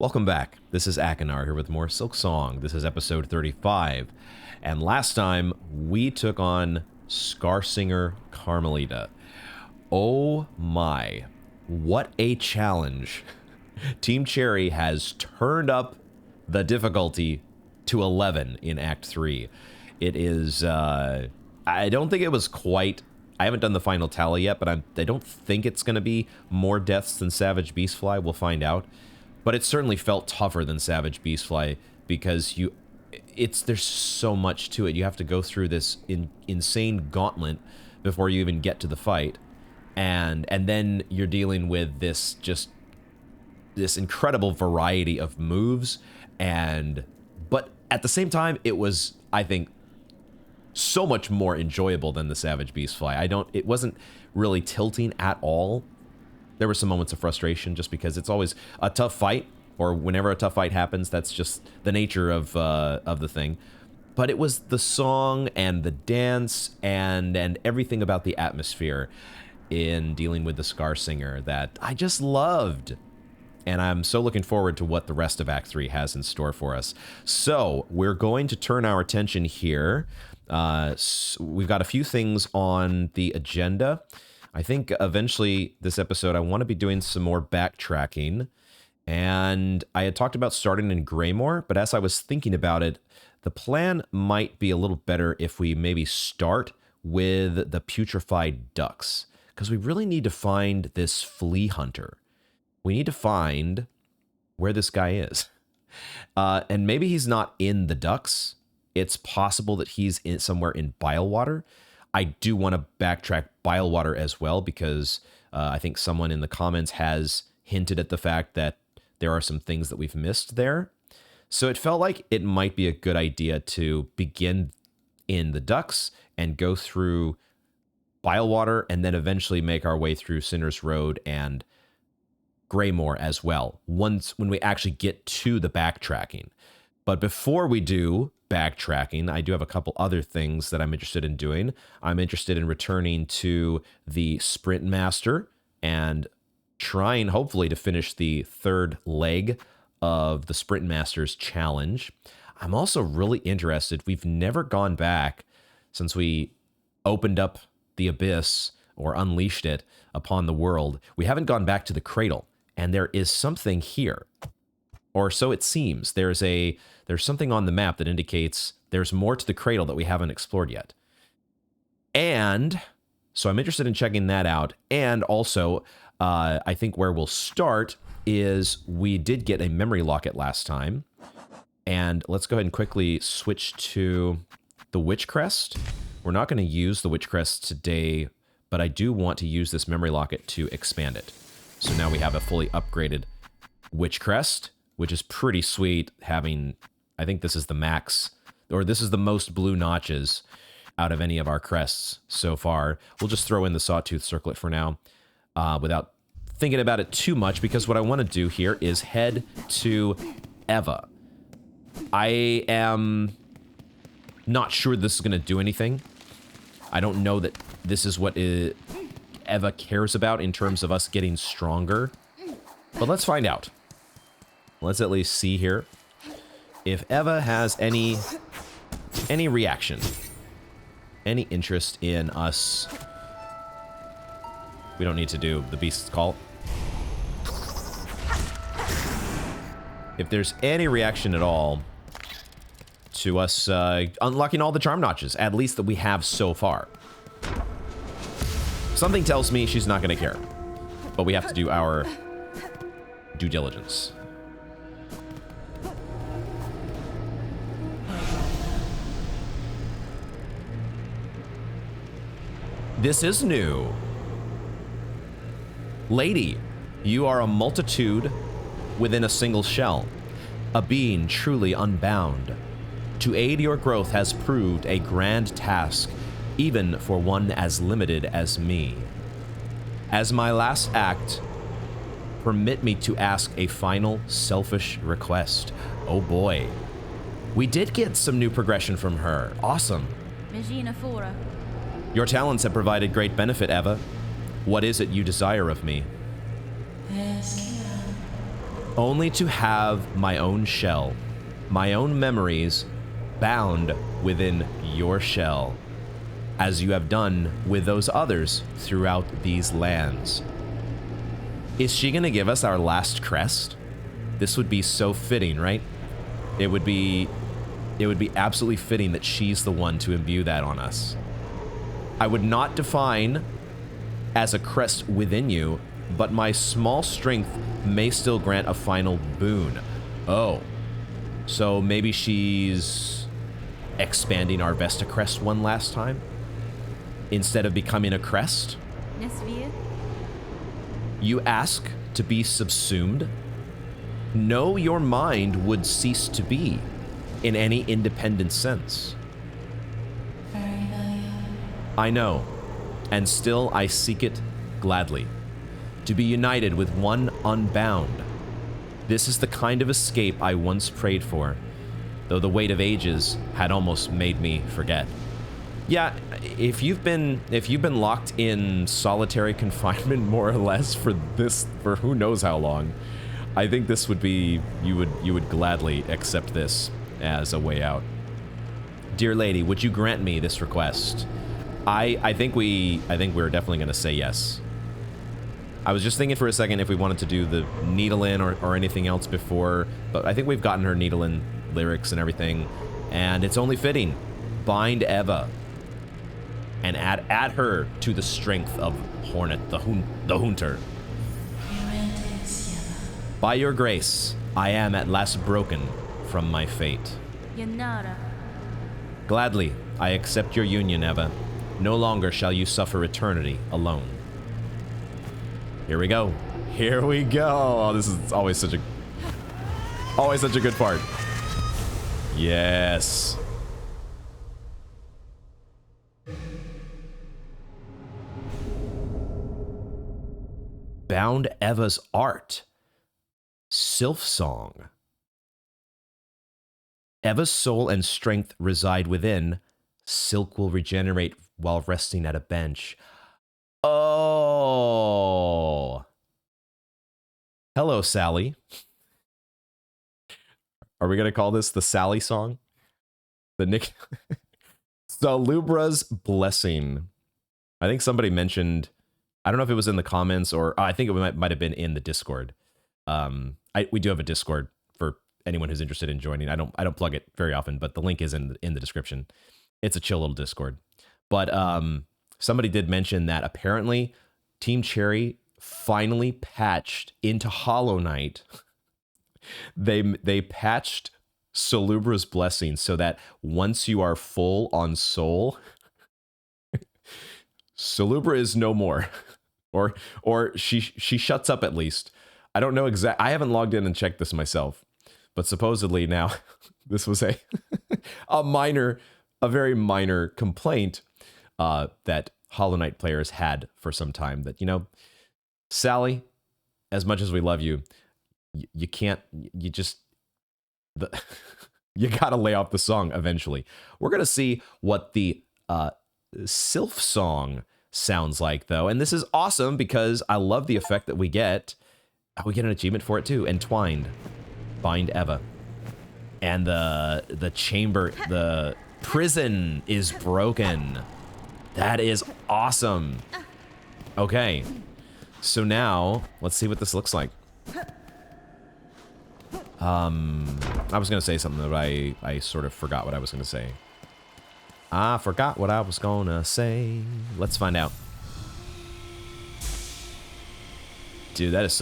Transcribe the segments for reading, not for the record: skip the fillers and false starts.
Welcome back. This is Akinar here with more Silksong. This is episode 35. And last time, we took on Scarsinger Carmelita. Oh my, what a challenge. Team Cherry has turned up the difficulty to 11 in Act 3. It is, I don't think it was quite... I haven't done the final tally yet, but I don't think it's going to be more deaths than Savage Beastfly. We'll find out. But it certainly felt tougher than Savage Beastfly because there's so much to it. You have to go through this insane gauntlet before you even get to the fight, and then you're dealing with this incredible variety of moves. But at the same time, it was, I think, so much more enjoyable than the Savage Beastfly. It wasn't really tilting at all. There were some moments of frustration just because it's always a tough fight, or whenever a tough fight happens, that's just the nature of the thing. But it was the song and the dance and everything about the atmosphere in dealing with the Scarsinger that I just loved. And I'm so looking forward to what the rest of Act 3 has in store for us. So we're going to turn our attention here. We've got a few things on the agenda. I think eventually this episode, I want to be doing some more backtracking. And I had talked about starting in Greymore, but as I was thinking about it, the plan might be a little better if we maybe start with the putrefied ducks, because we really need to find this flea hunter. We need to find where this guy is. And maybe he's not in the ducks. It's possible that he's somewhere in Bilewater. I do want to backtrack Bilewater as well, because I think someone in the comments has hinted at the fact that there are some things that we've missed there. So it felt like it might be a good idea to begin in the ducks and go through Bilewater and then eventually make our way through Sinner's Road and Greymore as well, when we actually get to the backtracking. But before we do backtracking, I do have a couple other things that I'm interested in doing. I'm interested in returning to the Sprint Master and trying, hopefully, to finish the third leg of the Sprint Master's challenge. I'm also really interested. We've never gone back since we opened up the abyss or unleashed it upon the world. We haven't gone back to the cradle, and there is something here. Or so it seems. There's something on the map that indicates there's more to the cradle that we haven't explored yet. And so I'm interested in checking that out. And also, I think where we'll start is we did get a memory locket last time. And let's go ahead and quickly switch to the Witch Crest. We're not going to use the Witch Crest today, but I do want to use this memory locket to expand it. So now we have a fully upgraded Witch Crest, which is pretty sweet, having, I think this is the max, or this is the most blue notches out of any of our crests so far. We'll just throw in the Sawtooth Circlet for now, without thinking about it too much, because what I want to do here is head to Eva. I am not sure this is going to do anything. I don't know that this is what Eva cares about in terms of us getting stronger, but let's find out. Let's at least see here if Eva has any reaction, any interest in us. We don't need to do the Beast's Call. If there's any reaction at all to us unlocking all the charm notches, at least that we have so far. Something tells me she's not going to care, but we have to do our due diligence. This is new. Lady, you are a multitude within a single shell, a being truly unbound. To aid your growth has proved a grand task, even for one as limited as me. As my last act, permit me to ask a final selfish request. Oh boy. We did get some new progression from her. Awesome. Regina Fora. Your talents have provided great benefit, Eva. What is it you desire of me? only to have my own shell, my own memories bound within your shell, as you have done with those others throughout these lands. Is she gonna give us our last crest? This would be so fitting, right? It would be absolutely fitting that she's the one to imbue that on us. I would not define as a crest within you, but my small strength may still grant a final boon. Oh, so maybe she's expanding our Vesta crest one last time instead of becoming a crest? You ask to be subsumed? No, your mind would cease to be in any independent sense. I know, and still I seek it gladly. To be united with one unbound. This is the kind of escape I once prayed for, though the weight of ages had almost made me forget. Yeah, if you've been locked in solitary confinement more or less for who knows how long, I think this would be, you would gladly accept this as a way out. Dear lady, would you grant me this request? I think we're definitely gonna say yes. I was just thinking for a second if we wanted to do the Needle-In or anything else before, but I think we've gotten her Needle-In lyrics and everything, and it's only fitting. Bind Eva, and add her to the strength of Hornet, the Hunter. By your grace, I am at last broken from my fate. Gladly, I accept your union, Eva. No longer shall you suffer eternity alone. Here we go. Here we go. Oh, this is always such a good part. Yes. Bound Eva's art. Silksong. Eva's soul and strength reside within. Silk will regenerate while resting at a bench. Oh. Hello, Sally. Are we going to call this the Sally song? The Nick... Salubra's Blessing. I think somebody mentioned... I don't know if it was in the comments or... I think it might have been in the Discord. We do have a Discord for anyone who's interested in joining. I don't plug it very often, but the link is in the description. It's a chill little Discord. But somebody did mention that apparently Team Cherry finally patched into Hollow Knight. They patched Salubra's Blessing so that once you are full on soul, Salubra is no more. Or she shuts up at least. I don't know exactly. I haven't logged in and checked this myself, but supposedly now this was a very minor complaint that Hollow Knight players had for some time. That, you know, Sally, as much as we love you, you can't. You gotta lay off the song eventually. We're gonna see what the Silksong sounds like though, and this is awesome because I love the effect that we get. We get an achievement for it too. Entwined. Bind Eva. And the chamber, the prison is broken. That is awesome. Okay. So now, let's see what this looks like. I was going to say something that I sort of forgot what I was going to say. I forgot what I was going to say. Let's find out. Dude, that's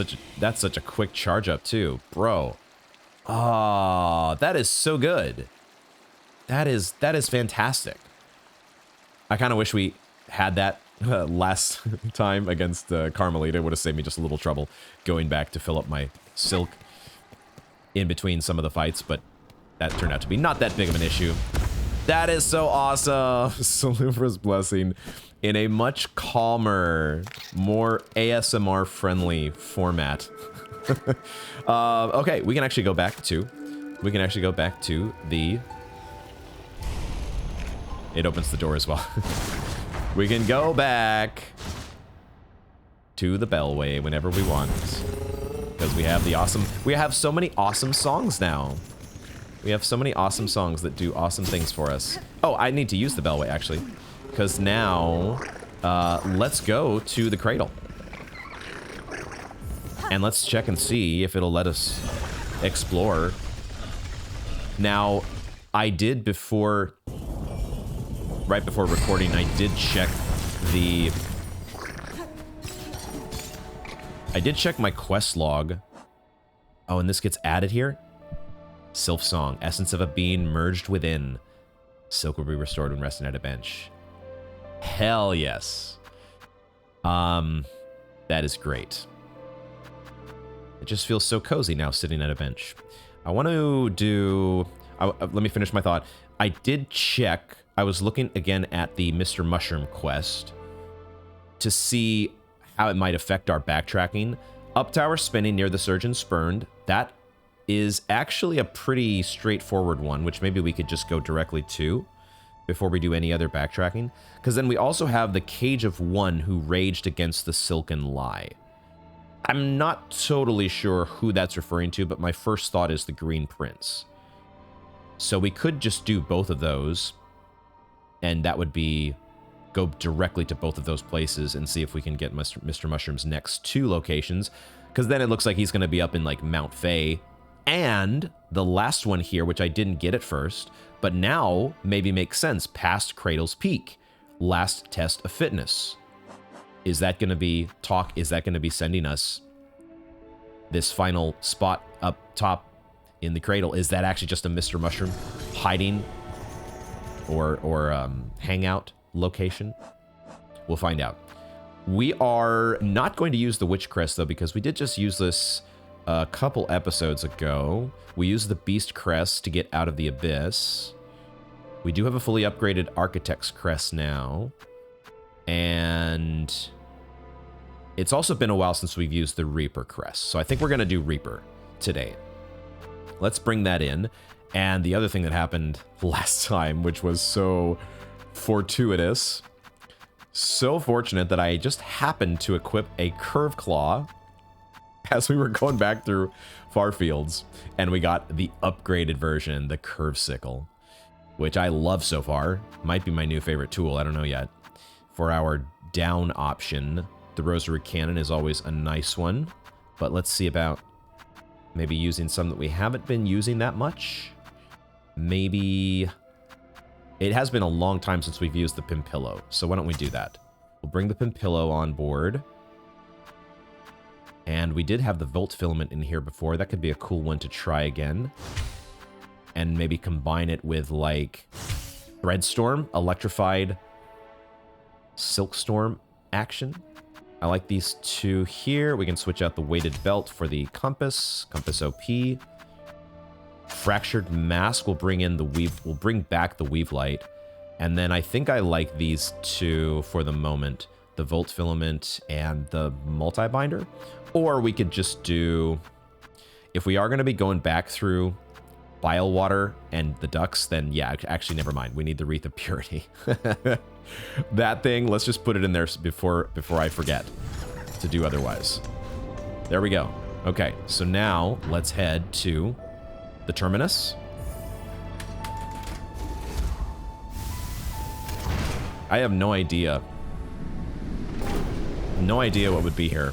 such a quick charge up too, bro. Oh, that is so good. That is fantastic. I kind of wish we had that last time against Carmelita. It would have saved me just a little trouble going back to fill up my silk in between some of the fights, but that turned out to be not that big of an issue. That is so awesome. Salubra's Blessing in a much calmer, more ASMR-friendly format. Okay, we can actually go back to the... It opens the door as well. We can go back to the Bellway whenever we want. because we have so many awesome songs now. We have so many awesome songs that do awesome things for us. Oh, I need to use the bellway, actually. Because now, let's go to the cradle. And let's check and see if it'll let us explore. Now, I did right before recording, I did check my quest log. Oh, and this gets added here? Silksong, essence of a being merged within. Silk will be restored when resting at a bench. Hell yes. That is great. It just feels so cozy now sitting at a bench. I want to do... let me finish my thought. I did check. I was looking again at the Mr. Mushroom quest to see how it might affect our backtracking. Up tower spinning near the surgeon spurned. That is actually a pretty straightforward one, which maybe we could just go directly to before we do any other backtracking. Because then we also have the Cage of One who raged against the Silken Lie. I'm not totally sure who that's referring to, but my first thought is the Green Prince. So we could just do both of those, and that would be go directly to both of those places and see if we can get Mr. Mushroom's next two locations, because then it looks like he's going to be up in like Mount Fae. And the last one here, which I didn't get at first, but now maybe makes sense, past Cradle's Peak, last test of fitness. Is that going to be talk? Is that going to be sending us this final spot up top in the cradle? Is that actually just a Mr. Mushroom hiding or hangout location? We'll find out. We are not going to use the Witch Crest, though, because we did just use this a couple episodes ago. We used the Beast Crest to get out of the Abyss. We do have a fully upgraded Architect's Crest now. And it's also been a while since we've used the Reaper Crest. So I think we're going to do Reaper today. Let's bring that in. And the other thing that happened last time, which was so fortuitous, so fortunate that I just happened to equip a Curve Claw as we were going back through Farfields, and we got the upgraded version, the Curve Sickle, which I love so far. Might be my new favorite tool, I don't know yet. For our down option, the Rosary Cannon is always a nice one, but let's see about maybe using some that we haven't been using that much. Maybe... It has been a long time since we've used the Pimpillo, so why don't we do that? We'll bring the Pimpillo on board. And we did have the Volt Filament in here before. That could be a cool one to try again. And maybe combine it with, like, Threadstorm, Electrified Silkstorm action. I like these two here. We can switch out the Weighted Belt for the Compass. Compass OP. Fractured Mask will bring in the Weave. Will bring back the Weave Light. And then I think I like these two for the moment. The Volt Filament and the Multi-Binder. Or we could just do... If we are going to be going back through Bile Water and the Ducks, then yeah, actually never mind. We need the Wreath of Purity. That thing, let's just put it in there before I forget to do otherwise. There we go. Okay, so now let's head to the Terminus. I have no idea. No idea what would be here.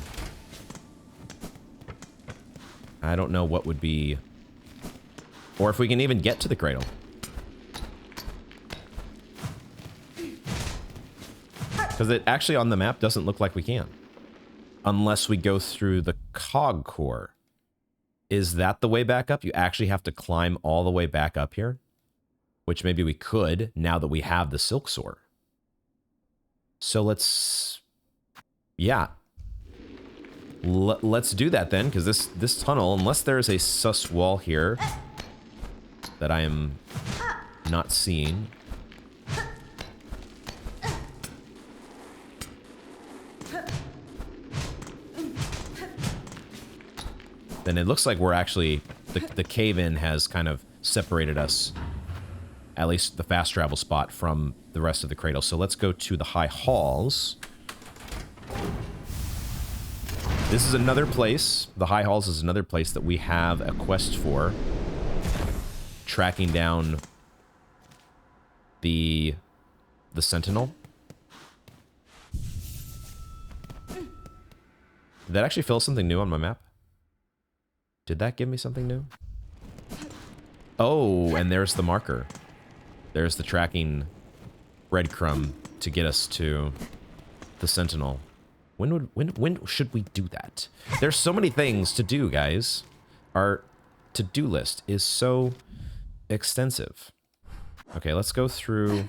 I don't know what would be... Or if we can even get to the cradle. Because it actually on the map doesn't look like we can. Unless we go through the cog core. Is that the way back up? You actually have to climb all the way back up here? Which maybe we could, now that we have the Silk Sword. So let's... Yeah. Let's do that then, because this tunnel, unless there's a sus wall here that I am not seeing. Then it looks like we're actually, the cave-in has kind of separated us, at least the fast travel spot, from the rest of the cradle. So let's go to the high halls. This is another place. The High Halls is another place that we have a quest for. Tracking down the Sentinel. Did that actually fill something new on my map? Did that give me something new? Oh, and there's the marker. There's the tracking breadcrumb to get us to the Sentinel. When should we do that? There's so many things to do, guys. Our to-do list is so extensive. Okay, let's go through.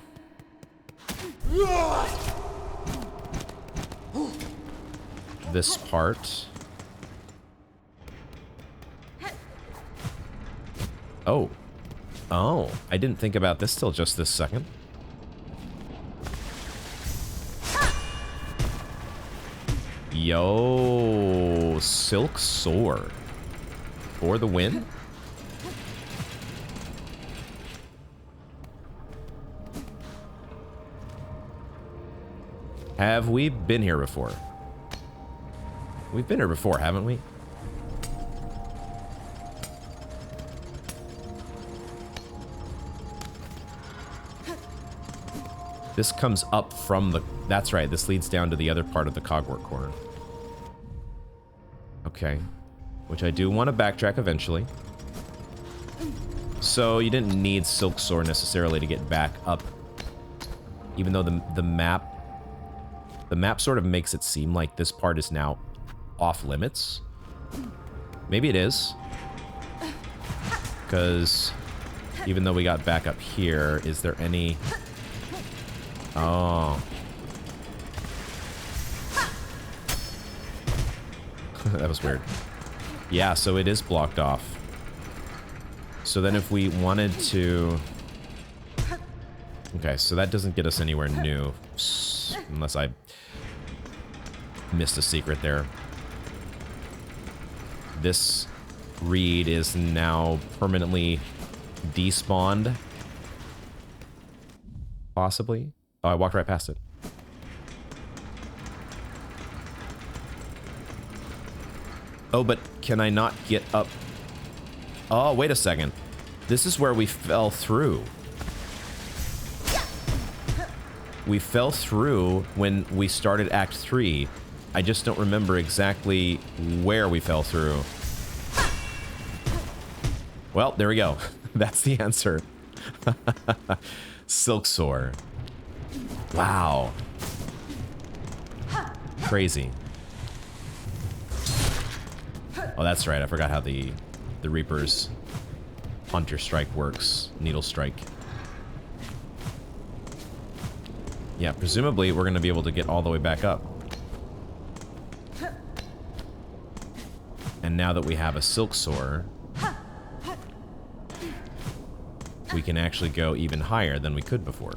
This part. Oh. Oh, I didn't think about this till just this second. Yo, Silk Sword. For the win? Have we been here before? We've been here before, haven't we? This comes up from the... That's right, this leads down to the other part of the cogwort corner. Okay. Which I do want to backtrack eventually. So you didn't need Silksong necessarily to get back up. Even though the map... The map sort of makes it seem like this part is now off limits. Maybe it is. Because even though we got back up here, is there any... Oh. That was weird. Yeah, so it is blocked off. So then if we wanted to... Okay, so that doesn't get us anywhere new. Unless I missed a secret there. This reed is now permanently despawned. Possibly. Oh, I walked right past it. Oh, but can I not get up? Oh, wait a second. This is where we fell through. We fell through when we started Act 3. I just don't remember exactly where we fell through. Well, there we go. That's the answer. Silksong. Wow. Crazy. Oh, that's right. I forgot how the Reaper's Hunter Strike works. Needle Strike. Yeah, presumably we're going to be able to get all the way back up. And now that we have a Silksong, we can actually go even higher than we could before.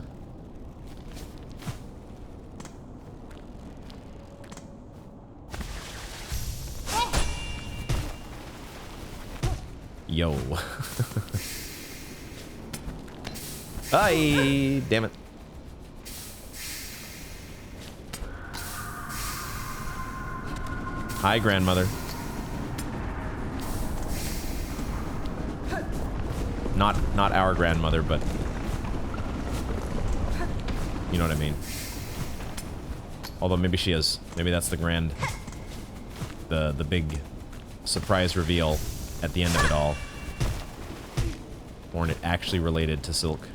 Yo. Ay, damn it. Hi, grandmother. Not our grandmother, but you know what I mean. Although maybe she is. Maybe that's the big surprise reveal at the end of it all. Or it actually related to Silk.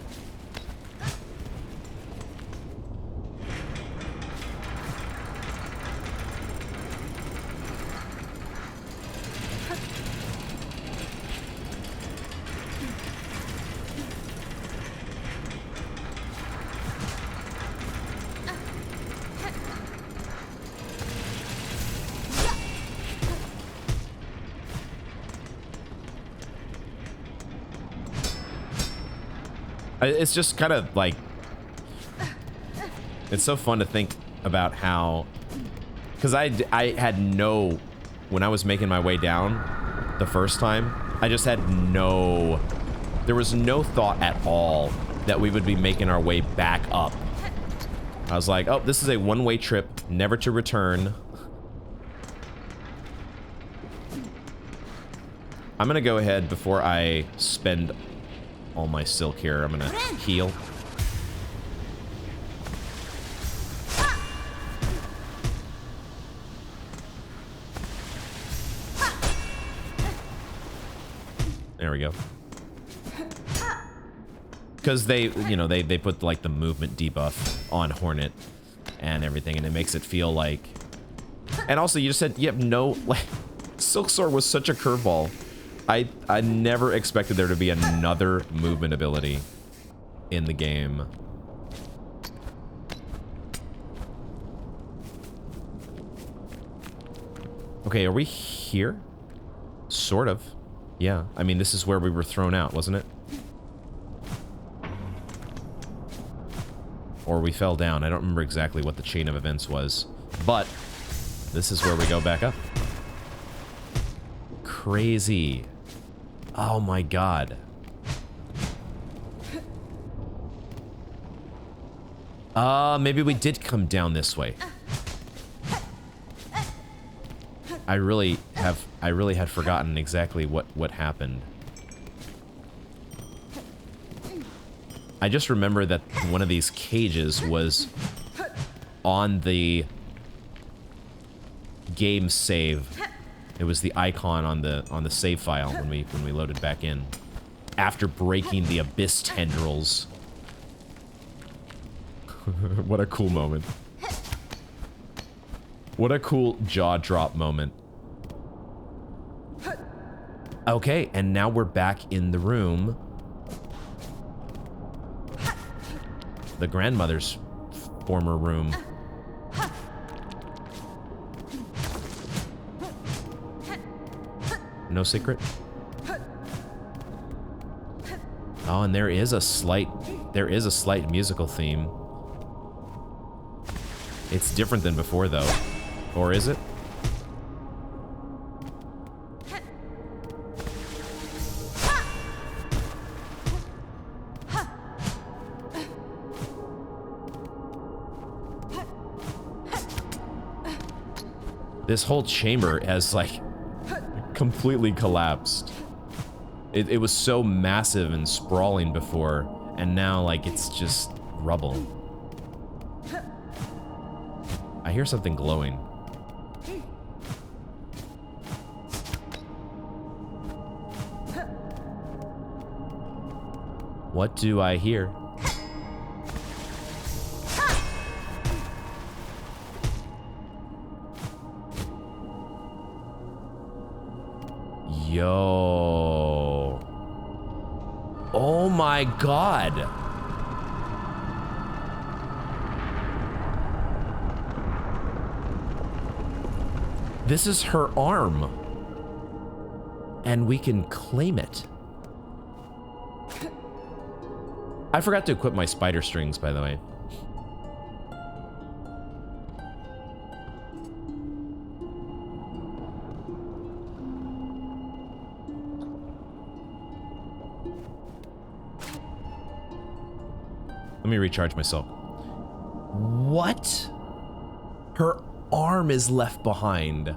It's just kind of like, it's so fun to think about how, because I had no, when I was making my way down the first time, I just had no, there was no thought at all that we would be making our way back up. I was like, oh, this is a one-way trip, never to return. I'm gonna go ahead before I spend all my silk here. I'm gonna heal. There we go. Because they, you know, they put like the movement debuff on Hornet and everything, and it makes it feel like. And also, you just said you have no like. Silksong was such a curveball. I never expected there to be another movement ability in the game. Okay, are we here? Sort of. Yeah, I mean, this is where we were thrown out, wasn't it? Or we fell down. I don't remember exactly what the chain of events was. But this is where we go back up. Crazy. Oh my god. Maybe we did come down this way. I really had forgotten exactly what happened. I just remember that one of these cages was on the game save. It was the icon on the save file when we loaded back in after breaking the abyss tendrils. What a cool moment. What a cool jaw drop moment. Okay, and now we're back in the room. The grandmother's former room. No secret? Oh, and there is a slight musical theme. It's different than before, though. Or is it? This whole chamber has, like, completely collapsed. It was so massive and sprawling before, and now, like, it's just rubble. I hear something glowing. What do I hear? Yo. Oh my god. This is her arm. And we can claim it. I forgot to equip my spider strings, by the way. Let me recharge myself. What? Her arm is left behind.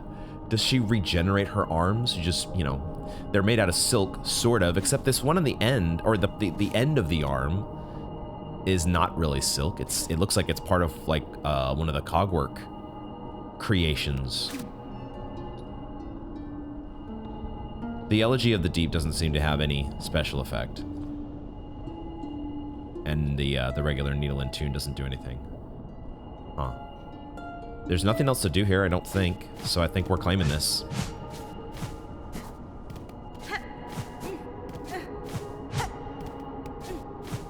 Does she regenerate her arms? You just, you know, they're made out of silk, sort of, except this one on the end, or the end of the arm, is not really silk. It looks like it's part of, like, one of the cogwork creations. The Elegy of the Deep doesn't seem to have any special effect. And the regular needle and tune doesn't do anything. Huh. There's nothing else to do here, I don't think. So I think we're claiming this.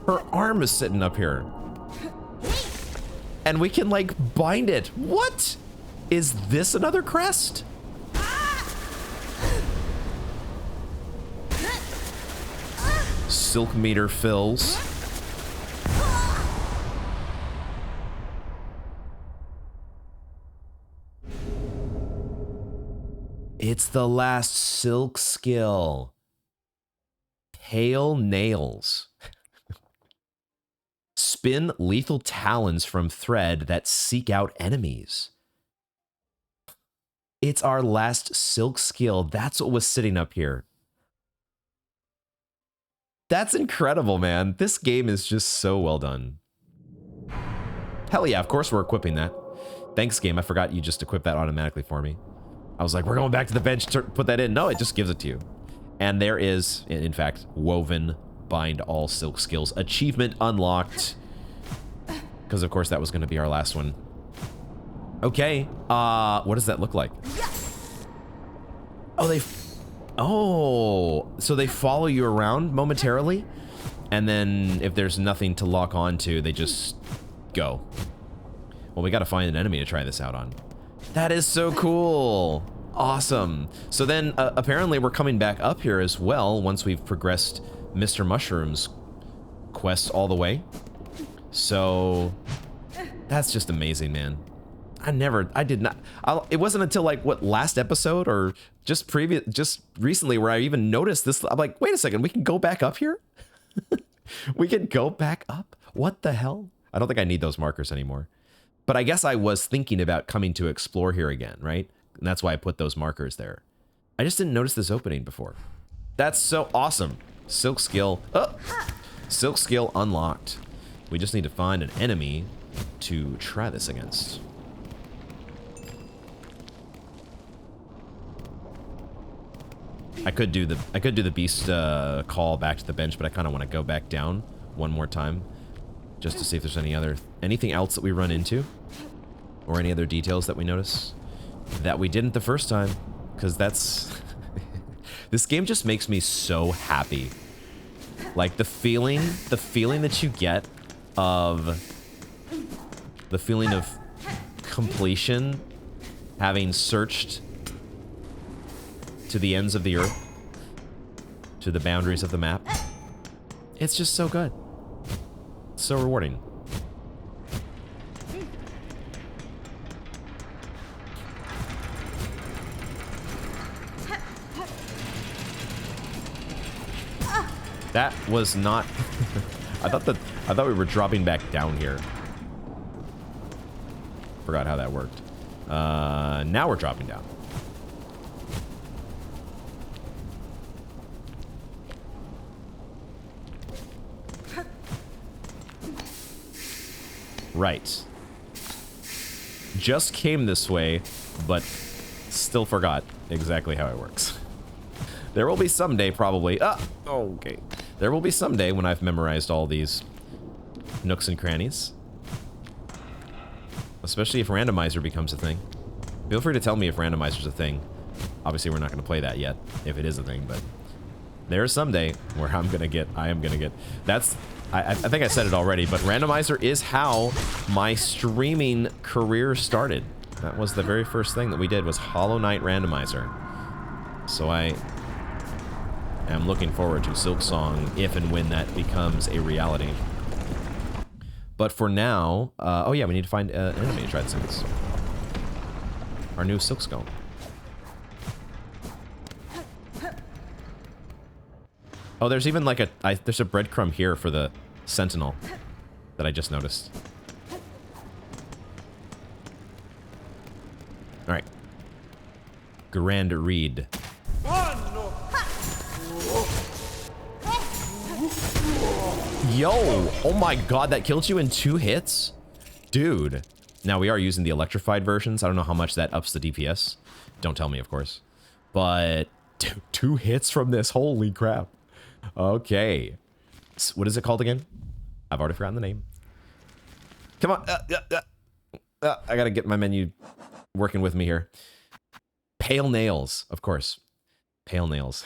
Her arm is sitting up here. And we can, like, bind it. What? Is this another crest? Silk meter fills. It's the last silk skill. Pale nails. Spin lethal talons from thread that seek out enemies. It's our last silk skill. That's what was sitting up here. That's incredible, man. This game is just so well done. Hell yeah, of course we're equipping that. Thanks, game. I forgot you just equipped that automatically for me. I was like, we're going back to the bench to put that in. No, it just gives it to you. And there is, in fact, Woven Bind All Silk Skills. Achievement unlocked. Because, of course, that was going to be our last one. Okay. What does that look like? Oh, so they follow you around momentarily? And then if there's nothing to lock onto, they just go. Well, we got to find an enemy to try this out on. That is so cool. Awesome. So then apparently we're coming back up here as well once we've progressed Mr. Mushroom's quest all the way. So that's just amazing, man. It wasn't until like what, last episode or just recently where I even noticed this. I'm like, wait a second, we can go back up here? We can go back up? What the hell? I don't think I need those markers anymore. But I guess I was thinking about coming to explore here again, right? And that's why I put those markers there. I just didn't notice this opening before. That's so awesome. Silk skill. Oh! Silk skill unlocked. We just need to find an enemy to try this against. I could do the beast call back to the bench, but I kind of want to go back down one more time just to see if there's anything else that we run into or any other details that we notice that we didn't the first time, because that's this game just makes me so happy. Like the feeling that you get of completion, having searched to the ends of the earth, to the boundaries of the map. It's just so good. It's so rewarding. That was not I thought we were dropping back down here. Forgot how that worked. Now we're dropping down. Right. Just came this way, but still forgot exactly how it works. There will be someday, probably. Okay. There will be someday when I've memorized all these nooks and crannies. Especially if randomizer becomes a thing. Feel free to tell me if randomizer's a thing. Obviously, we're not going to play that yet, if it is a thing, but there is someday where I am gonna get. That's. I think I said it already, but randomizer is how my streaming career started. That was the very first thing that we did, was Hollow Knight randomizer. So I am looking forward to Silksong if and when that becomes a reality. But for now, oh yeah, we need to find an enemy to try this against. Our new Silksong. Oh, there's even like there's a breadcrumb here for the Sentinel that I just noticed. All right. Grand Reed. Yo! Oh my god, that killed you in 2 hits? Dude. Now, we are using the electrified versions. I don't know how much that ups the DPS. Don't tell me, of course. But 2 hits from this. Holy crap. Okay. What is it called again? I've already forgotten the name. Come on. I gotta get my menu working with me here. Pale Nails, of course. Pale Nails.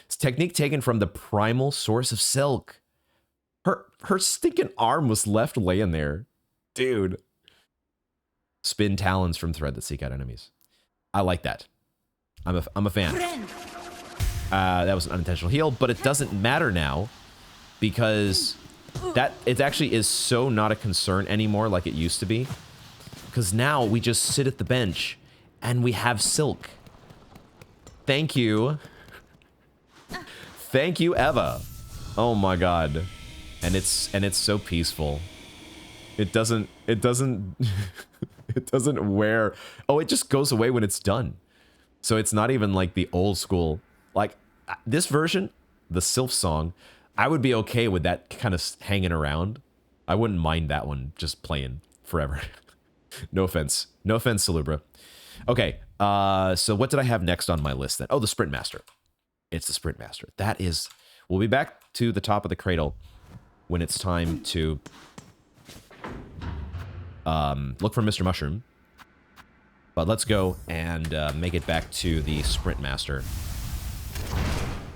It's a technique taken from the primal source of silk. Her stinking arm was left laying there. Dude. Spin talons from thread that seek out enemies. I like that. I'm a fan. That was an unintentional heal, but it doesn't matter now because it actually is so not a concern anymore like it used to be. Because now we just sit at the bench and we have silk. Thank you. Thank you, Eva. Oh my god. And it's so peaceful. It doesn't it doesn't wear. Oh, it just goes away when it's done. So it's not even like the old school. Like, this version, the Silksong, I would be okay with that kind of hanging around. I wouldn't mind that one just playing forever. No offense. No offense, Salubra. Okay, so what did I have next on my list then? Oh, the Sprint Master. It's the Sprint Master. That is... We'll be back to the top of the cradle when it's time to look for Mr. Mushroom. But let's go and make it back to the Sprint Master.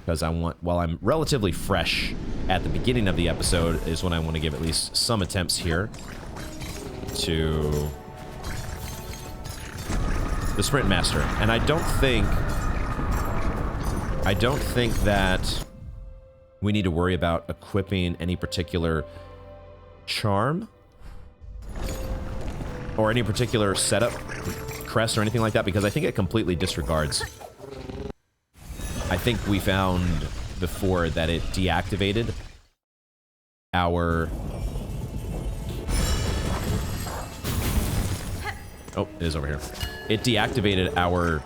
Because I want, while I'm relatively fresh at the beginning of the episode, is when I want to give at least some attempts here to the Sprint Master. And I don't think that we need to worry about equipping any particular charm or any particular setup crest or anything like that, because I think it completely disregards. I think we found before that it deactivated our... Oh, it is over here. It deactivated our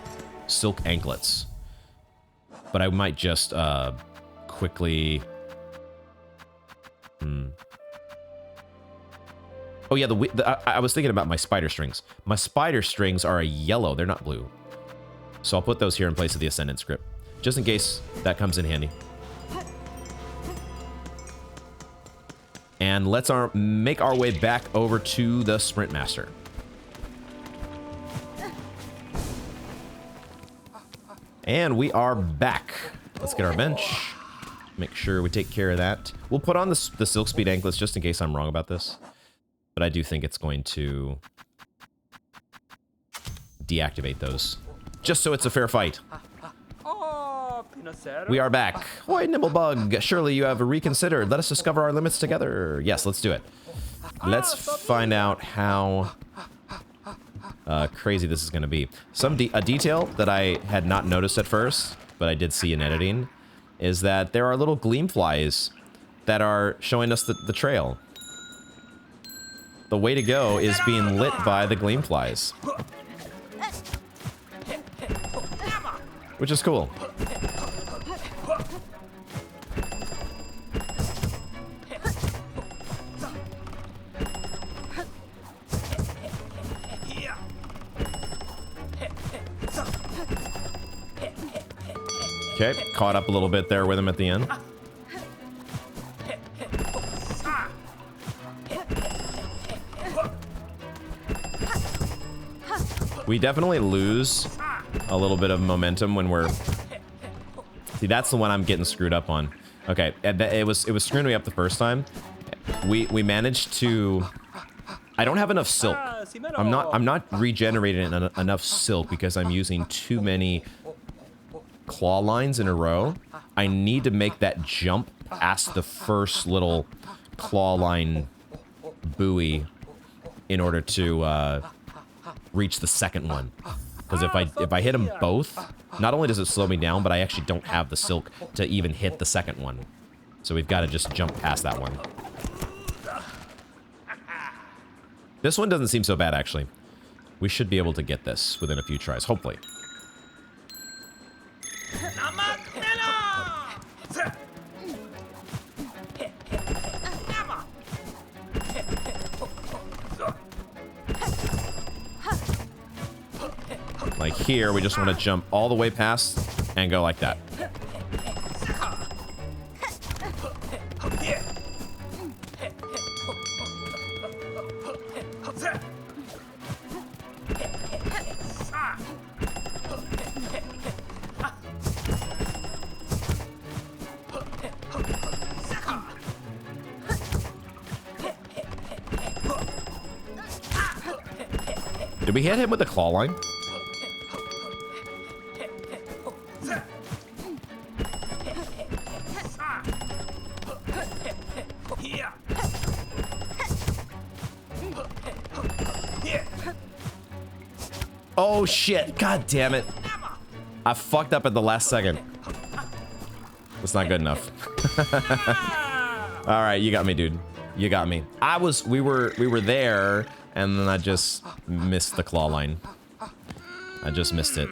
silk anklets. But I might just quickly... Oh yeah, I was thinking about my spider strings. My spider strings are a yellow, they're not blue. So I'll put those here in place of the Ascendant script, just in case that comes in handy. And let's make our way back over to the Sprint Master. And we are back. Let's get our bench. Make sure we take care of that. We'll put on the Silk Speed anklets just in case I'm wrong about this. But I do think it's going to deactivate those. Just so it's a fair fight. We are back. Hoy, Nimblebug. Surely you have reconsidered. Let us discover our limits together. Yes, let's do it. Let's find out how crazy this is going to be. A detail that I had not noticed at first, but I did see in editing, is that there are little gleam flies that are showing us the trail. The way to go is being lit by the gleam flies. Which is cool. Okay, caught up a little bit there with him at the end. We definitely lose a little bit of momentum when we're... See, that's the one I'm getting screwed up on. Okay, it was screwing me up the first time. We managed to... I don't have enough silk. I'm not regenerating enough silk because I'm using too many claw lines in a row. I need to make that jump past the first little claw line buoy in order to reach the second one. Because if I hit them both, not only does it slow me down, but I actually don't have the silk to even hit the second one. So we've got to just jump past that one. This one doesn't seem so bad, actually. We should be able to get this within a few tries, hopefully. Like here, we just want to jump all the way past and go like that. Did we hit him with the claw line? Oh shit, god damn it. I fucked up at the last second. That's not good enough. All right, you got me, dude. You got me. We were there, and then I just missed the claw line. I just missed it.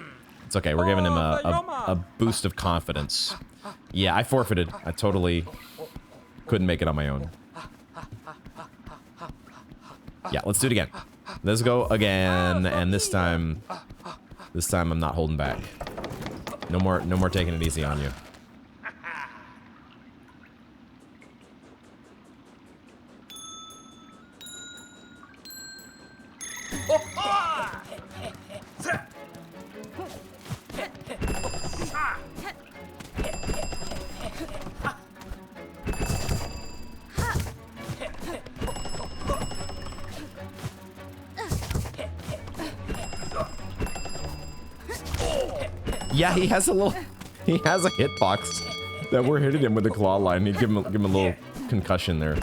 It's okay, we're giving him a boost of confidence. Yeah, I forfeited. I totally couldn't make it on my own. Yeah, let's do it again. Let's go again, and this time I'm not holding back. No more taking it easy on you. Yeah, he has a hitbox that we're hitting him with the claw line. Give him a little concussion there.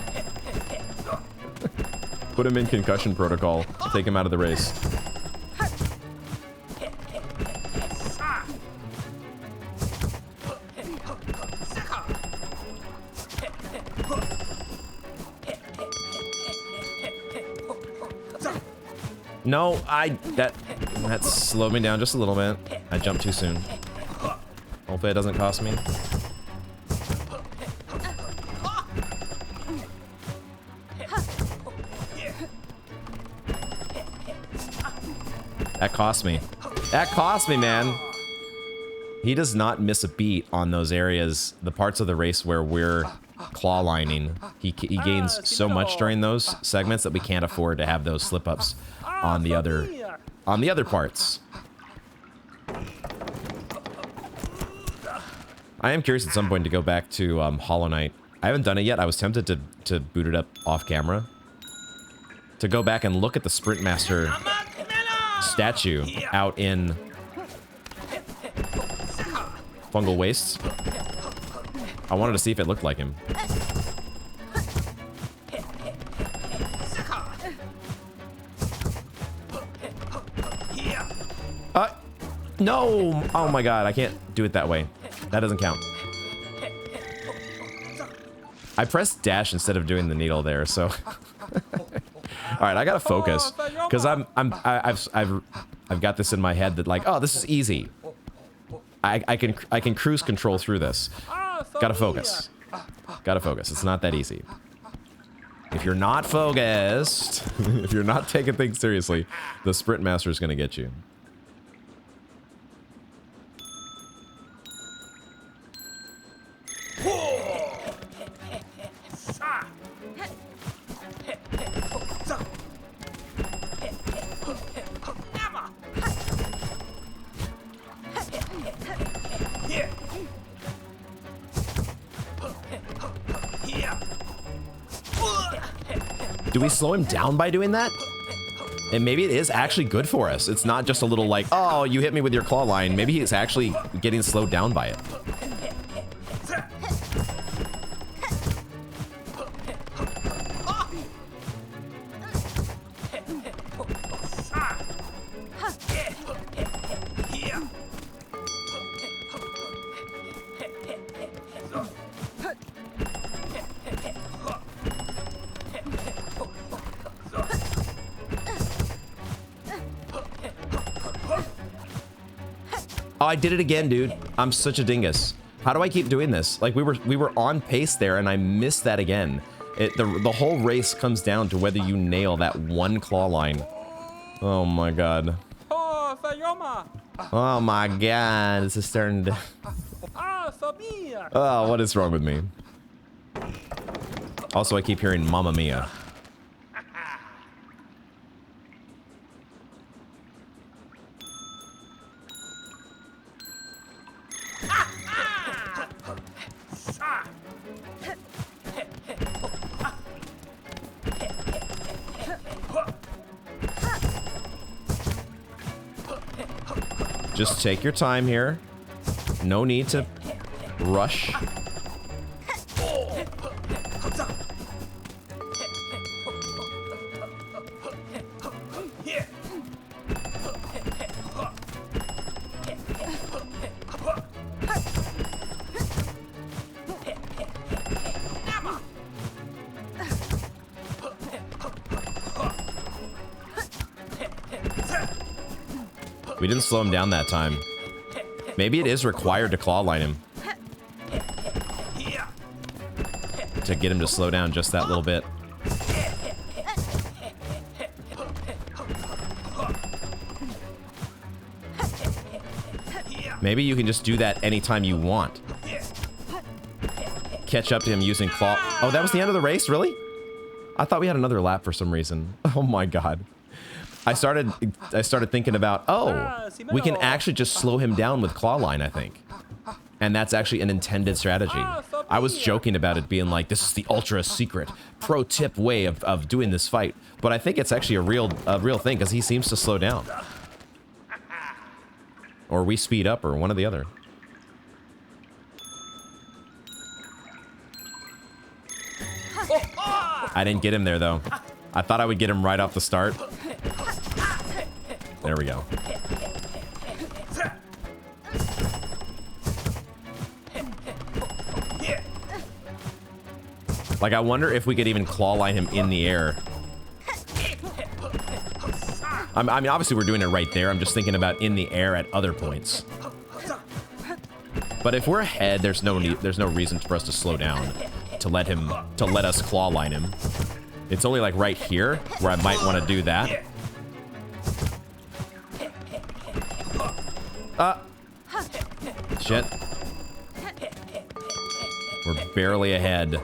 Put him in concussion protocol. Take him out of the race. No, that slowed me down just a little bit. I jumped too soon. Hopefully it doesn't cost me. That cost me. That cost me, man. He does not miss a beat on those areas, the parts of the race where we're claw lining. He gains so much during those segments that we can't afford to have those slip-ups on the other parts. I am curious at some point to go back to Hollow Knight. I haven't done it yet. I was tempted to boot it up off camera. To go back and look at the Sprint Master statue out in Fungal Wastes. I wanted to see if it looked like him. No! Oh my god, I can't do it that way. That doesn't count. I pressed dash instead of doing the needle there, so. Alright, I gotta focus. Because I've got this in my head that like, oh, this is easy. I can cruise control through this. Gotta focus. Gotta focus. It's not that easy. If you're not focused, if you're not taking things seriously, the Sprint Master is gonna get you. Do we slow him down by doing that? And maybe it is actually good for us. It's not just a little like, oh, you hit me with your claw line. Maybe he's actually getting slowed down by it. Oh, I did it again, dude. I'm such a dingus. How do I keep doing this? Like, we were on pace there, and I missed that again. The whole race comes down to whether you nail that one claw line. Oh my god. Oh my god, this is starting to... Oh, what is wrong with me? Also, I keep hearing Mamma Mia. Just take your time here. No need to rush. We didn't slow him down that time. Maybe it is required to claw line him. to get him to slow down just that little bit. Maybe you can just do that anytime you want. Catch up to him using claw. Oh, that was the end of the race? Really? I thought we had another lap for some reason. Oh my god. I started thinking about, oh, we can actually just slow him down with claw line, I think. And that's actually an intended strategy. I was joking about it being like, this is the ultra secret pro tip way of doing this fight. But I think it's actually a real thing because he seems to slow down. Or we speed up, or one or the other. I didn't get him there, though. I thought I would get him right off the start. There we go. Like, I wonder if we could even claw line him in the air. I mean, obviously we're doing it right there. I'm just thinking about in the air at other points. But if we're ahead, there's no reason for us to slow down to let us claw line him. It's only like right here where I might want to do that. Shit. We're barely ahead.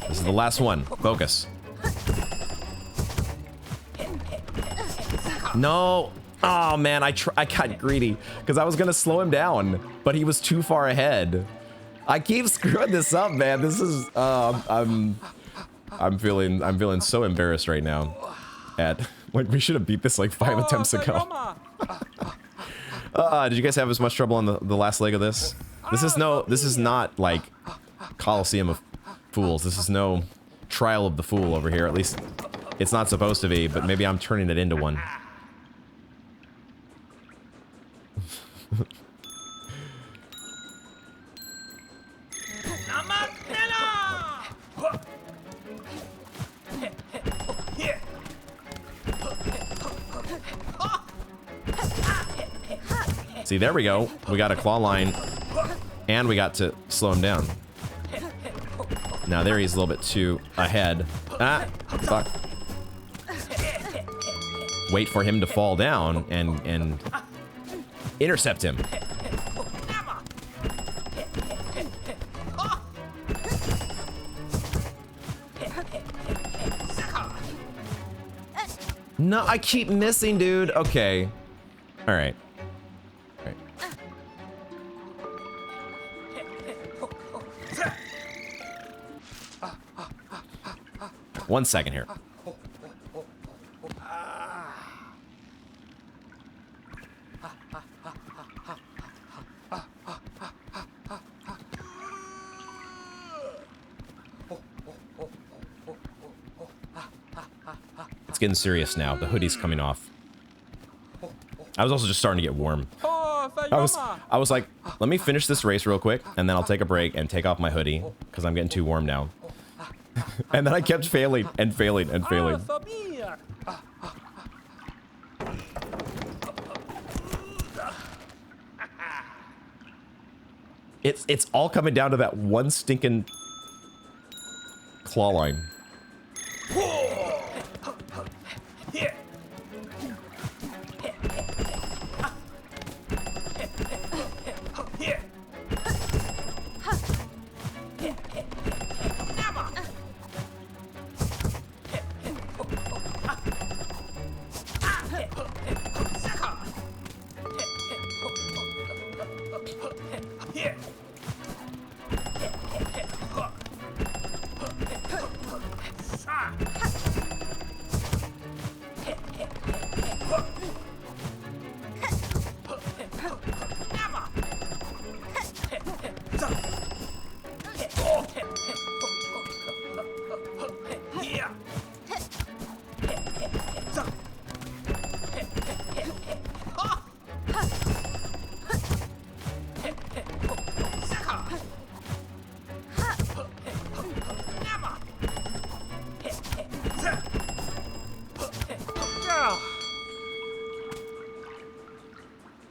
This is the last one. Focus. No. Oh man, I got greedy because I was gonna slow him down, but he was too far ahead. I keep screwing this up, man. This is I'm feeling so embarrassed right now. Like, we should have beat this like 5 attempts ago. Did you guys have as much trouble on the last leg of this? This is not like Coliseum of Fools. This is no Trial of the Fool over here. At least it's not supposed to be, but maybe I'm turning it into one. See, there we go. We got a claw line, and we got to slow him down. Now there he's a little bit too ahead. Ah, fuck. Wait for him to fall down and intercept him. No, I keep missing, dude. Okay. All right. 1 second here. It's getting serious now. The hoodie's coming off. I was also just starting to get warm. I was like, let me finish this race real quick, and then I'll take a break and take off my hoodie, because I'm getting too warm now. And then I kept failing and failing and failing. It's all coming down to that one stinking claw line.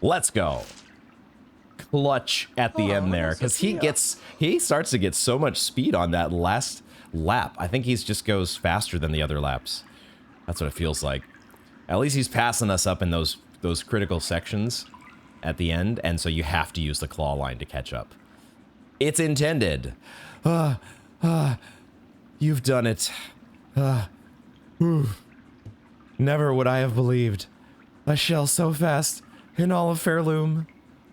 Let's go. clutch at the end there, because he starts to get so much speed on that last lap. I think he's just goes faster than the other laps. That's what it feels like. At least he's passing us up in those critical sections at the end, and so you have to use the claw line to catch up. It's intended. You've done it. Never would I have believed. A shell so fast in all of Pharloom.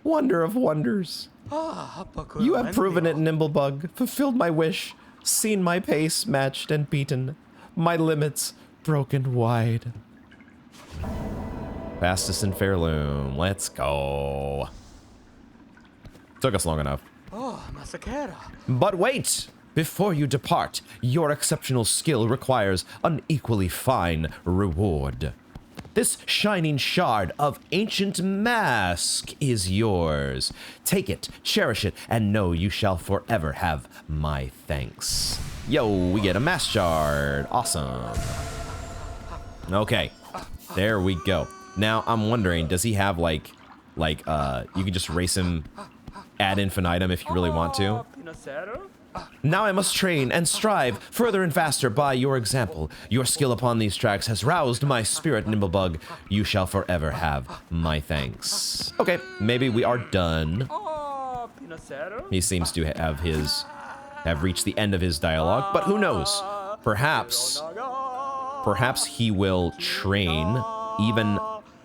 Wonder of wonders. You have proven it, Nimblebug, fulfilled my wish, seen my pace matched and beaten, my limits broken wide. Fastest in Pharloom. Let's go. Took us long enough. But wait! Before you depart, your exceptional skill requires an equally fine reward. This shining shard of ancient mask is yours. Take it, cherish it, and know you shall forever have my thanks. Yo, we get a mask shard. Awesome. Okay, there we go. Now, I'm wondering, does he have, like, you can just race him ad infinitum if you really want to? Now I must train and strive further and faster by your example. Your skill upon these tracks has roused my spirit, Nimblebug. You shall forever have my thanks. Okay, maybe we are done. He seems to have reached the end of his dialogue, but who knows? Perhaps he will train even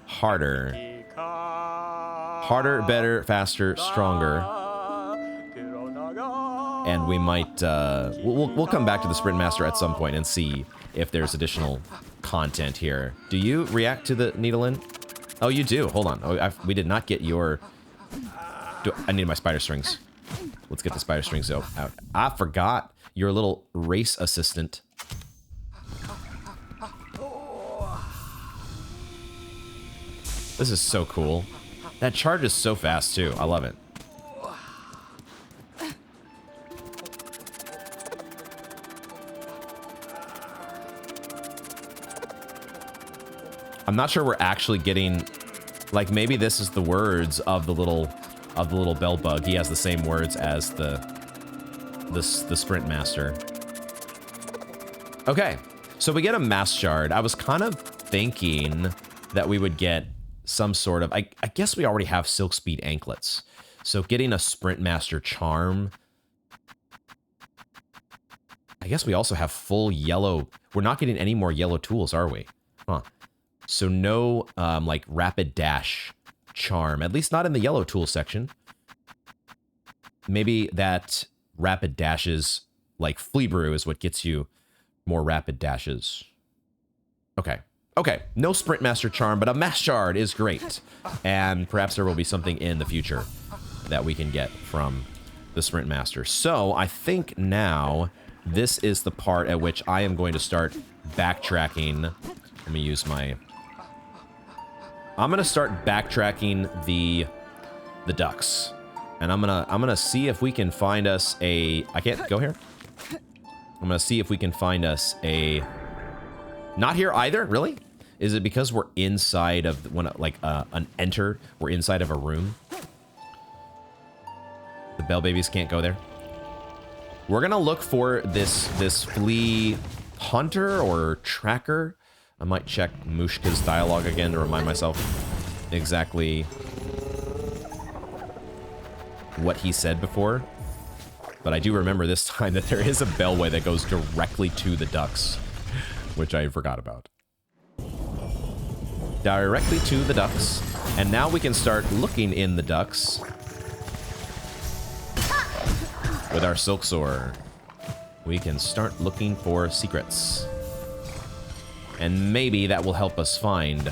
harder. Harder, better, faster, stronger. And we might, we'll come back to the Sprint Master at some point and see if there's additional content here. Do you react to the needle in? Oh, you do. Hold on. Oh, we did not get your... I need my spider strings. Let's get the spider strings out. I forgot your little race assistant. This is so cool. That charge is so fast, too. I love it. I'm not sure we're actually getting, like, maybe this is the words of the little bell bug. He has the same words as the Sprint Master. Okay, so we get a mask shard. I was kind of thinking that we would get some sort of, I guess we already have Silk Speed anklets. So getting a Sprint Master charm. I guess we also have full yellow. We're not getting any more yellow tools, are we? Huh. So no, like, rapid dash charm, at least not in the yellow tool section. Maybe that rapid dashes, like Flea Brew, is what gets you more rapid dashes. Okay. Okay, no Sprint Master charm, but a Mask Shard is great. And perhaps there will be something in the future that we can get from the Sprint Master. So I think now this is the part at which I am going to start backtracking. Let me use my... I'm gonna start backtracking the ducks, and I'm gonna see if we can find us a. I can't go here. I'm gonna see if we can find us a. Not here either. Really? Is it because we're inside of when an enter? We're inside of a room. The bell babies can't go there. We're gonna look for this flea hunter or tracker. I might check Mushka's dialogue again to remind myself exactly what he said before. But I do remember this time that there is a bellway that goes directly to the ducks, which I forgot about. Directly to the ducks. And now we can start looking in the ducks with our Silksong. We can start looking for secrets. And maybe that will help us find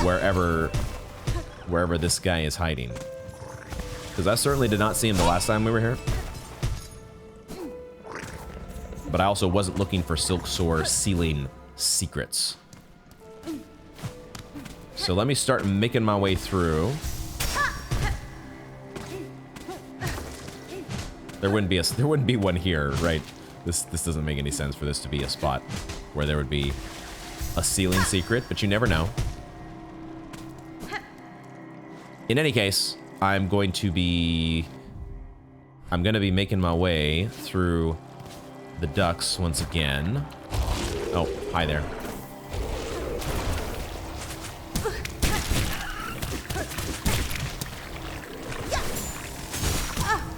wherever this guy is hiding. Because I certainly did not see him the last time we were here. But I also wasn't looking for Silksong sealing secrets. So let me start making my way through. There wouldn't be one here, right? This doesn't make any sense for this to be a spot where there would be a sealing secret, but you never know. In any case, I'm going to be making my way through the ducks once again. Oh, hi there.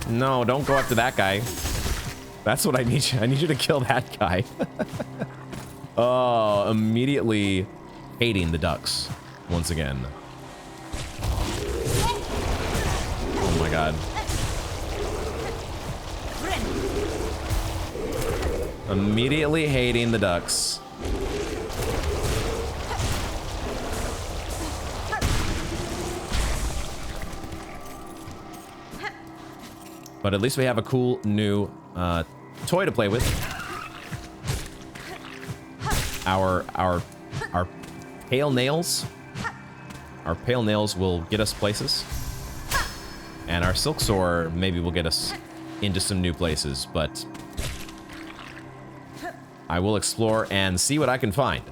No, don't go after that guy. That's what I need you. I need you to kill that guy. Oh, immediately hating the ducks once again. Oh my god. Immediately hating the ducks. But at least we have a cool new toy to play with. Our pale nails. Our pale nails will get us places. And our silk sword maybe will get us into some new places, but I will explore and see what I can find.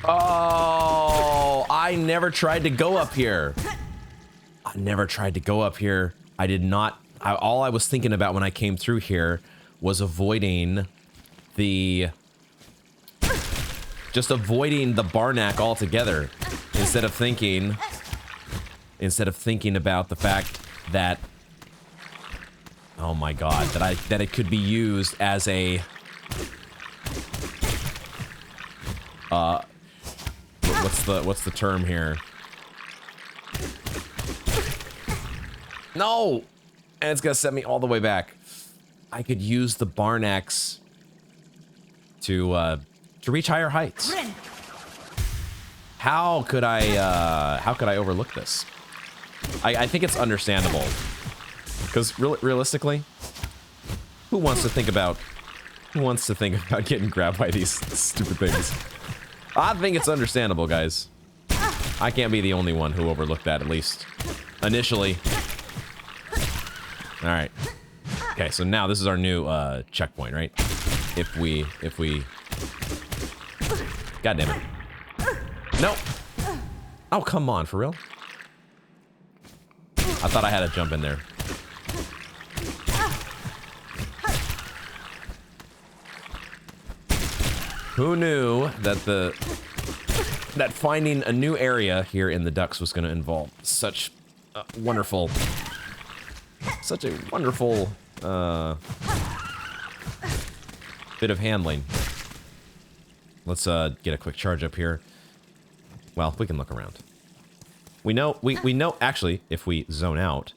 Oh, I never tried to go up here. I never tried to go up here. I did not. All I was thinking about when I came through here was avoiding the... just avoiding the Barnack altogether. Instead of thinking about the fact that... oh my god, that it could be used as a... what's the term here? No! And it's gonna send me all the way back. I could use the Barnacks to reach higher heights. How could I overlook this? I think it's understandable. Because realistically, who wants to think about getting grabbed by these stupid things? I think it's understandable, guys. I can't be the only one who overlooked that, at least initially. All right. Okay, so now this is our new checkpoint, right? If we... God damn it. Nope. Oh, come on, for real? I thought I had to jump in there. Who knew that that finding a new area here in the ducks was going to involve such a wonderful bit of handling. Let's get a quick charge up here. Well, we can look around. We know actually if we zone out.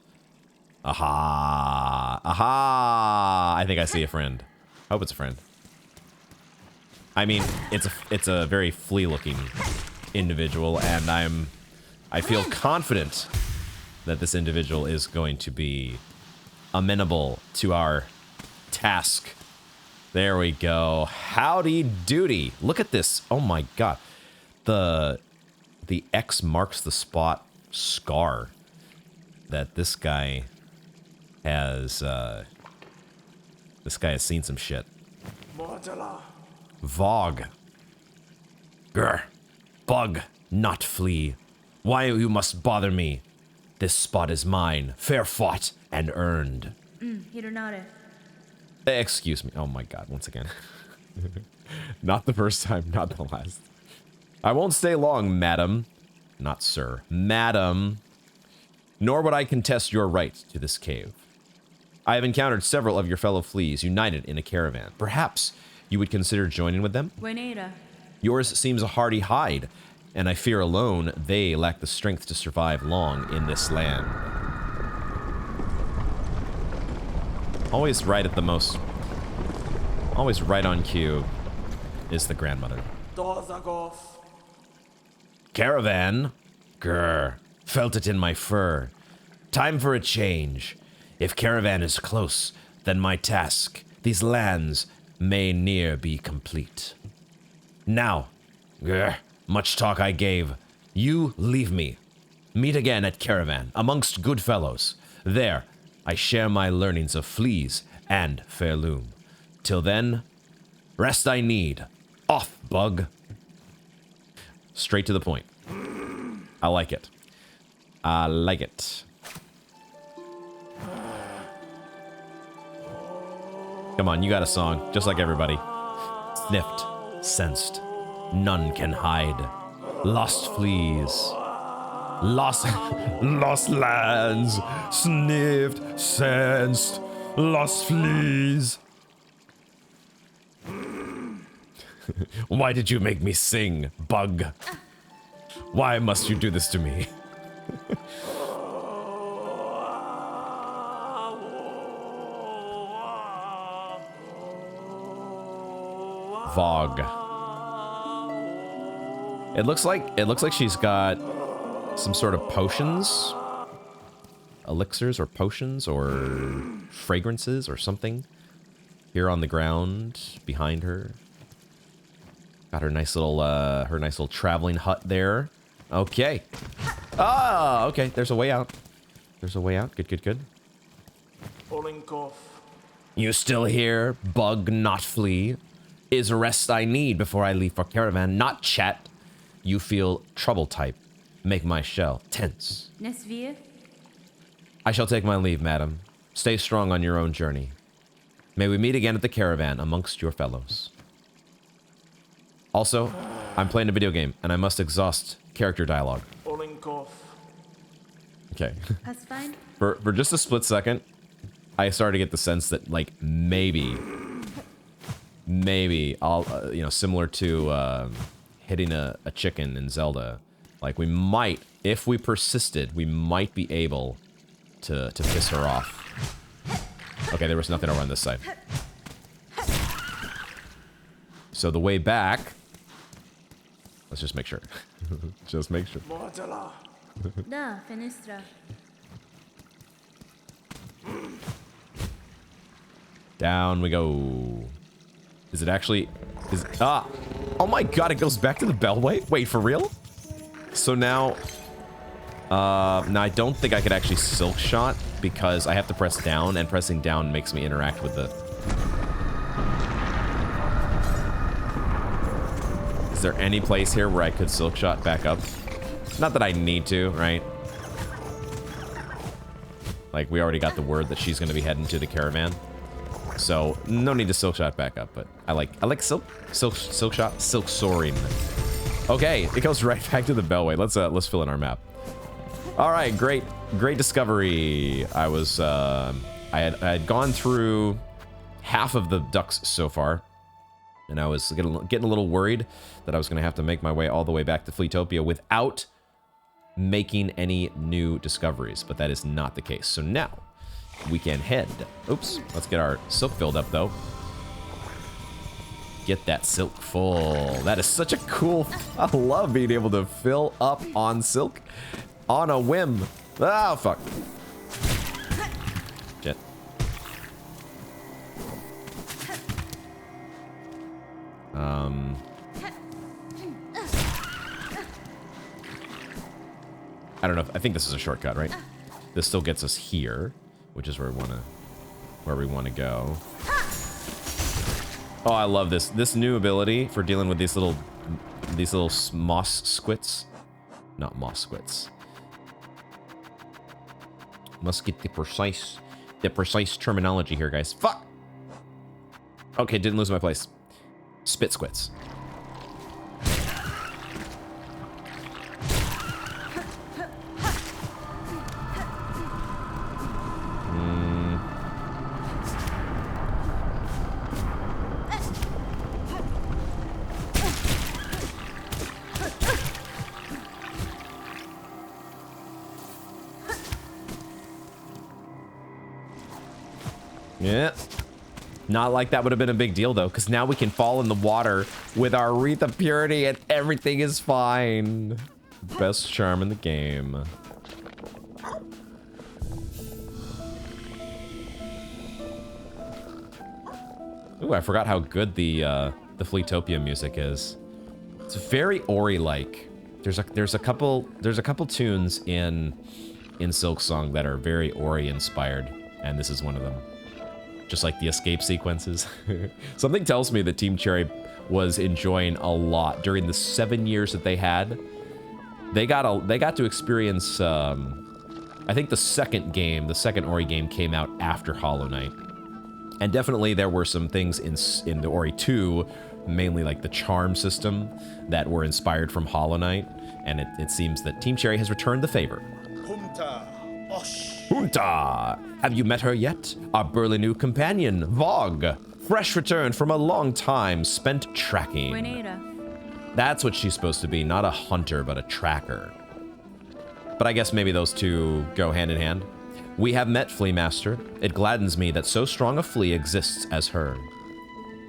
Aha! Aha! I think I see a friend. Hope it's a friend. I mean, it's a very flea-looking individual, and I feel confident that this individual is going to be amenable to our task. There we go. Howdy doody. Look at this. Oh my god. The X marks the spot scar that this guy has seen some shit. Vog. Grr. Bug, not flea. Why you must bother me? This spot is mine, fair fought and earned. Excuse me. Oh my god, once again. Not the first time, not the last. I won't stay long, madam. Not sir. Madam. Nor would I contest your right to this cave. I have encountered several of your fellow fleas united in a caravan. Perhaps you would consider joining with them? Yours seems a hardy hide, and I fear alone they lack the strength to survive long in this land. Always right at the most... always right on cue is the grandmother. Caravan? Grr. Felt it in my fur. Time for a change. If caravan is close, then my task, these lands, may near be complete. Now, grr, much talk I gave. You leave me. Meet again at Caravan, amongst good fellows. There, I share my learnings of fleas and Pharloom. Till then, rest I need. Off, bug. Straight to the point. I like it. I like it. Come on, you got a song, just like everybody. Sniffed, sensed, none can hide. Lost fleas. Lost lands. Sniffed, sensed, lost fleas. Why did you make me sing, bug? Why must you do this to me? Vogue. It looks like she's got some sort of potions, elixirs or potions or fragrances or something here on the ground behind her. Got her nice little traveling hut there. Okay. Ah, okay. There's a way out. There's a way out. Good, good, good. You still here, bug, not flea? Is rest I need before I leave for Caravan, not chat. You feel trouble type. Make my shell tense. I shall take my leave, madam. Stay strong on your own journey. May we meet again at the Caravan amongst your fellows. Also, I'm playing a video game, and I must exhaust character dialogue. Okay. That's fine. For just a split second, I started to get the sense that, like, maybe I'll, you know, similar to hitting a chicken in Zelda, like, we might, if we persisted, we might be able to piss her off. Okay, there was nothing over on this side. So the way back... Let's just make sure. Just make sure. Down we go. Is it actually... Ah! Oh my god, it goes back to the bellway? Wait, for real? So now... now I don't think I could actually silk shot because I have to press down, and pressing down makes me interact with the... Is there any place here where I could silk shot back up? Not that I need to, right? Like, we already got the word that she's going to be heading to the Caravan. So, no need to silk shot back up, but I like silk shot, silk soaring. Okay, it goes right back to the bellway. Let's fill in our map. All right, great discovery. I was I had gone through half of the ducks so far, and I was getting a little worried that I was going to have to make my way all the way back to Fleetopia without making any new discoveries, but that is not the case. So now we can head. Oops, let's get our silk filled up though. Get that silk full. That is such a cool... I love being able to fill up on silk on a whim. Oh, fuck. Shit. I don't know. I think this is a shortcut, right? This still gets us here, which is where we want to go. Oh, I love this. This new ability for dealing with these little moss squits. Not moss squits. Must get the precise terminology here, guys. Fuck! Okay, didn't lose my place. Spit squits. Yeah. Not like that would have been a big deal, though, because now we can fall in the water with our Wreath of Purity and everything is fine. Best charm in the game. Ooh, I forgot how good the Fleetopia music is. It's very Ori-like. There's a couple tunes in Silksong that are very Ori inspired, and this is one of them. Just like the escape sequences. Something tells me that Team Cherry was enjoying a lot during the 7 years that they had. They got to experience. I think the second Ori game came out after Hollow Knight, and definitely there were some things in the Ori 2, mainly like the charm system, that were inspired from Hollow Knight, and it seems that Team Cherry has returned the favor. Junta! Have you met her yet? Our burly new companion, Vogue. Fresh returned from a long time spent tracking. That's what she's supposed to be, not a hunter, but a tracker. But I guess maybe those two go hand in hand. We have met, Flea Master. It gladdens me that so strong a flea exists as her.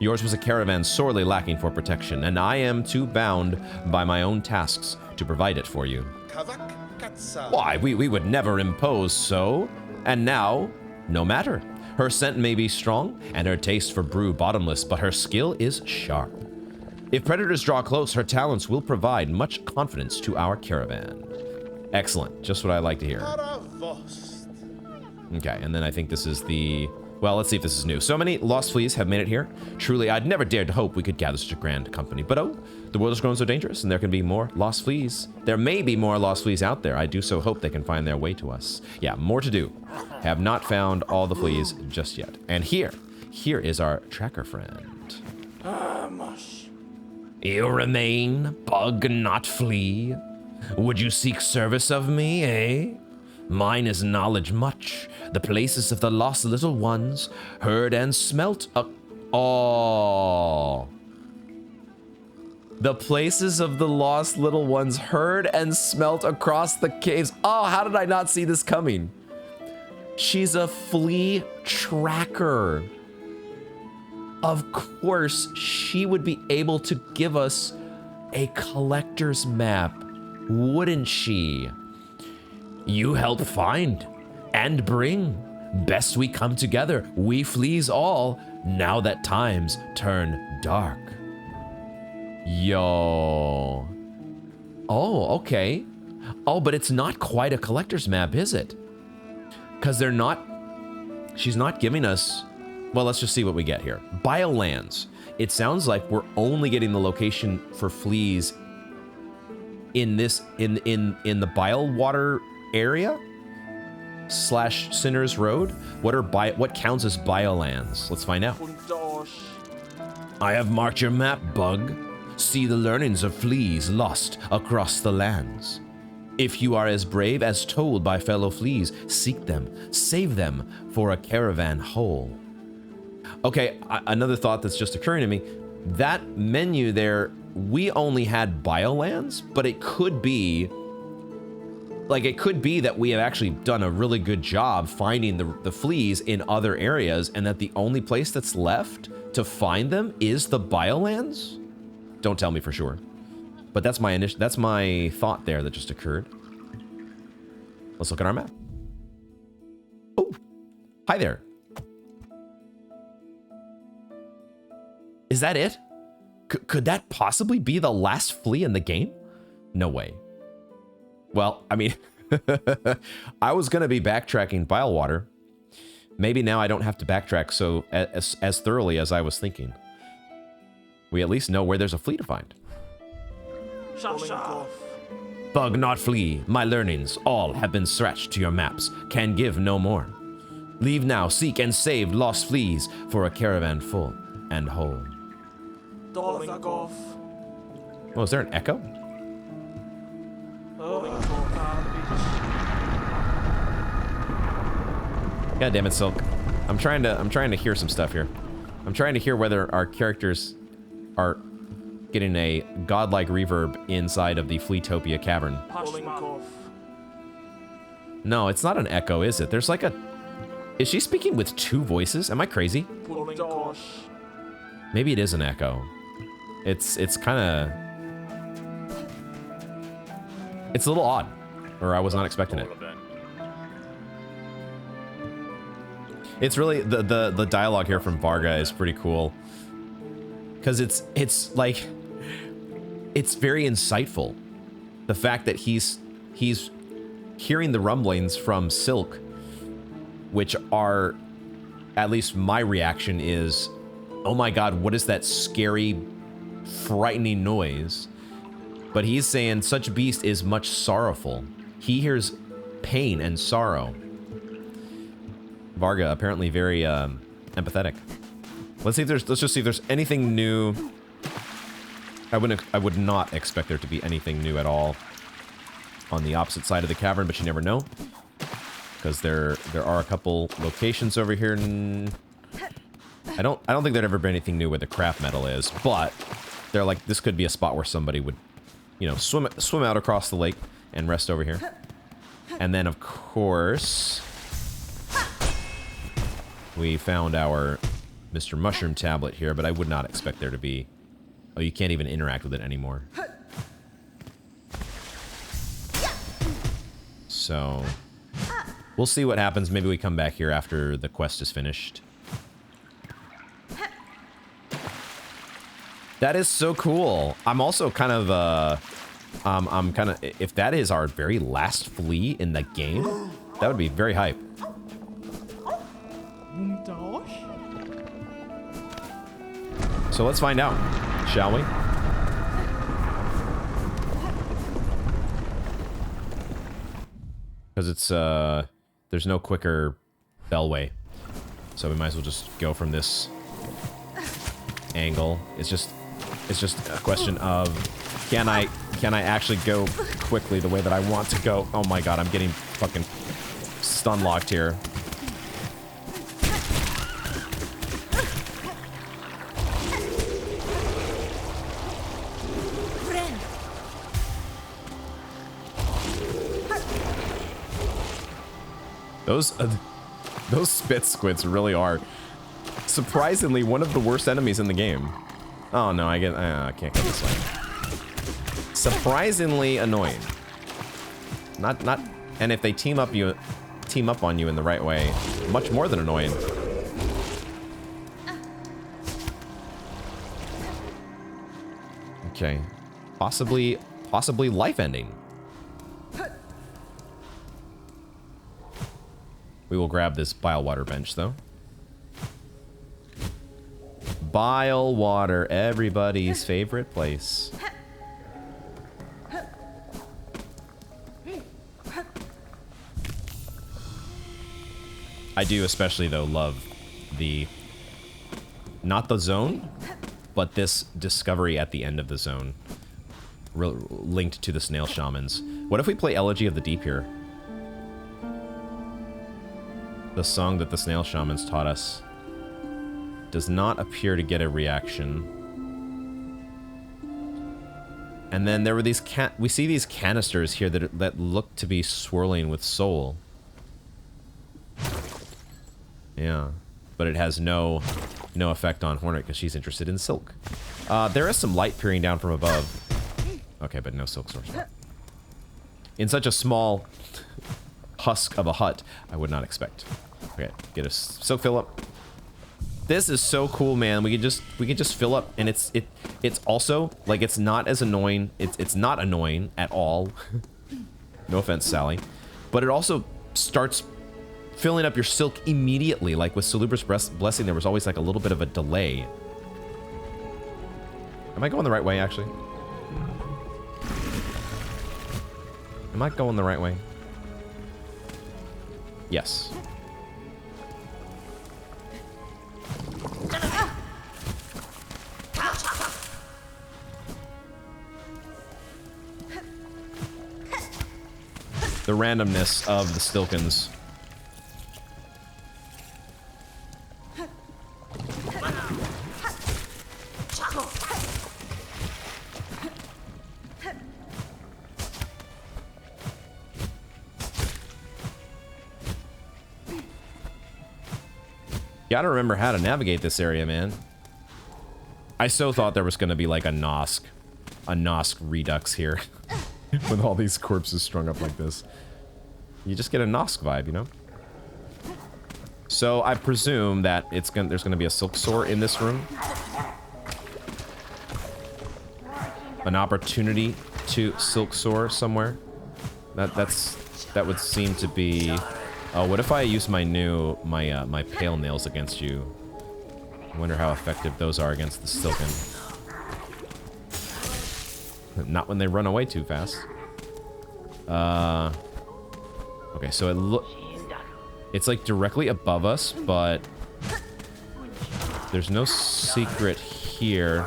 Yours was a caravan sorely lacking for protection, and I am too bound by my own tasks to provide it for you. Why, we would never impose so. And now, no matter. Her scent may be strong, and her taste for brew bottomless, but her skill is sharp. If predators draw close, her talents will provide much confidence to our caravan. Excellent, just what I like to hear. Okay, and then I think this is the... Well, let's see if this is new. So many lost fleas have made it here. Truly, I'd never dared to hope we could gather such a grand company. But oh, the world has grown so dangerous, and there can be more lost fleas. There may be more lost fleas out there. I do so hope they can find their way to us. Yeah, more to do. Have not found all the fleas just yet. And here is our tracker friend. You remain, bug, not flea. Would you seek service of me, eh? Mine is knowledge much, the places of the lost little ones, heard and smelt oh. The places of the lost little ones heard and smelt across the caves. Oh, how did I not see this coming? She's a flea tracker. Of course, she would be able to give us a collector's map, wouldn't she? You help find and bring. Best we come together, we fleas all, now that times turn dark. Yo. Oh, okay. Oh, but it's not quite a collector's map, is it? Because she's not giving us, well, let's just see what we get here. Biolands. It sounds like we're only getting the location for fleas in this, in the Bilewater area / Sinners Road. What counts as biolands? Let's find out. I have marked your map, bug. See the learnings of fleas lost across the lands. If you are as brave as told by fellow fleas, seek them, save them for a caravan whole. Okay, another thought that's just occurring to me. That menu there, we only had biolands, but it could be that we have actually done a really good job finding the fleas in other areas, and that the only place that's left to find them is the biolands? Don't tell me for sure. But that's my thought there that just occurred. Let's look at our map. Oh, hi there. Is that it? Could that possibly be the last flea in the game? No way. Well, I mean, I was gonna be backtracking Bilewater. Maybe now I don't have to backtrack so as thoroughly as I was thinking. We at least know where there's a flea to find. Bug, not flea, my learnings all have been scratched to your maps, can give no more. Leave now, seek and save lost fleas for a caravan full and whole. Oh, is there an echo? God damn it, Silk. I'm trying to hear some stuff here. I'm trying to hear whether our characters are getting a godlike reverb inside of the Fleetopia cavern. No, it's not an echo, is it? There's like a... Is she speaking with two voices? Am I crazy? Maybe it is an echo. It's kind of... It's a little odd, or I was not expecting it. It's really, the dialogue here from Varga is pretty cool. Because it's like, it's very insightful. the fact that he's hearing the rumblings from Silk, which are, at least my reaction is, oh my god, what is that scary, frightening noise? But he's saying such beast is much sorrowful. He hears pain and sorrow. Varga apparently very empathetic. Let's just see if there's anything new. I would not expect there to be anything new at all on the opposite side of the cavern, but you never know, because there are a couple locations over here. I don't think there'd ever be anything new where the craft metal is, but they're like, this could be a spot where somebody would, you know, swim out across the lake and rest over here. And then of course we found our Mr. Mushroom tablet here, but I would not expect there to be... Oh, you can't even interact with it anymore. So we'll see what happens. Maybe we come back here after the quest is finished. That is so cool. I'm also kind of, I'm kind of... If that is our very last flea in the game, that would be very hype. So let's find out, shall we? Because it's, there's no quicker bellway. So we might as well just go from this angle. It's just a question of, can I actually go quickly the way that I want to go? Oh my god, I'm getting fucking stun locked here. Those spit squids really are surprisingly one of the worst enemies in the game. Oh no, I can't go this way. Surprisingly annoying. Not, and if they team up on you in the right way, much more than annoying. Okay, possibly life ending. We will grab this bile water bench, though. Bile water, everybody's favorite place. I do especially, though, love the... Not the zone, but this discovery at the end of the zone. Linked to the snail shamans. What if we play Elegy of the Deep here? The song that the snail shamans taught us does not appear to get a reaction. And then there were these we see these canisters here that look to be swirling with soul. Yeah, but it has no effect on Hornet because she's interested in silk. There is some light peering down from above. Okay, but no silk source. In such a small husk of a hut, I would not expect. Okay, get a silk fill up. This is so cool, man. We can just fill up, and it's also like it's not as annoying. It's not annoying at all. No offense, Sally, but it also starts filling up your silk immediately. Like with Salubrious Blessing, there was always like a little bit of a delay. Am I going the right way, actually? Am I going the right way? Yes. The randomness of the Stilkins. Gotta remember how to navigate this area, man. I so thought there was gonna be like a Nosk redux here. With all these corpses strung up like this. You just get a Nosk vibe, you know? So I presume that there's gonna be a silk sore in this room. An opportunity to Silksong somewhere? That would seem to be... Oh, what if I use my my pale nails against you? I wonder how effective those are against the Silken. Not when they run away too fast. Okay, so it's like directly above us, but there's no secret here.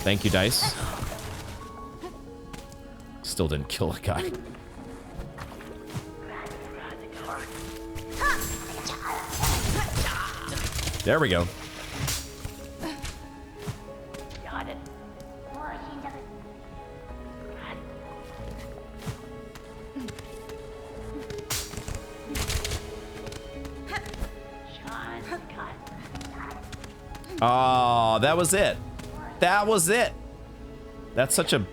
Thank you, dice. Still didn't kill a guy. There we go. Oh, that was it. That was it. That's such a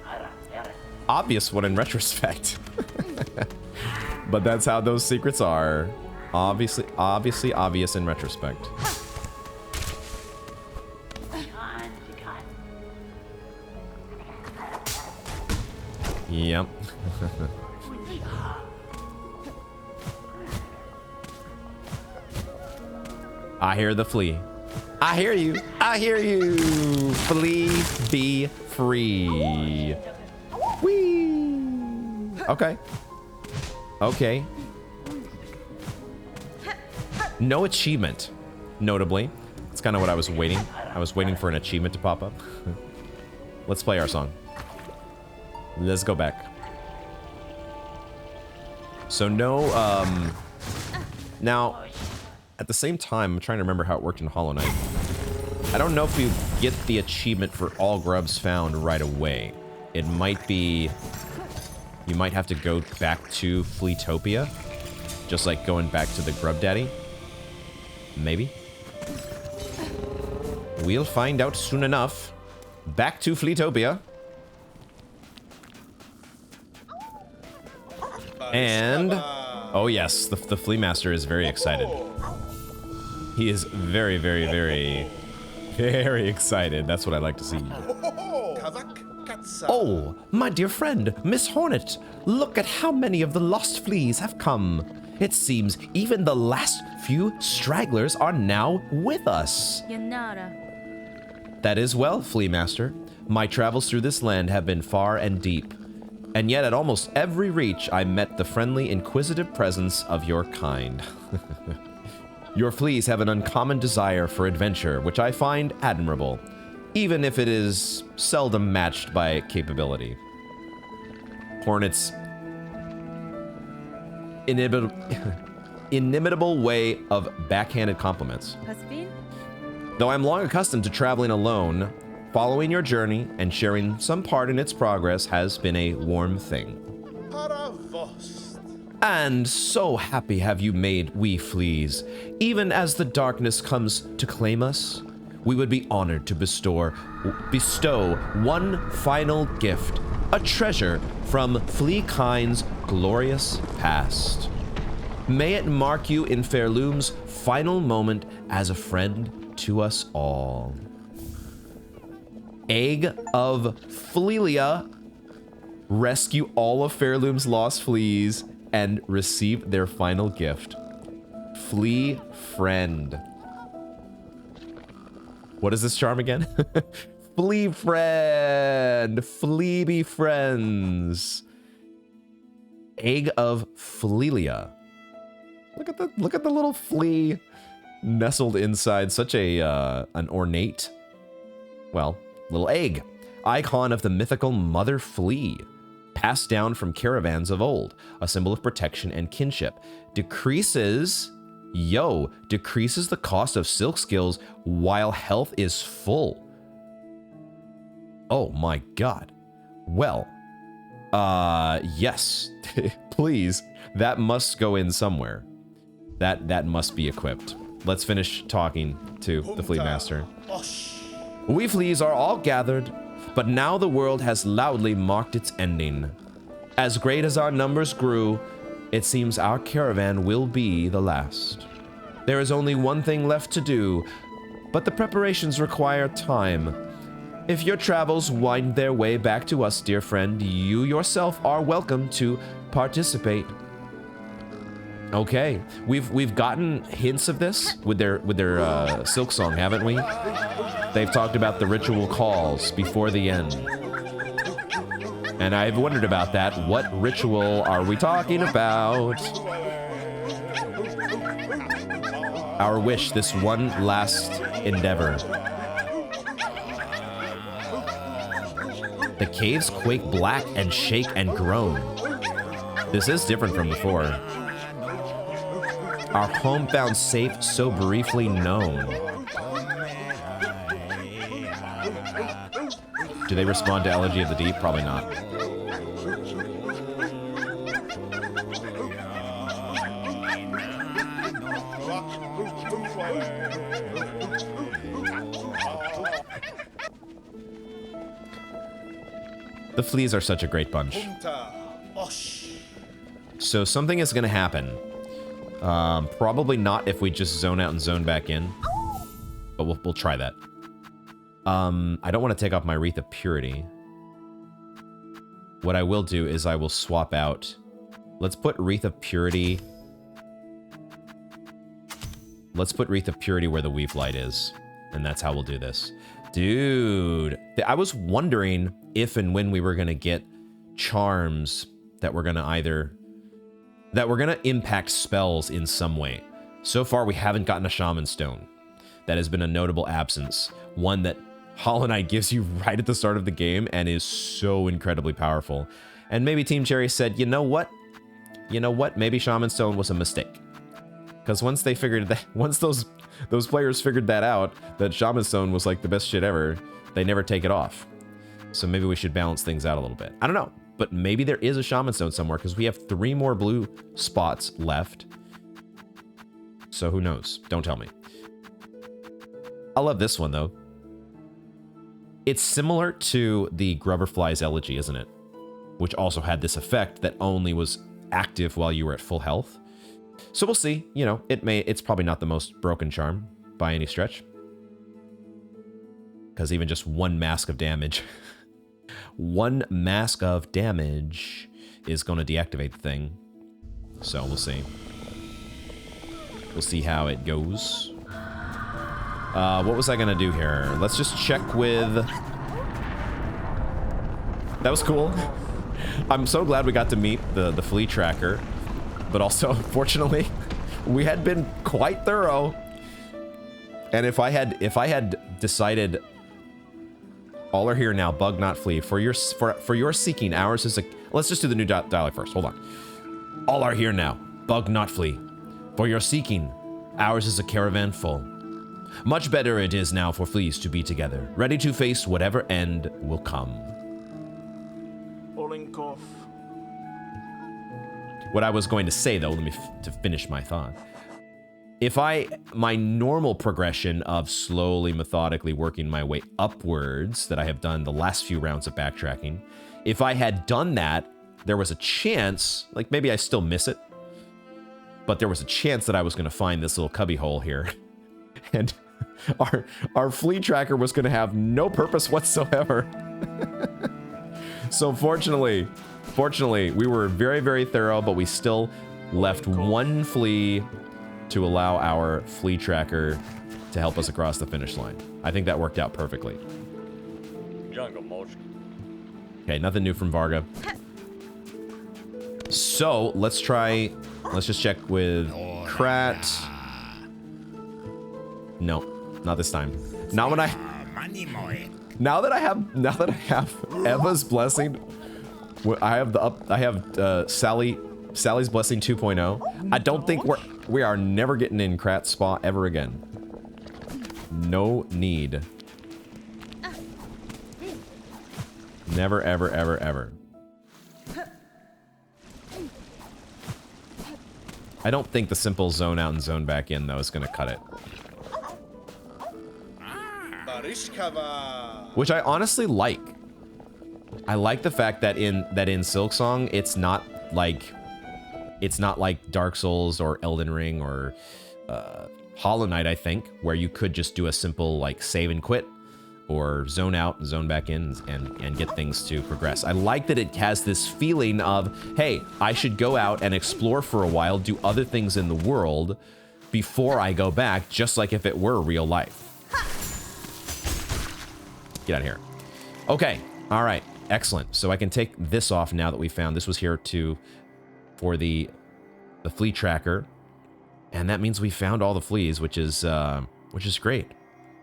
obvious one in retrospect. But that's how those secrets are. Obviously obvious in retrospect. Yep. I hear the flea. I hear you. I hear you. Flee, be free. Whee. Okay. Okay. No achievement, notably. That's kind of what I was waiting. I was waiting for an achievement to pop up. Let's play our song. Let's go back. So no, now, at the same time, I'm trying to remember how it worked in Hollow Knight. I don't know if you get the achievement for all grubs found right away. It might be... You might have to go back to Fleetopia. Just like going back to the Grub Daddy. Maybe. We'll find out soon enough. Back to Fleetopia. And... Oh yes, the Flea Master is very excited. He is very, very, very, very excited. That's what I like to see. Oh, my dear friend, Miss Hornet. Look at how many of the lost fleas have come. It seems even the last few stragglers are now with us. That is well, Flea Master. My travels through this land have been far and deep. And yet at almost every reach, I met the friendly, inquisitive presence of your kind. Your fleas have an uncommon desire for adventure, which I find admirable, even if it is seldom matched by capability. Hornet's inimitable way of backhanded compliments. Though I'm long accustomed to traveling alone, following your journey and sharing some part in its progress has been a warm thing. And so happy have you made we fleas. Even as the darkness comes to claim us, we would be honored to bestow one final gift, a treasure from Fleakind's glorious past. May it mark you in Pharloom's final moment as a friend to us all. Egg of Fleelia. Rescue all of Pharloom's lost fleas and receive their final gift. Flea friend. What is this charm again? Flea friend. Flea be friends. Egg of Fleelia. Look at the little flea nestled inside such a an ornate, well, little egg. Icon of the mythical mother flea, passed down from caravans of old, a symbol of protection and kinship. Decreases the cost of silk skills while health is full. Oh my god. Well, yes, please, that must go in somewhere. That must be equipped. Let's finish talking to the Flea Master. We fleas are all gathered, but now the world has loudly marked its ending. As great as our numbers grew, it seems our caravan will be the last. There is only one thing left to do, but the preparations require time. If your travels wind their way back to us, dear friend, you yourself are welcome to participate. Okay, we've gotten hints of this with their Silksong, haven't we? They've talked about the ritual calls before the end. And I've wondered about that. What ritual are we talking about? Our wish, this one last endeavor. The caves quake black and shake and groan. This is different from before. Our home found safe, so briefly known. Do they respond to Elegy of the Deep? Probably not. The fleas are such a great bunch. So something is going to happen. Probably not if we just zone out and zone back in. But we'll try that. I don't want to take off my Wreath of Purity. What I will do is I will swap out... Let's put Wreath of Purity... Let's put Wreath of Purity where the Weave Light is. And that's how we'll do this. Dude, I was wondering if and when we were going to get charms that were going to either... that were going to impact spells in some way. So far, we haven't gotten a Shaman Stone. That has been a notable absence. One that Hollow Knight gives you right at the start of the game and is so incredibly powerful. And maybe Team Cherry said, you know what? You know what? Maybe Shaman Stone was a mistake. Because once they figured that, once those players figured that out, that Shaman Stone was like the best shit ever, they never take it off. So maybe we should balance things out a little bit. I don't know, but maybe there is a Shaman Stone somewhere because we have 3 more blue spots left. So who knows? Don't tell me. I love this one though. It's similar to the Grubberfly's Elegy, isn't it? Which also had this effect that only was active while you were at full health. So we'll see. You know, it's probably not the most broken charm by any stretch. Because even just 1 mask of damage, 1 mask of damage is going to deactivate the thing. So we'll see. We'll see how it goes. What was I going to do here? Let's just check with... That was cool. I'm so glad we got to meet the flea tracker. But also, fortunately, we had been quite thorough. And if I had decided, all are here now, bug not flee. For your seeking, ours is a... Let's just do the new dialogue first. Hold on. All are here now, bug not flee. For your seeking, ours is a caravan full. Much better it is now for fleas to be together, ready to face whatever end will come. What I was going to say, though, to finish my thought. If my normal progression of slowly, methodically working my way upwards that I have done the last few rounds of backtracking, if I had done that, there was a chance, like maybe I still miss it, but there was a chance that I was going to find this little cubby hole here. And our flea tracker was going to have no purpose whatsoever. So fortunately, we were very, very thorough, but we still left 1 flea to allow our flea tracker to help us across the finish line. I think that worked out perfectly. Okay, nothing new from Varga. So let's just check with Krat. No, not this time. Not when now that I have Eva's blessing. I have Sally's Blessing 2.0. I don't think we are never getting in Krat's spa ever again. No need. Never, ever, ever, ever. I don't think the simple zone out and zone back in though is gonna cut it. Which I honestly like. I like the fact that in Silksong, it's not like Dark Souls or Elden Ring or Hollow Knight, I think, where you could just do a simple like save and quit. or zone out and zone back in and get things to progress. I like that it has this feeling of, hey, I should go out and explore for a while, do other things in the world before I go back, just like if it were real life. Get out of here. Okay, all right, excellent. So I can take this off now that we found this was here for the flea tracker, and that means we found all the fleas, which is great.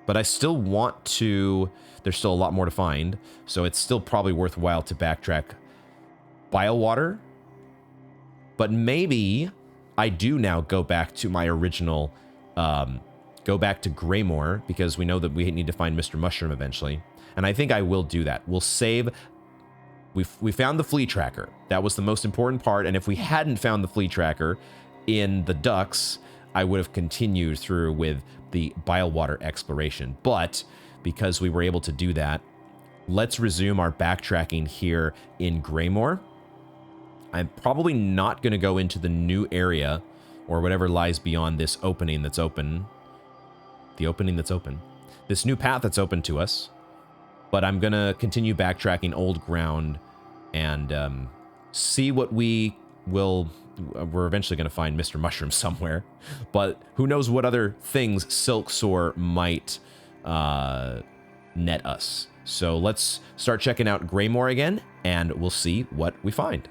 But I still want to, there's still a lot more to find, so it's still probably worthwhile to backtrack Biowater. But maybe I do now go back to my original, go back to Greymoor, because we know that we need to find Mr. Mushroom eventually. And I think I will do that. We'll save, we found the flea tracker. That was the most important part, and if we hadn't found the flea tracker in the ducks, I would have continued through with the Biowater exploration. But because we were able to do that, let's resume our backtracking here in Greymoor. I'm probably not going to go into the new area or whatever lies beyond this opening that's open. The opening that's open. This new path that's open to us. But I'm going to continue backtracking old ground and see what we will... We're eventually going to find Mr. Mushroom somewhere, but who knows what other things Silksong might net us. So let's start checking out Greymoor again, and we'll see what we find.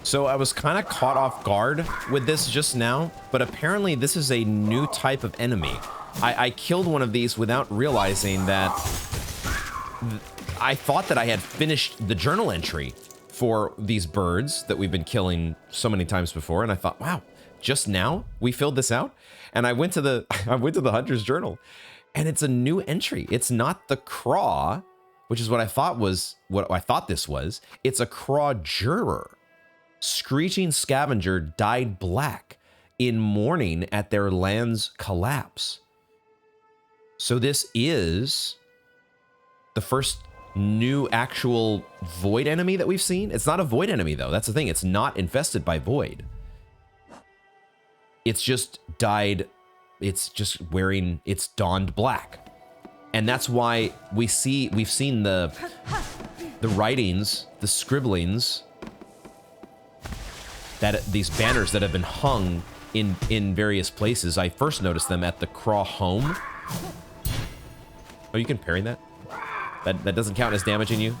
So I was kind of caught off guard with this just now, but apparently this is a new type of enemy. I killed one of these without realizing that I thought that I had finished the journal entry for these birds that we've been killing so many times before, and I thought, wow, just now we filled this out? And I went to the hunter's journal, and it's a new entry. It's not the craw, which is what I thought this was. It's a craw juror. Screeching scavenger dyed black in mourning at their land's collapse. So this is the first new actual void enemy that we've seen. It's not a void enemy though. That's the thing. It's not infested by void. It's just dyed. It's just wearing. It's donned black, and that's why we've seen the writings, the scribblings. That these banners that have been hung in various places. I first noticed them at the Craw home. Oh, you can parry that? That doesn't count as damaging you?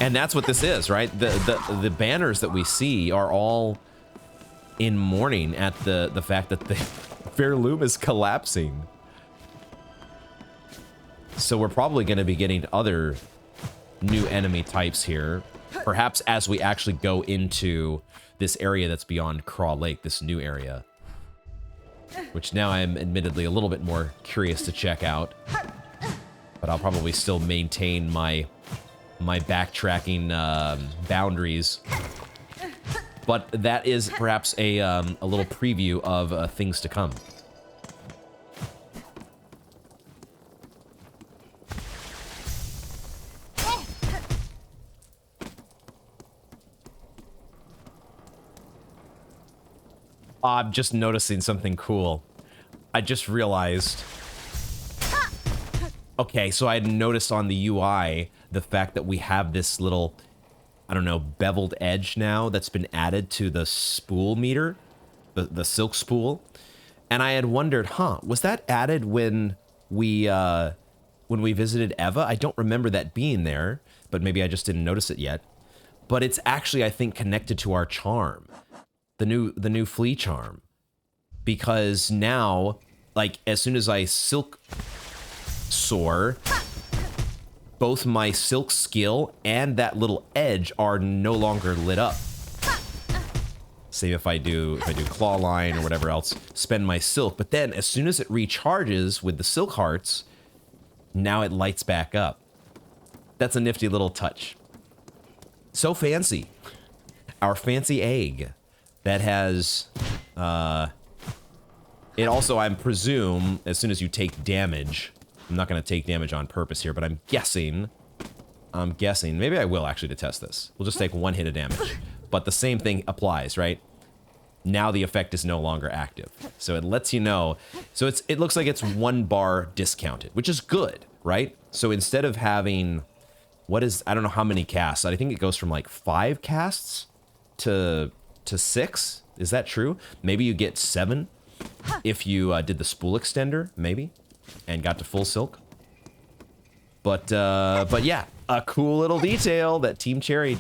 And that's what this is, right? The banners that we see are all in mourning at the fact that the Pharloom is collapsing. So we're probably going to be getting other new enemy types here. Perhaps as we actually go into this area that's beyond Craw Lake, this new area. Which now I'm admittedly a little bit more curious to check out. But I'll probably still maintain my backtracking boundaries. But that is perhaps a little preview of things to come. I'm just noticing something cool. I just realized. Okay, so I had noticed on the UI the fact that we have this little, I don't know, beveled edge now that's been added to the spool meter, the silk spool. And I had wondered, was that added when we visited Eva? I don't remember that being there, but maybe I just didn't notice it yet. But it's actually, I think, connected to our charm. The new flea charm, because now, like, as soon as I silk soar, both my silk skill and that little edge are no longer lit up. Same if I do claw line or whatever else, spend my silk. But then as soon as it recharges with the silk hearts, Now it lights back up. That's a nifty little touch. So fancy. Our fancy egg that has, it also, I presume, as soon as you take damage, I'm not going to take damage on purpose here, but I'm guessing, maybe I will actually to test this. We'll just take 1 hit of damage. But the same thing applies, right? Now the effect is no longer active. So it lets you know. So it looks like it's 1 bar discounted, which is good, right? So instead of having, I don't know how many casts. I think it goes from like 5 casts to 6. Is that true? Maybe you get 7 if you did the spool extender, maybe, and got to full silk. But yeah, a cool little detail that Team Cherry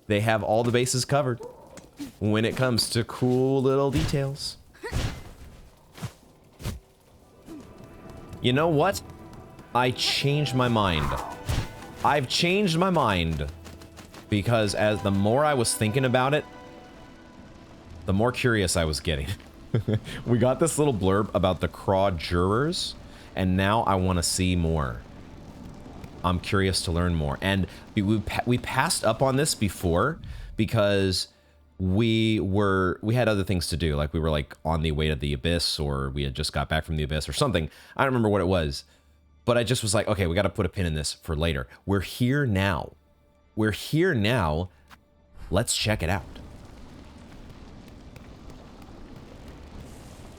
they have all the bases covered when it comes to cool little details. You know what? I changed my mind. I've changed my mind because as the more I was thinking about it, the more curious I was getting. We got this little blurb about the Craw jurors, and now I want to see more. I'm curious to learn more. And we passed up on this before because we had other things to do. Like we were like on the way to the abyss, or we had just got back from the abyss or something. I don't remember what it was, but I just was like, okay, we got to put a pin in this for later. We're here now. We're here now. Let's check it out.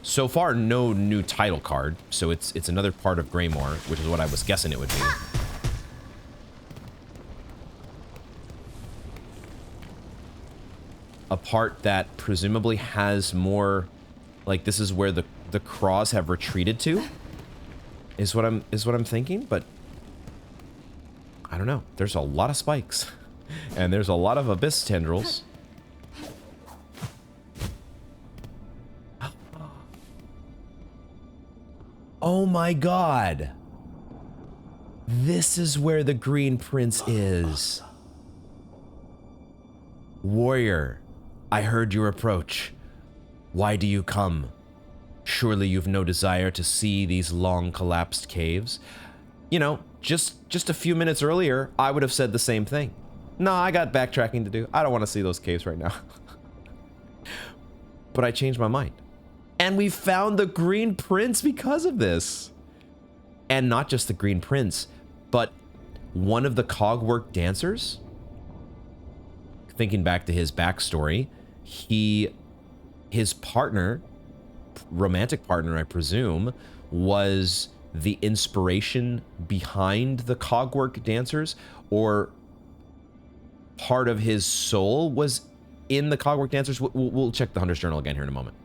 So far, no new title card, so it's another part of Greymoor, which is what I was guessing it would be. A part that presumably has more, like this is where the Craws have retreated to, is what I'm thinking, but I don't know. There's a lot of spikes, and there's a lot of abyss tendrils. Oh my god. This is where the Green Prince is. Warrior, I heard your approach. Why do you come? Surely you've no desire to see these long collapsed caves. You know, just a few minutes earlier, I would have said the same thing. No, I got backtracking to do. I don't want to see those caves right now. But I changed my mind. And we found the Green Prince because of this. And not just the Green Prince, but one of the cogwork dancers. Thinking back to his backstory, his partner, romantic partner, I presume, was the inspiration behind the cogwork dancers, or part of his soul was in the cogwork dancers. We'll check the Hunter's Journal again here in a moment.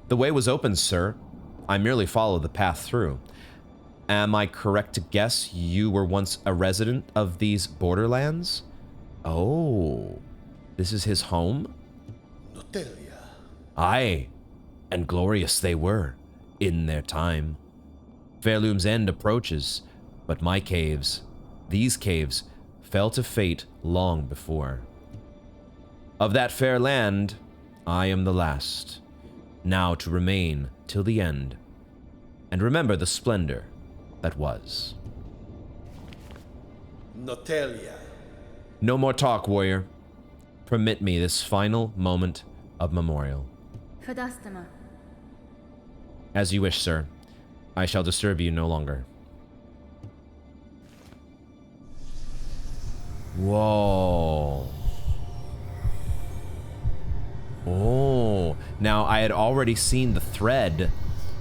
The way was open, sir. I merely followed the path through. Am I correct to guess you were once a resident of these borderlands? Oh, this is his home? Aye, and glorious they were, in their time. Pharloom's end approaches, but my caves, these caves, fell to fate long before. Of that fair land, I am the last, now to remain till the end, and remember the splendor that was. Notelia. No more talk, warrior. Permit me this final moment of memorial. As you wish, sir. I shall disturb you no longer. Whoa. Oh, now I had already seen the thread,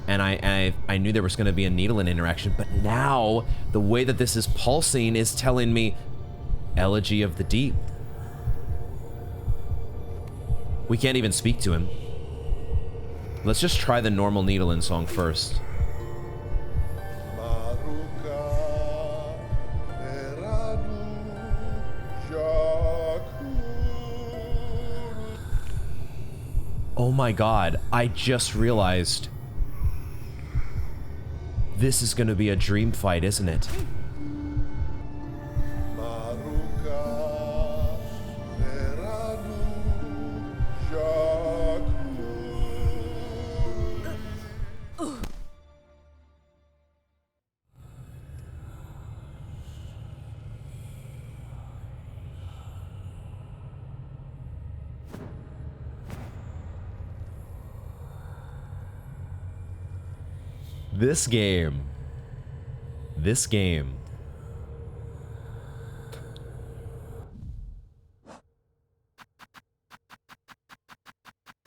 and I knew there was going to be a needle in interaction, but now the way that this is pulsing is telling me Elegy of the Deep. We can't even speak to him. Let's just try the normal needle in song first. Oh my god, I just realized this is gonna be a dream fight, isn't it? This game. This game.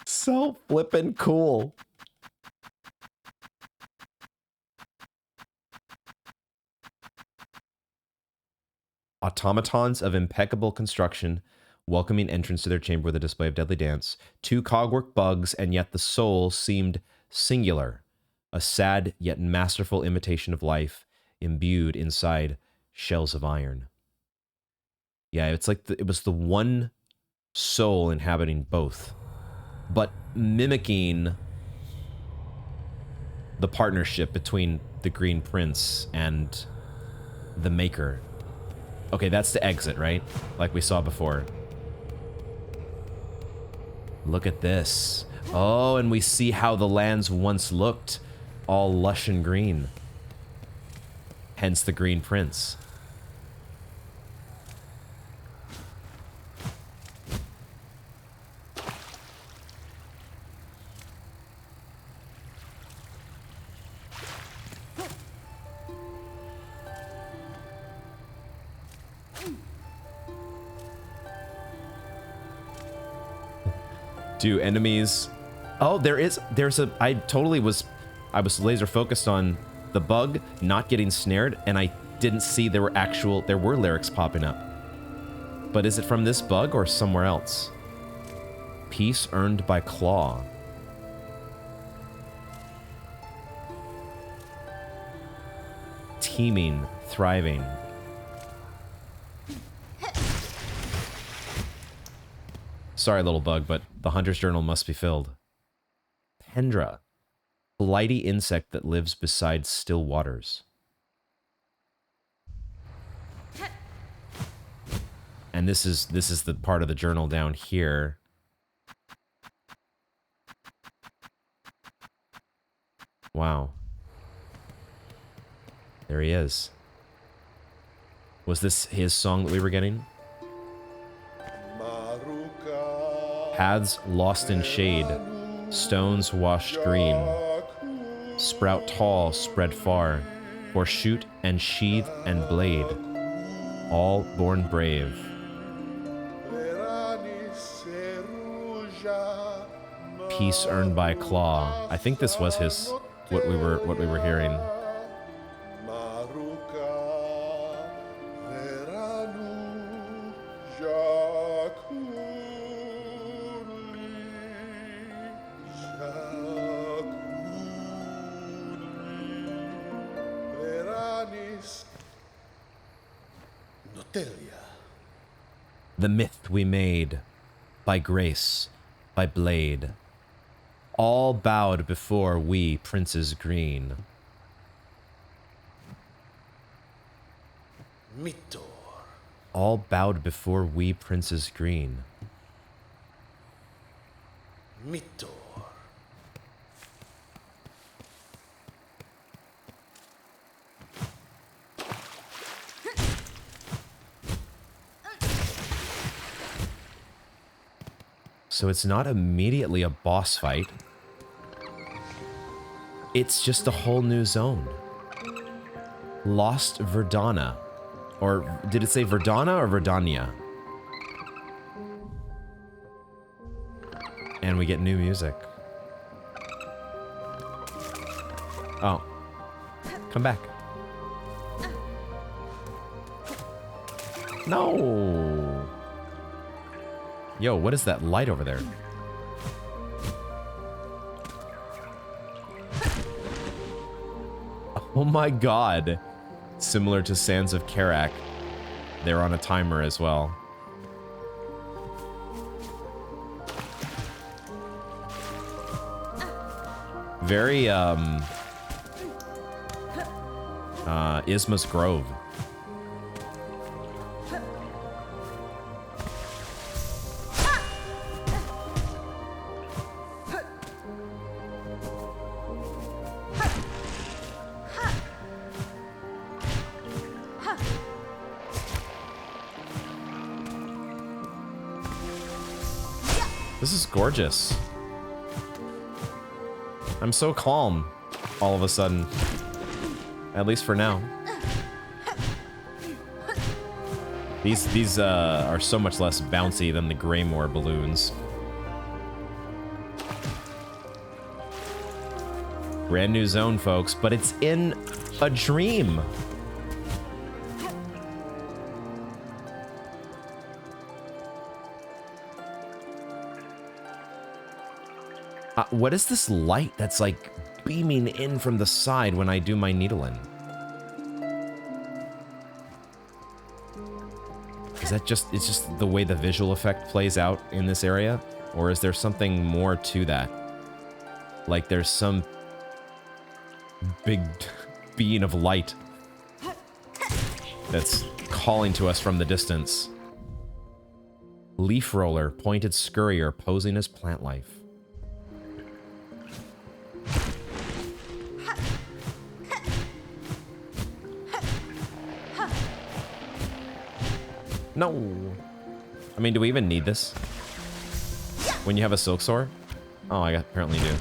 So flippin' cool. Automatons of impeccable construction, welcoming entrance to their chamber with a display of deadly dance. 2 cogwork bugs, and yet the soul seemed singular. A sad yet masterful imitation of life, imbued inside shells of iron. Yeah, it's like it was the one soul inhabiting both, but mimicking the partnership between the Green Prince and the Maker. Okay, that's the exit, right? Like we saw before. Look at this. Oh, and we see how the lands once looked. All lush and green. Hence the Green Prince. Do enemies... Oh, there's a... I was laser focused on the bug not getting snared, and I didn't see there were lyrics popping up. But is it from this bug or somewhere else? Peace earned by claw. Teeming, thriving. Sorry, little bug, but the hunter's journal must be filled. Pendra. Blighty insect that lives beside still waters. And this is the part of the journal down here. Wow. There he is. Was this his song that we were getting? Paths lost in shade, stones washed green. Sprout tall, spread far, for shoot and sheath and blade, all born brave. Peace earned by claw. I think this was what we were hearing. The myth we made, by grace, by blade, all bowed before we princes green. Mitor. All bowed before we princes green. Mitor. So it's not immediately a boss fight. It's just a whole new zone. Lost Verdana. Or did it say Verdana or Verdania? And we get new music. Oh. Come back. No! Yo, what is that light over there? Oh my god. Similar to Sands of Karak. They're on a timer as well. Very, Isma's Grove. This is gorgeous. I'm so calm. all of a sudden. At least for now. These are so much less bouncy than the Greymore balloons. Brand new zone, folks, but it's in a dream. What is this light that's like beaming in from the side when I do my needling? Is that just, it's just the way the visual effect plays out in this area? Or is there something more to that? Like there's some big being of light that's calling to us from the distance. Leaf roller, pointed scurrier, posing as plant life. No. I mean, do we even need this? When you have a Silksong? Oh, I apparently do.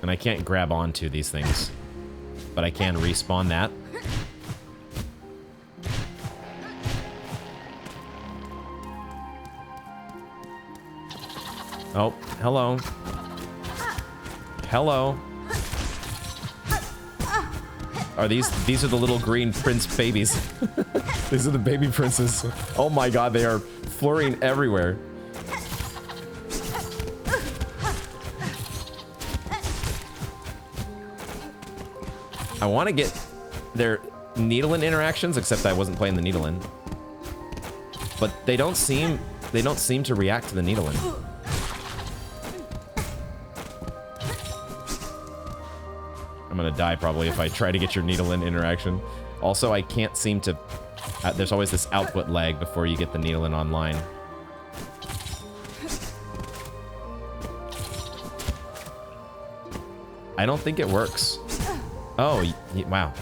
And I can't grab onto these things. But I can respawn that. Oh, hello. Hello. Are these are the little green prince babies. These are the baby princes. Oh my god, they are flurrying everywhere. I want to get their needling interactions, except I wasn't playing the needling. But they don't seem to react to the needling. I'm gonna die probably if I try to get your needle-in interaction. Also, I can't seem to... there's always this output lag before you get the needle-in online. I don't think it works. Oh, wow.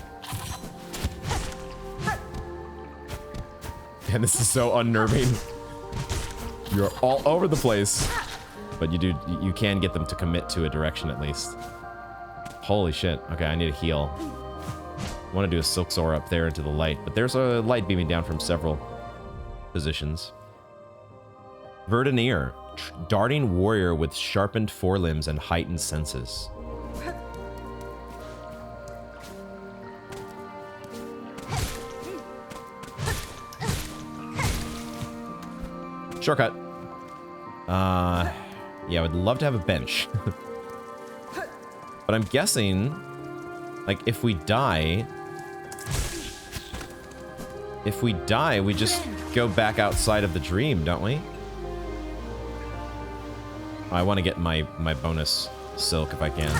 And this is so unnerving. You're all over the place. But you can get them to commit to a direction at least. Holy shit. Okay, I need a heal. I want to do a Silksong up there into the light, but there's a light beaming down from several positions. Verdineer, darting warrior with sharpened forelimbs and heightened senses. Shortcut. Yeah, I would love to have a bench. But I'm guessing, like, if we die, we just go back outside of the dream, don't we? I want to get my bonus silk if I can.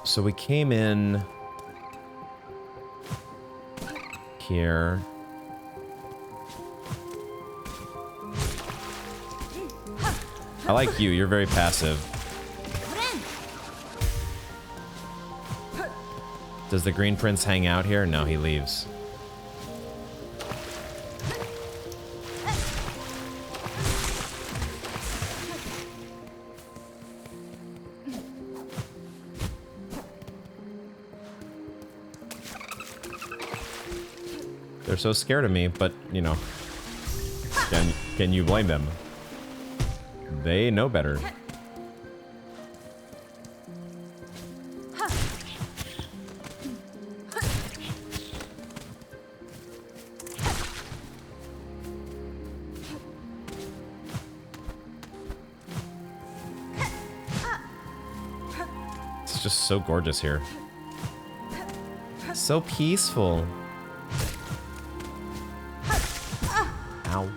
So we came in here. I like you. You're very passive. Does the Green Prince hang out here? No, he leaves. They're so scared of me, but, you know, can you blame them? They know better. It's just so gorgeous here. So peaceful. Ow.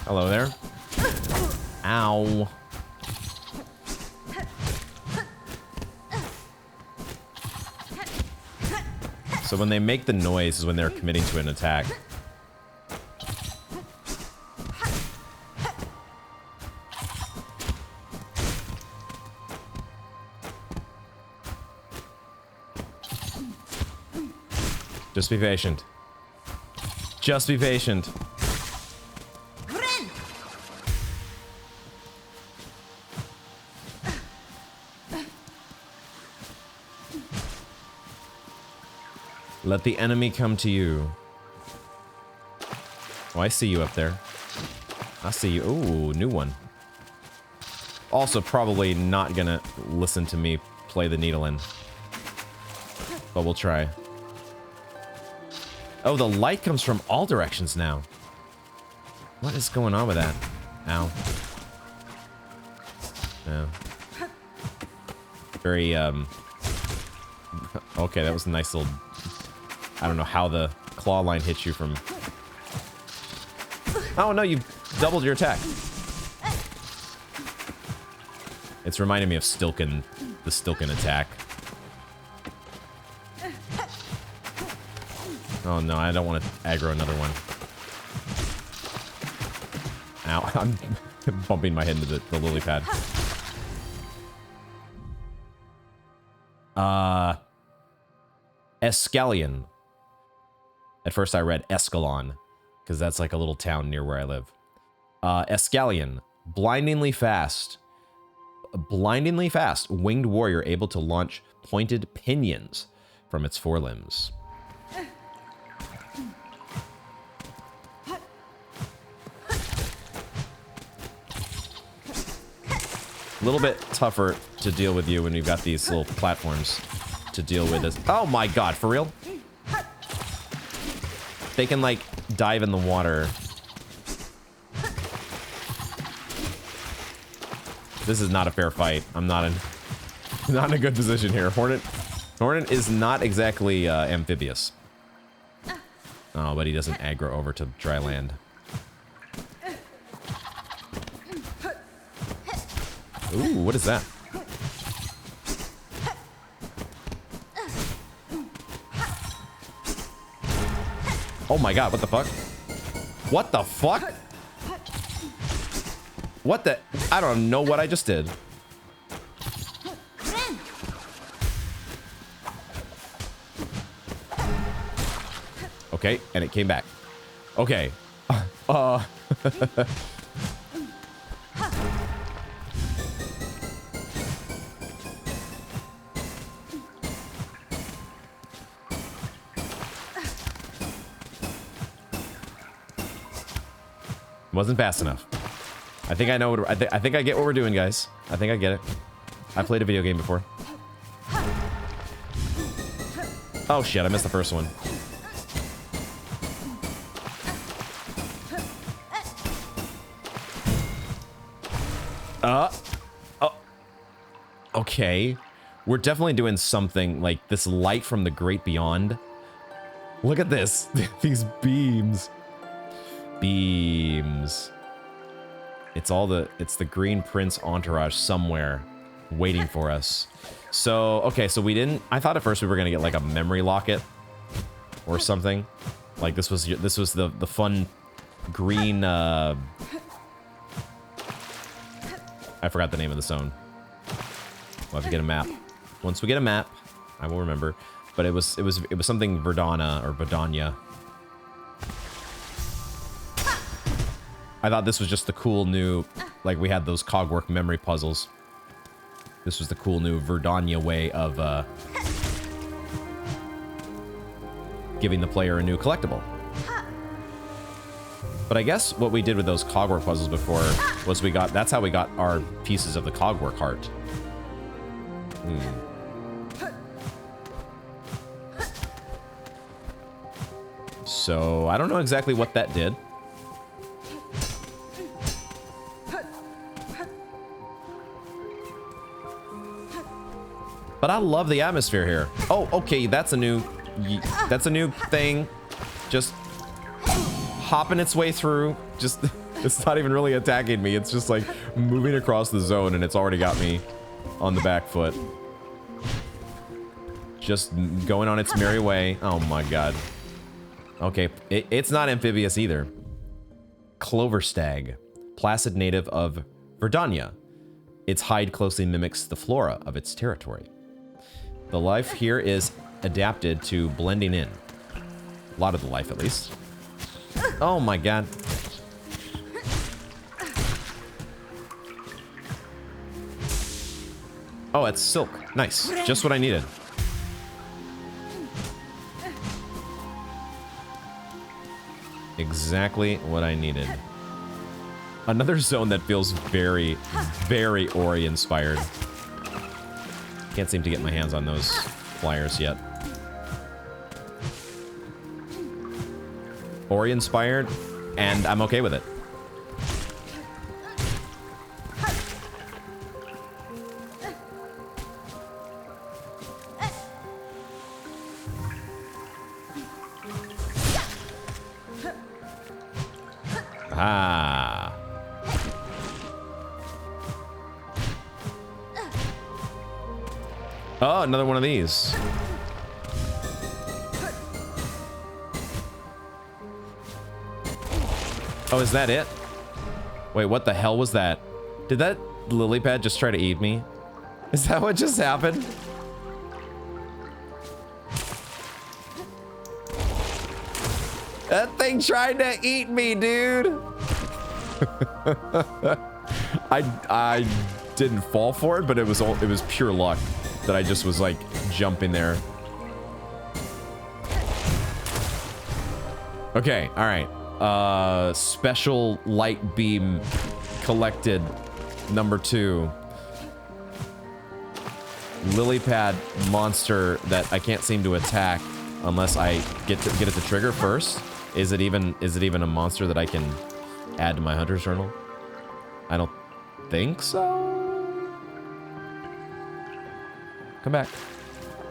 Hello there. Ow. So when they make the noise is when they're committing to an attack. Just be patient. Just be patient. Let the enemy come to you. Oh, I see you up there. I see you. Ooh, new one. Also, probably not gonna listen to me play the needle in. But we'll try. Oh, the light comes from all directions now. What is going on with that? Ow. Yeah. Very, okay, that was a nice little... I don't know how the claw line hits you from... Oh, no, you doubled your attack. It's reminding me of Stilken, the Stilken attack. Oh, no, I don't want to aggro another one. Ow, I'm bumping my head into the lily pad. Escallion. At first I read Escalon, because that's like a little town near where I live. Escallion. Blindingly fast. Blindingly fast. Winged warrior able to launch pointed pinions from its forelimbs. A little bit tougher to deal with you when you've got these little platforms to deal with this. Oh my god, for real? They can, like, dive in the water. This is not a fair fight. I'm not in a good position here. Hornet is not exactly amphibious. Oh, but he doesn't aggro over to dry land. Ooh, what is that? Oh my god, what the fuck? What the fuck? What the? I don't know what I just did. Okay, and it came back. Okay. Wasn't fast enough. I think I know what I think I get what we're doing, guys. I think I get it. I played a video game before. Oh shit, I missed the first one. Oh. Okay. We're definitely doing something like this light from the great beyond. Look at this. These beams. Beams. It's the Green Prince entourage somewhere waiting for us. So, okay, so I thought at first we were gonna get like a memory locket or something. Like this was the fun green, I forgot the name of the zone. We'll have to get a map. Once we get a map, I will remember. But it was something Verdana or Verdania. I thought this was just the cool new, like we had those cogwork memory puzzles. This was the cool new Verdania way of giving the player a new collectible. But I guess what we did with those cogwork puzzles before was that's how we got our pieces of the cogwork heart. So I don't know exactly what that did. But I love the atmosphere here. Oh, okay, that's a new thing. Just hopping its way through. Just, it's not even really attacking me. It's just like moving across the zone and it's already got me on the back foot. Just going on its merry way. Oh my god. Okay, it's not amphibious either. Clover stag, placid native of Verdania. Its hide closely mimics the flora of its territory. The life here is adapted to blending in. A lot of the life, at least. Oh my god. Oh, it's silk. Nice. Just what I needed. Exactly what I needed. Another zone that feels very, very Ori inspired. Can't seem to get my hands on those flyers yet. Ori inspired, and I'm okay with it. Ah. Oh, another one of these. Oh, is that it? Wait, what the hell was that? Did that lily pad just try to eat me? Is that what just happened? That thing tried to eat me, dude. I didn't fall for it, but it was pure luck that I just was like jumping there. Okay, all right. Special light beam collected. Number 2. Lily pad monster that I can't seem to attack unless I get it to trigger first. Is it even a monster that I can add to my hunter's journal? I don't think so. Come back.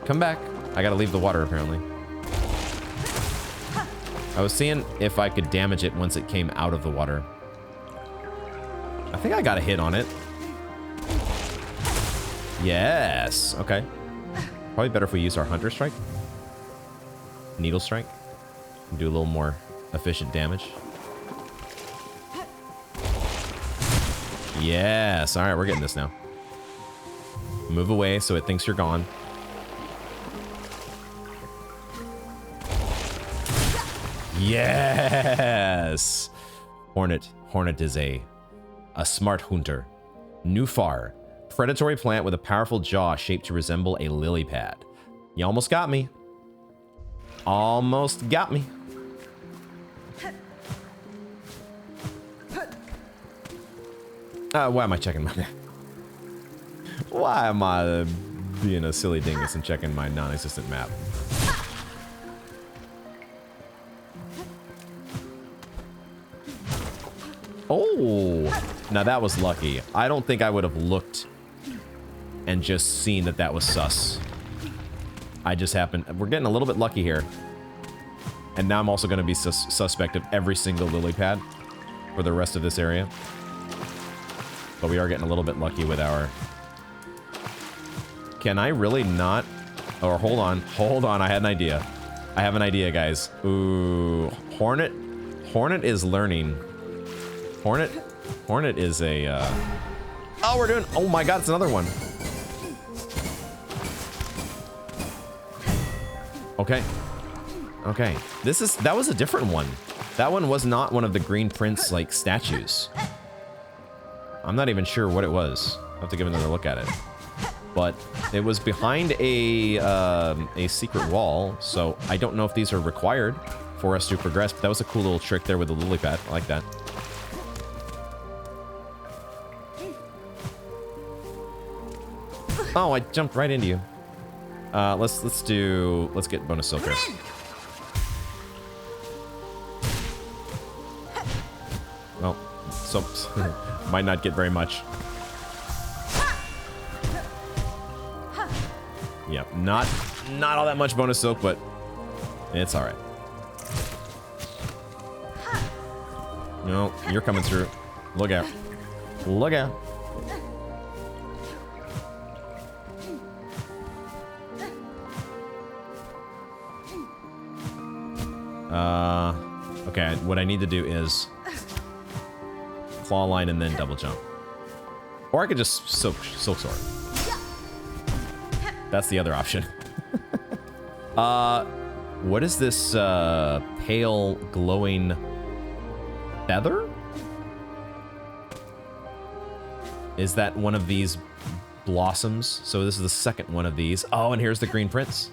Come back. I gotta leave the water apparently. I was seeing if I could damage it once it came out of the water. I think I got a hit on it. Yes. Okay. Probably better if we use our hunter strike. Needle strike. Do a little more efficient damage. Yes. All right, we're getting this now. Move away so it thinks you're gone. Yes. Hornet is a smart hunter. Nufar. Predatory plant with a powerful jaw shaped to resemble a lily pad. You almost got me. Almost got me. Why am I checking my... Why am I being a silly dingus and checking my non-existent map? Oh, now that was lucky. I don't think I would have looked and just seen that that was sus. I just happened... We're getting a little bit lucky here. And now I'm also going to be suspect of every single lily pad for the rest of this area. But we are getting a little bit lucky with our... Can I really not... Or hold on. Hold on. I had an idea. I have an idea, guys. Ooh. Hornet is learning. Hornet is a... Oh, we're doing... Oh my god, it's another one. Okay. Okay. That was a different one. That one was not one of the Green Prince, like, statues. I'm not even sure what it was. I'll have to give another look at it. But it was behind a secret wall, so I don't know if these are required for us to progress, but that was a cool little trick there with the lily pad. I like that. Oh, I jumped right into you. Let's get bonus silker. Well, so might not get very much. Yeah, not all that much bonus silk, but it's all right. No, you're coming through. Look out. Look out. Okay, what I need to do is claw line and then double jump. Or I could just silk sword. That's the other option. What is this pale glowing feather? Is that one of these blossoms? So this is the second one of these. Oh, and here's the Green Prince.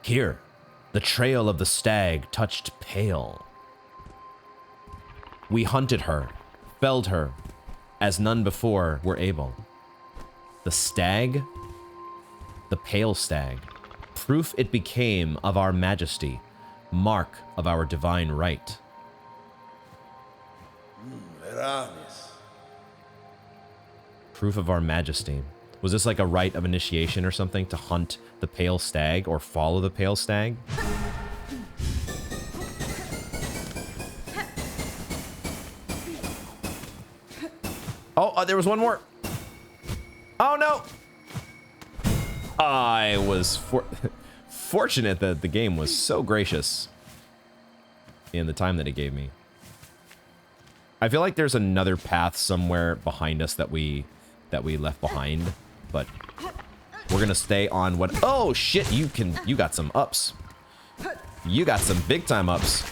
Here, the trail of the stag touched pale. We hunted her, felled her, as none before were able. The stag, the pale stag, proof it became of our majesty, mark of our divine right. Proof of our majesty. Was this like a rite of initiation or something to hunt the pale stag or follow the pale stag? Oh, there was one more. Oh, no. I was fortunate that the game was so gracious in the time that it gave me. I feel like there's another path somewhere behind us that we left behind, but we're gonna stay on what. Oh shit! You got some ups. You got some big time ups.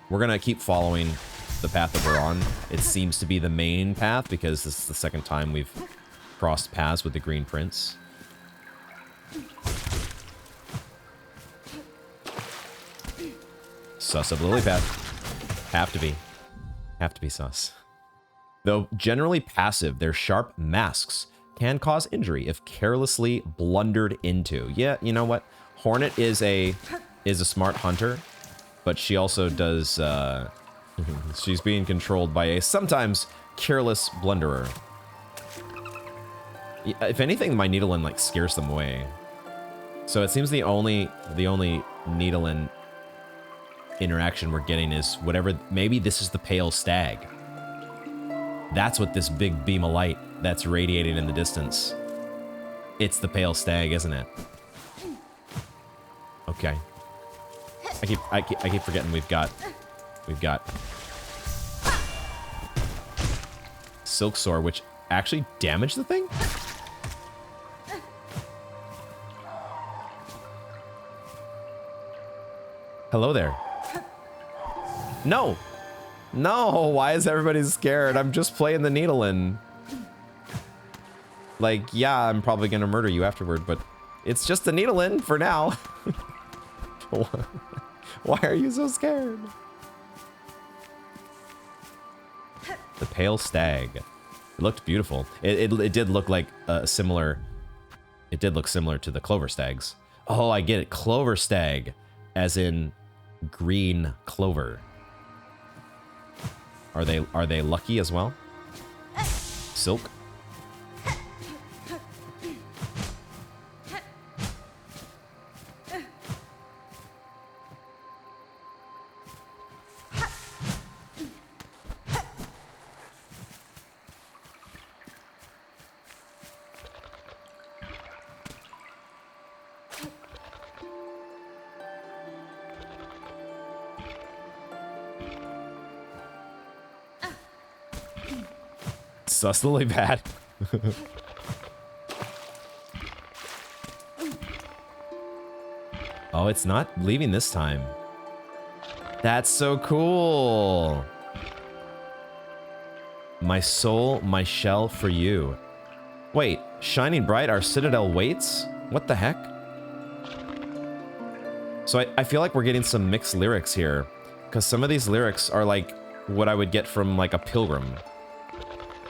We're gonna keep following the path that we're on. It seems to be the main path because this is the second time we've crossed paths with the Green Prince. Sus of lily pad. Have to be sus. Though generally passive, their sharp masks can cause injury if carelessly blundered into. Yeah, you know what? Hornet is a smart hunter, but she also does she's being controlled by a sometimes careless blunderer. If anything, my Needlin like scares them away. So it seems the only Needlin interaction we're getting is whatever. Maybe this is the pale stag. That's what this big beam of light that's radiating in the distance. It's the pale stag, isn't it? Okay. I keep forgetting we've got Silksong, which actually damaged the thing? Hello there. No! No! Why is everybody scared? I'm just playing the Needlin. Like, yeah, I'm probably gonna murder you afterward, but it's just the Needlin for now. Why are you so scared? The pale stag. It looked beautiful. It did look like similar. It did look similar to the clover stags. Oh, I get it. Clover stag, as in green clover. Are they lucky as well? Silk. Sus lily pad. Oh, it's not leaving this time. That's so cool. My soul, my shell for you. Wait, shining bright, our citadel waits? What the heck? So I feel like we're getting some mixed lyrics here, because some of these lyrics are like what I would get from like a pilgrim.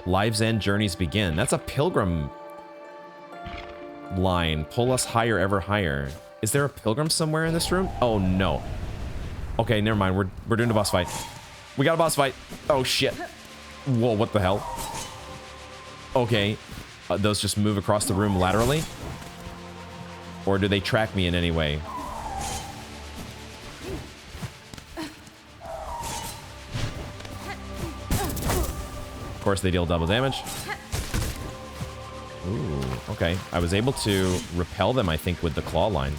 Lives end, journeys begin. That's a pilgrim line. Pull us higher, ever higher. Is there a pilgrim somewhere in this room? Oh no. Okay, never mind. We're doing a boss fight. We got a boss fight. Oh shit. Whoa, what the hell? Okay. Those just move across the room laterally? Or do they track me in any way? Of course, they deal double damage. Ooh, okay. I was able to repel them, I think, with the claw line.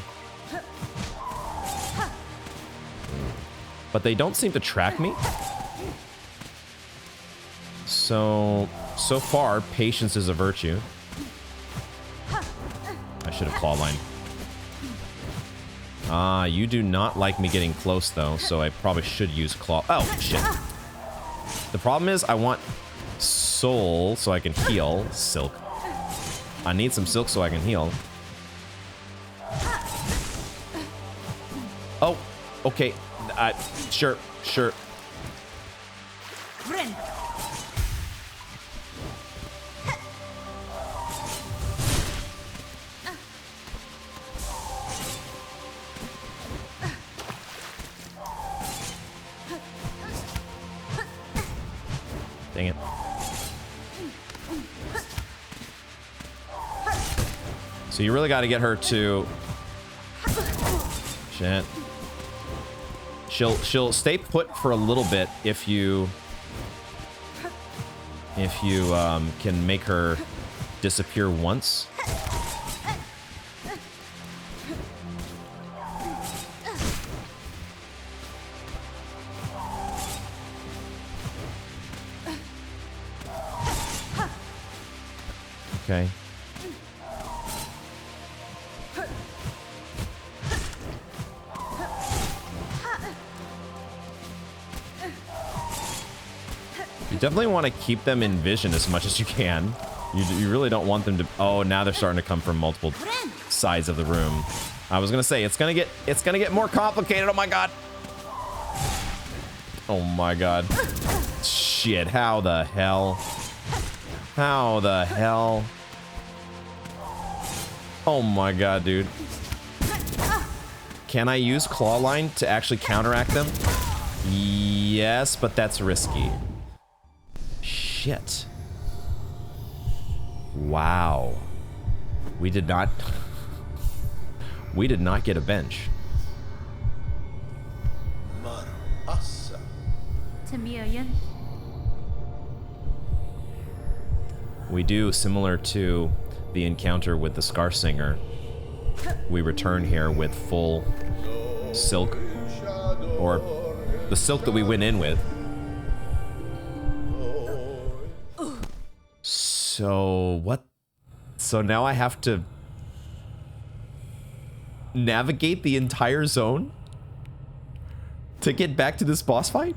But they don't seem to track me. So far, patience is a virtue. should have claw line. Ah, you do not like me getting close, though, so I probably should use claw. Oh, shit. The problem is I want soul so I can heal. Silk. I need some silk so I can heal. Oh, okay. Sure, sure. Dang it. So you really got to get her to... Shit. She'll stay put for a little bit if you can make her disappear once. Okay. You definitely want to keep them in vision as much as you can. You really don't want them to... Oh, now they're starting to come from multiple sides of the room. I was gonna say it's gonna get more complicated. Oh my god. Oh my god. Shit, how the hell? How the hell? Oh my god, dude. Can I use claw line to actually counteract them? Yes, but that's risky. Shit. Wow. We did not get a bench. We do, similar to the encounter with the Scar Singer. We return here with full silk, or the silk that we went in with. So what? So now I have to navigate the entire zone to get back to this boss fight?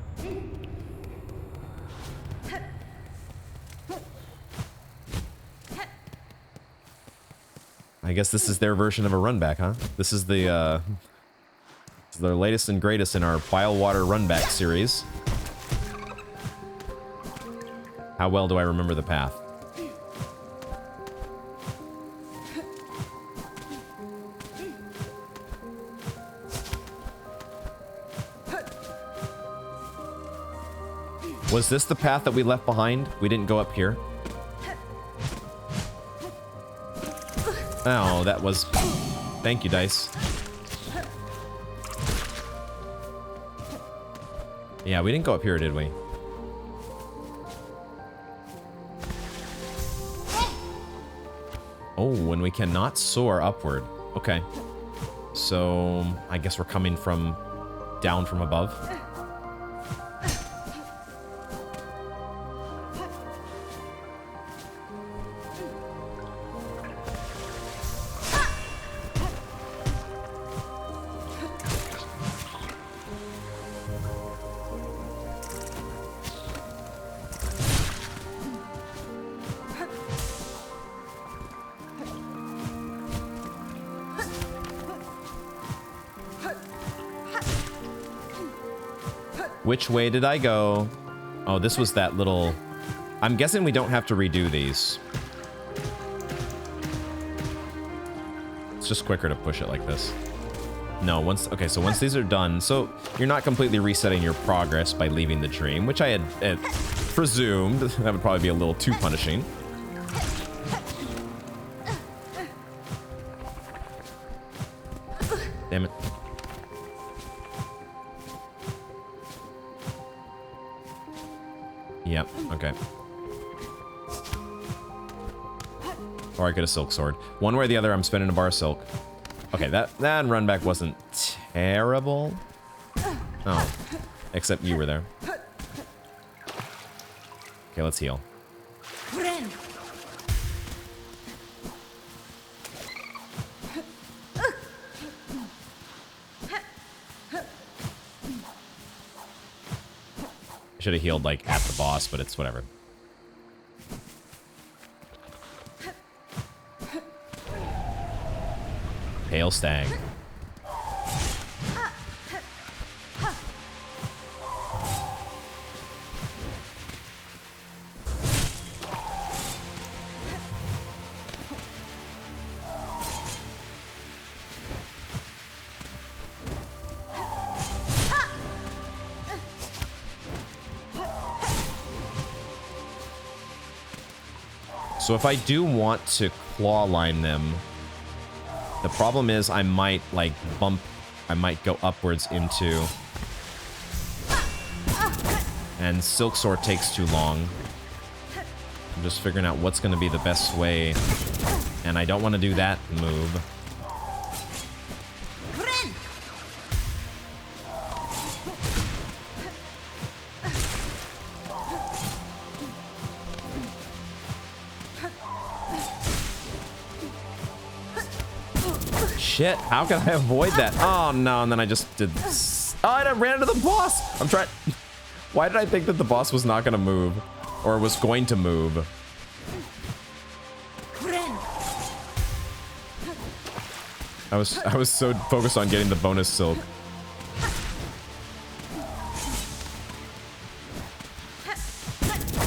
I guess this is their version of a run back, huh? This is the latest and greatest in our Filewater run back series. How well do I remember the path? Was this the path that we left behind? We didn't go up here. Oh, that was... Thank you, dice. Yeah, we didn't go up here, did we? Oh, and we cannot soar upward. Okay. So, I guess we're coming from... down from above. Which way did I go? Oh, this was that little... I'm guessing we don't have to redo these. It's just quicker to push it like this. No, once... Okay, so once these are done... So, you're not completely resetting your progress by leaving the dream, which I had presumed. That would probably be a little too punishing. Damn it. Yep, okay. Or I could have silk sword. One way or the other, I'm spending a bar of silk. Okay, that run back wasn't terrible. Oh, except you were there. Okay, let's heal. Should have healed, like, at the boss, but it's whatever. Pale Stag. So if I do want to claw line them, the problem is I might like I might go upwards into, and Silksong takes too long. I'm just figuring out what's going to be the best way, and I don't want to do that move. Shit, how can I avoid that? Oh no, and then I just did this. Oh, and I ran into the boss! I'm trying... Why did I think that the boss was not gonna move? Or was going to move? I was so focused on getting the bonus silk.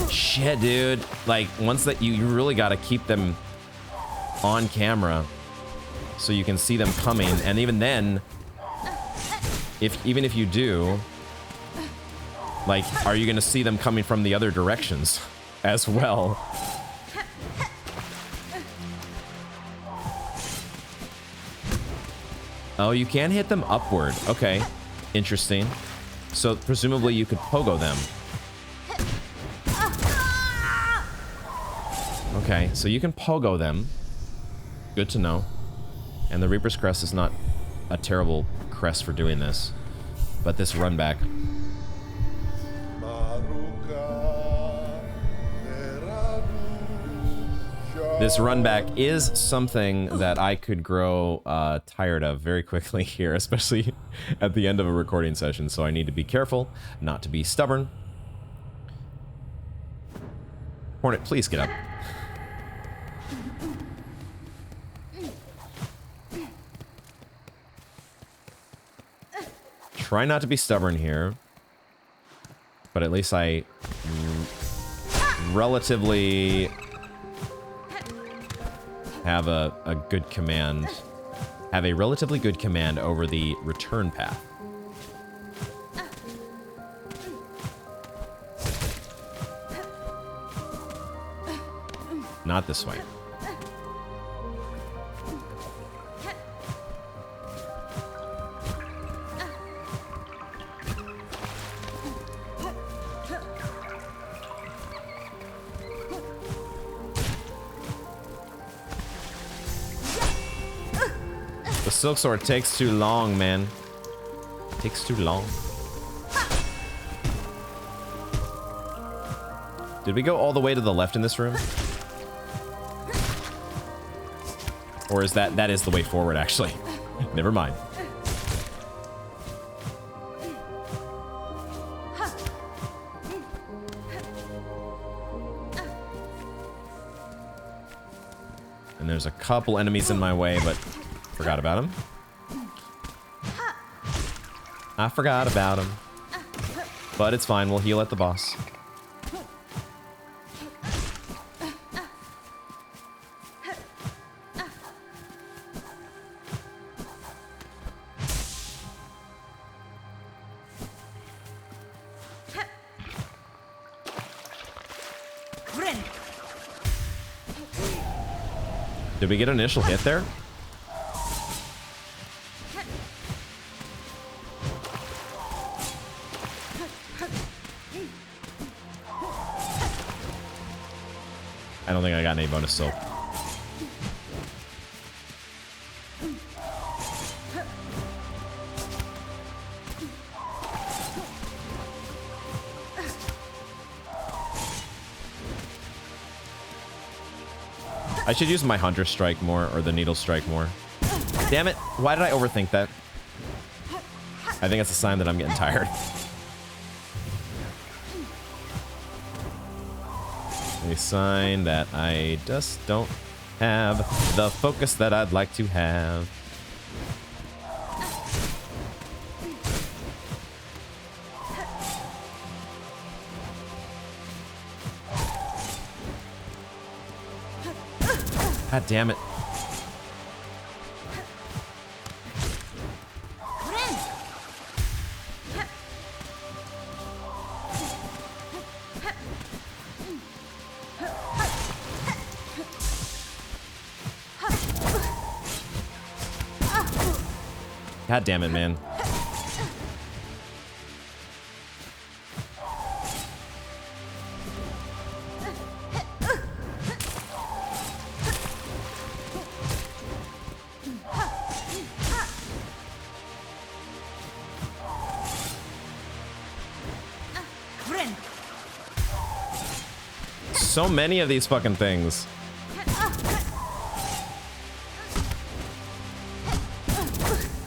Shit, dude. Like, once that you really gotta keep them on camera so you can see them coming, and even then, even if you do, like, are you gonna see them coming from the other directions as well? Oh, you can hit them upward. Okay, interesting. So presumably you could pogo them. Okay, so you can pogo them. Good to know. And the Reaper's Crest is not a terrible crest for doing this. But this run back. This run back is something that I could grow tired of very quickly here, especially at the end of a recording session. So I need to be careful not to be stubborn. Hornet, please get up. Try not to be stubborn here, but at least I relatively have a good command, have a relatively good command over the return path. Not this way. The Silk Sword takes too long, man. Takes too long. Did we go all the way to the left in this room? Or is that is the way forward, actually? Never mind. And there's a couple enemies in my way, but forgot about him. I forgot about him. But it's fine, we'll heal at the boss. Did we get an initial hit there? I don't think I got any bonus silk. I should use my Hunter Strike more, or the Needle Strike more. Damn it, why did I overthink that? I think it's a sign that I'm getting tired. A sign that I just don't have the focus that I'd like to have. God damn it. God damn it, man. So many of these fucking things.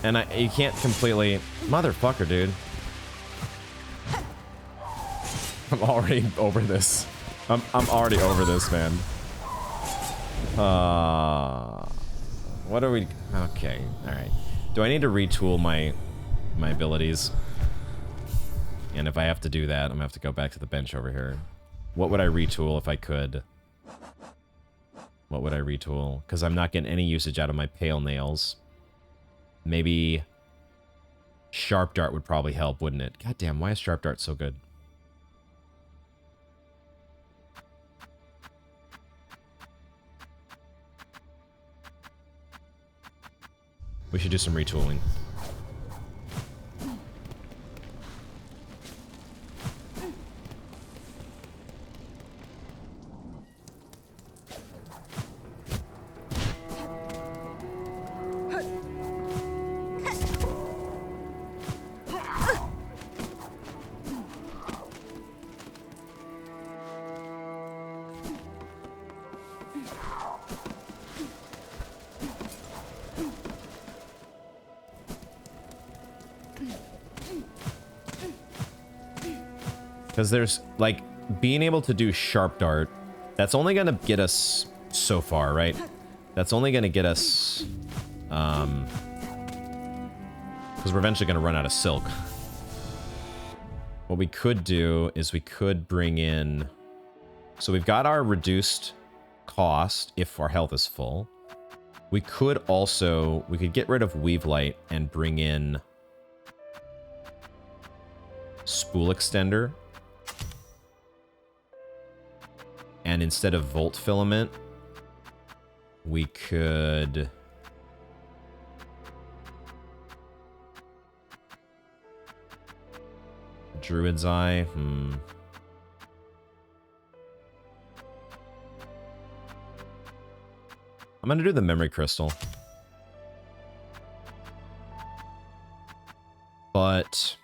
And you can't completely... Motherfucker, dude. I'm already over this. I'm already over this, man. What are we... Okay, alright. Do I need to retool my abilities? And if I have to do that, I'm gonna have to go back to the bench over here. What would I retool if I could? What would I retool? Because I'm not getting any usage out of my pale nails. Maybe Sharp Dart would probably help, wouldn't it? God damn, why is Sharp Dart so good? We should do some retooling. Because there's, like, being able to do Sharp Dart, that's only going to get us so far, right? That's only going to get us, because we're eventually going to run out of Silk. What we could do is we could bring in... So we've got our reduced cost if our health is full. We could also... We could get rid of Weave Light and bring in Spool Extender. And instead of Volt Filament, we could... Druid's Eye, I'm gonna do the Memory Crystal. But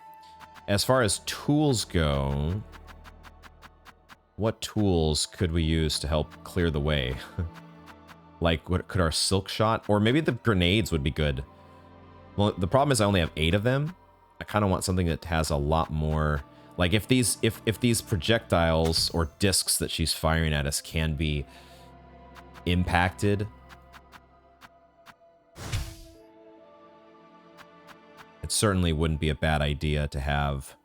as far as tools go... What tools could we use to help clear the way? Like, what could our Silk Shot? Or maybe the grenades would be good. Well, the problem is I only have 8 of them. I kind of want something that has a lot more... Like, if these projectiles or discs that she's firing at us can be impacted... It certainly wouldn't be a bad idea to have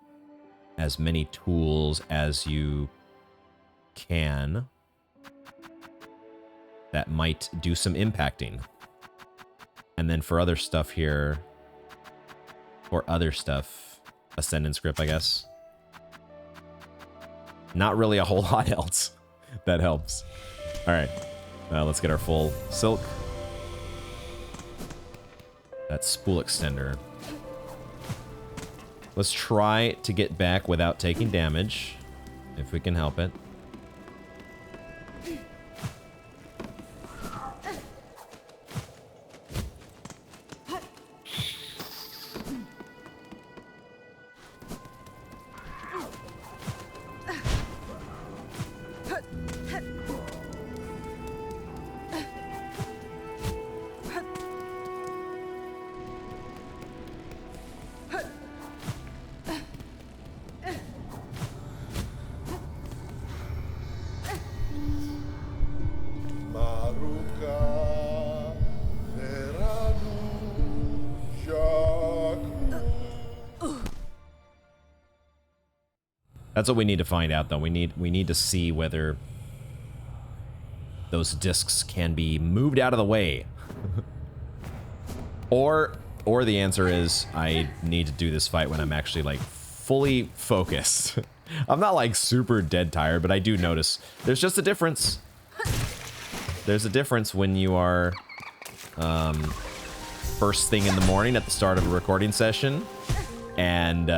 as many tools as you can that might do some impacting. And then for other stuff here, or other stuff, Ascendance Grip, I guess. Not really a whole lot else that helps. All right, let's get our full Silk. That Spool Extender. Let's try to get back without taking damage, if we can help it. That's what we need to find out, though. We need to see whether those discs can be moved out of the way. Or the answer is I need to do this fight when I'm actually, like, fully focused. I'm not, like, super dead tired, but I do notice there's just a difference. There's a difference when you are first thing in the morning at the start of a recording session and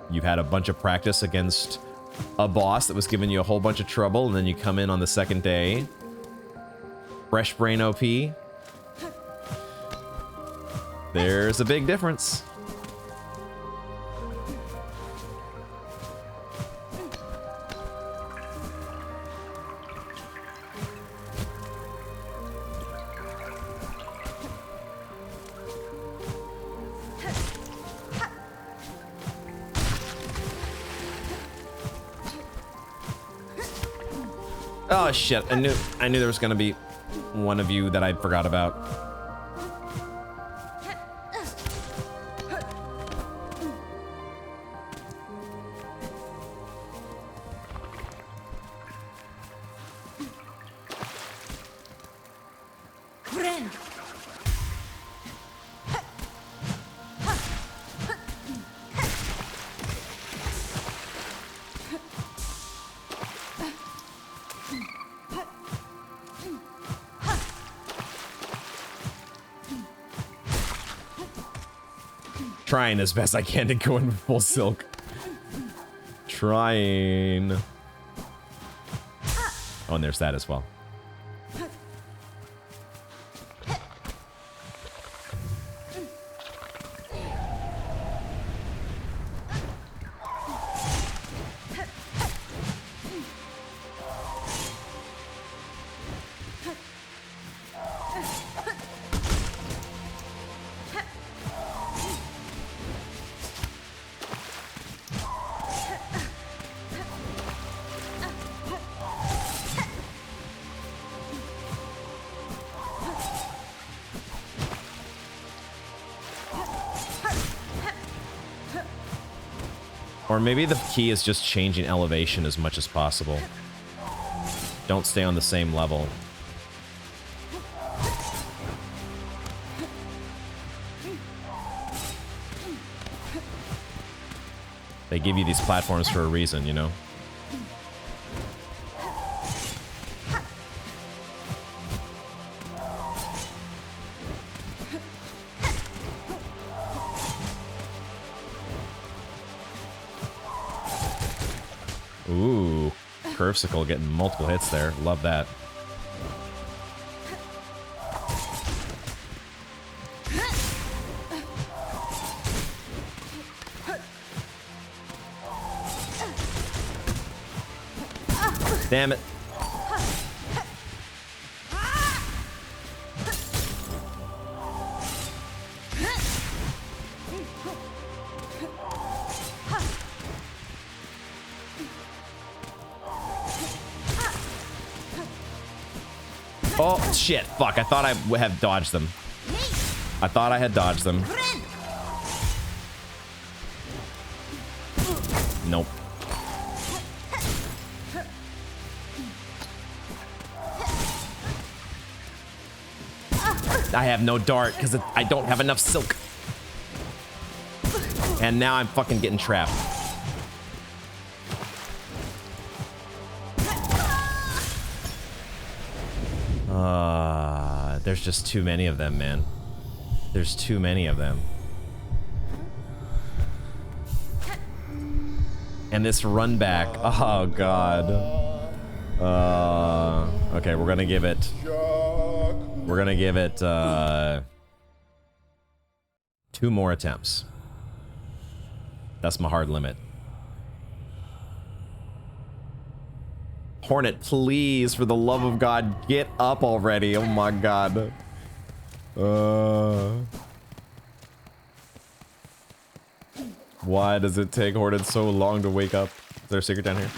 you've had a bunch of practice against a boss that was giving you a whole bunch of trouble, and then you come in on the second day, fresh brain OP. There's a big difference. Oh shit, I knew there was gonna be one of you that I forgot about. Trying as best I can to go in full silk. Trying. Oh, and there's that as well. Or maybe the key is just changing elevation as much as possible. Don't stay on the same level. They give you these platforms for a reason, you know? Ooh, Curvesicle getting multiple hits there. Love that. Damn it. Oh, shit. Fuck. I thought I would have dodged them. I thought I had dodged them. Nope. I have no dart because I don't have enough silk. And now I'm fucking getting trapped. There's just too many of them, man. There's too many of them. And this run back. Oh, God. Okay, we're gonna give it... We're gonna give it, 2 more attempts. That's my hard limit. Hornet, please, for the love of God, get up already. Oh my God. Why does it take Hornet so long to wake up? Is there a secret down here?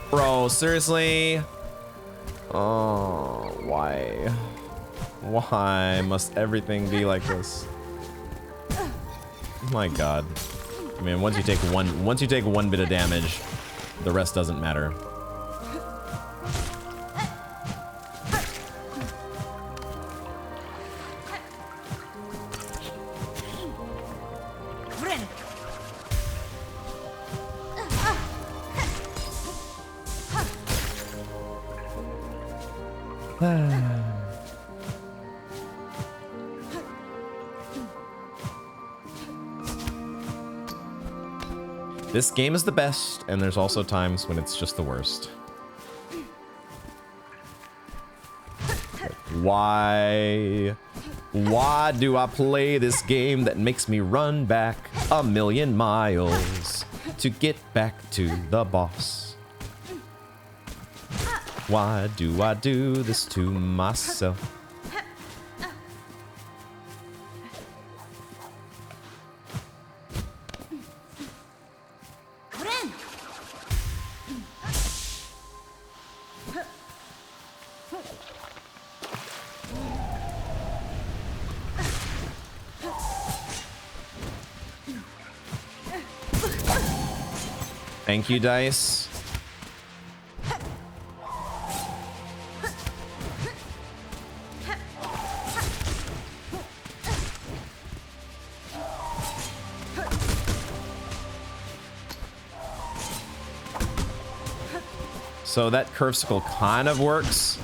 Bro, seriously? Oh, why? Why must everything be like this? My God. I mean, once you take one bit of damage, the rest doesn't matter. This game is the best, and there's also times when it's just the worst. Why do I play this game that makes me run back 1,000,000 miles to get back to the boss? Why do I do this to myself? Thank you, dice. So that curve circle kind of works.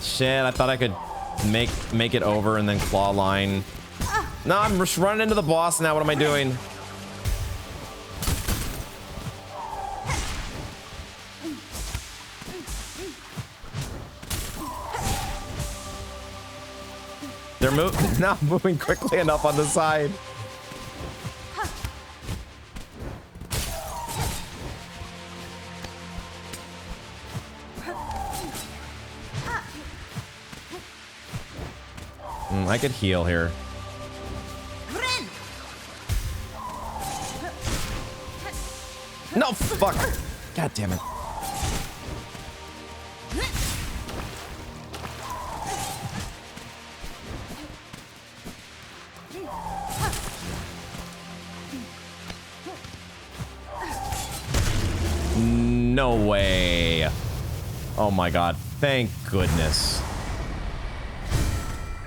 Shit, I thought I could make it over and then claw line. No, I'm just running into the boss now. What am I doing? They're not moving quickly enough on the side. I could heal here. No, fuck. God damn it. No way. Oh my God. Thank goodness.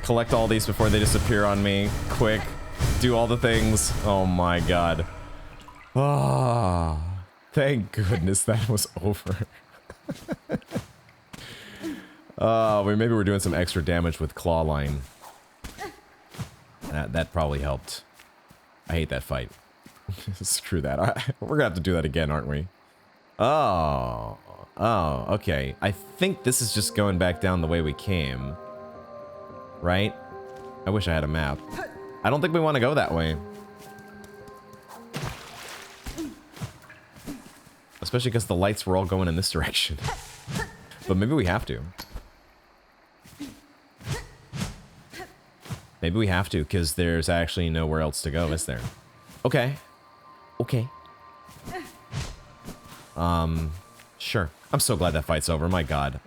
Collect all these before they disappear on me. Quick. Do all the things. Oh my God. Ah, oh, thank goodness that was over. Maybe we're doing some extra damage with claw line. That probably helped. I hate that fight. Screw that. We're gonna have to do that again, aren't we? Oh, okay. I think this is just going back down the way we came. Right? I wish I had a map. I don't think we want to go that way. Especially because the lights were all going in this direction. But maybe we have to. Maybe we have to, because there's actually nowhere else to go, is there? Okay. Okay. Sure. I'm so glad that fight's over, my God.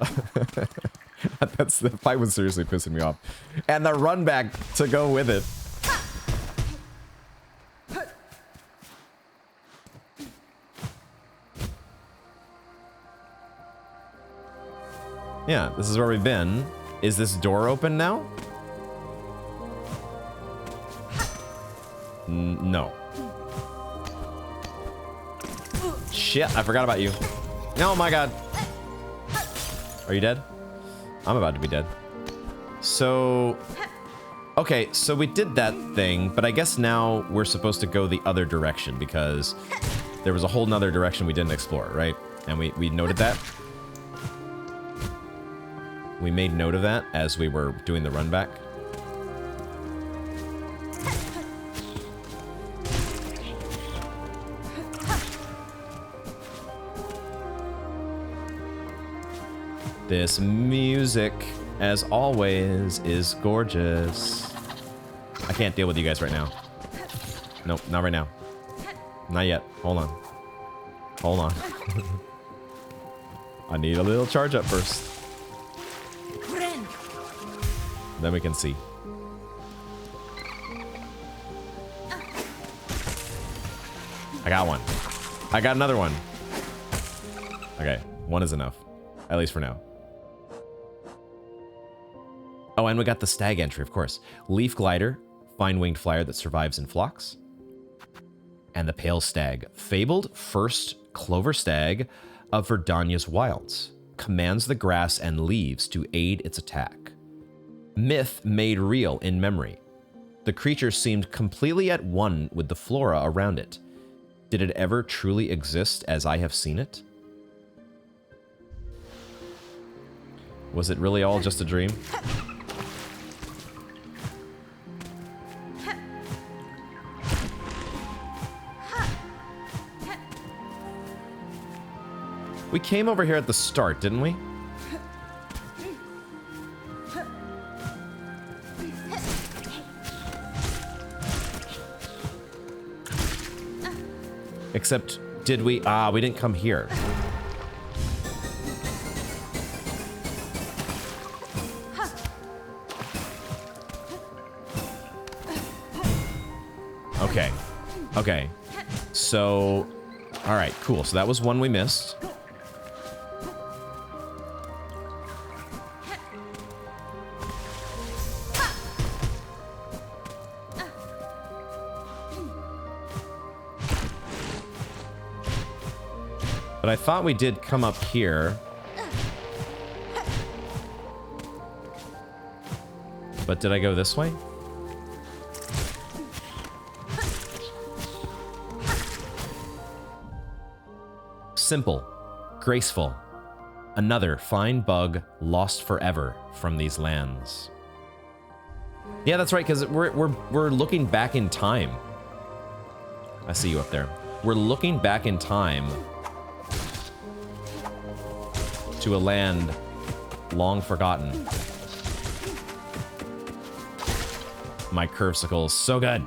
The fight was seriously pissing me off. And the run back to go with it. Yeah, this is where we've been. Is this door open now? No. Shit, I forgot about you. Oh my God. Are you dead? I'm about to be dead. So... Okay, so we did that thing, but I guess now we're supposed to go the other direction because there was a whole nother direction we didn't explore, right? And we noted that? We made note of that as we were doing the run back. This music, as always, is gorgeous. I can't deal with you guys right now. Nope, not right now. Not yet. Hold on. Hold on. I need a little charge up first. Then we can see. I got one. I got another one. Okay, one is enough. At least for now. Oh, and we got the stag entry, of course. Leaf glider, fine-winged flyer that survives in flocks. And the pale stag, fabled first clover stag of Verdania's wilds, commands the grass and leaves to aid its attack. Myth made real in memory. The creature seemed completely at one with the flora around it. Did it ever truly exist as I have seen it? Was it really all just a dream? We came over here at the start, didn't we? Except, did we? Ah, we didn't come here. Okay. Okay. So, all right, cool. So that was one we missed. But I thought we did come up here. But did I go this way? Simple, graceful. Another fine bug lost forever from these lands. Yeah, that's right, because we're looking back in time. I see you up there. We're looking back in time to a land long forgotten. My curvesicle is so good.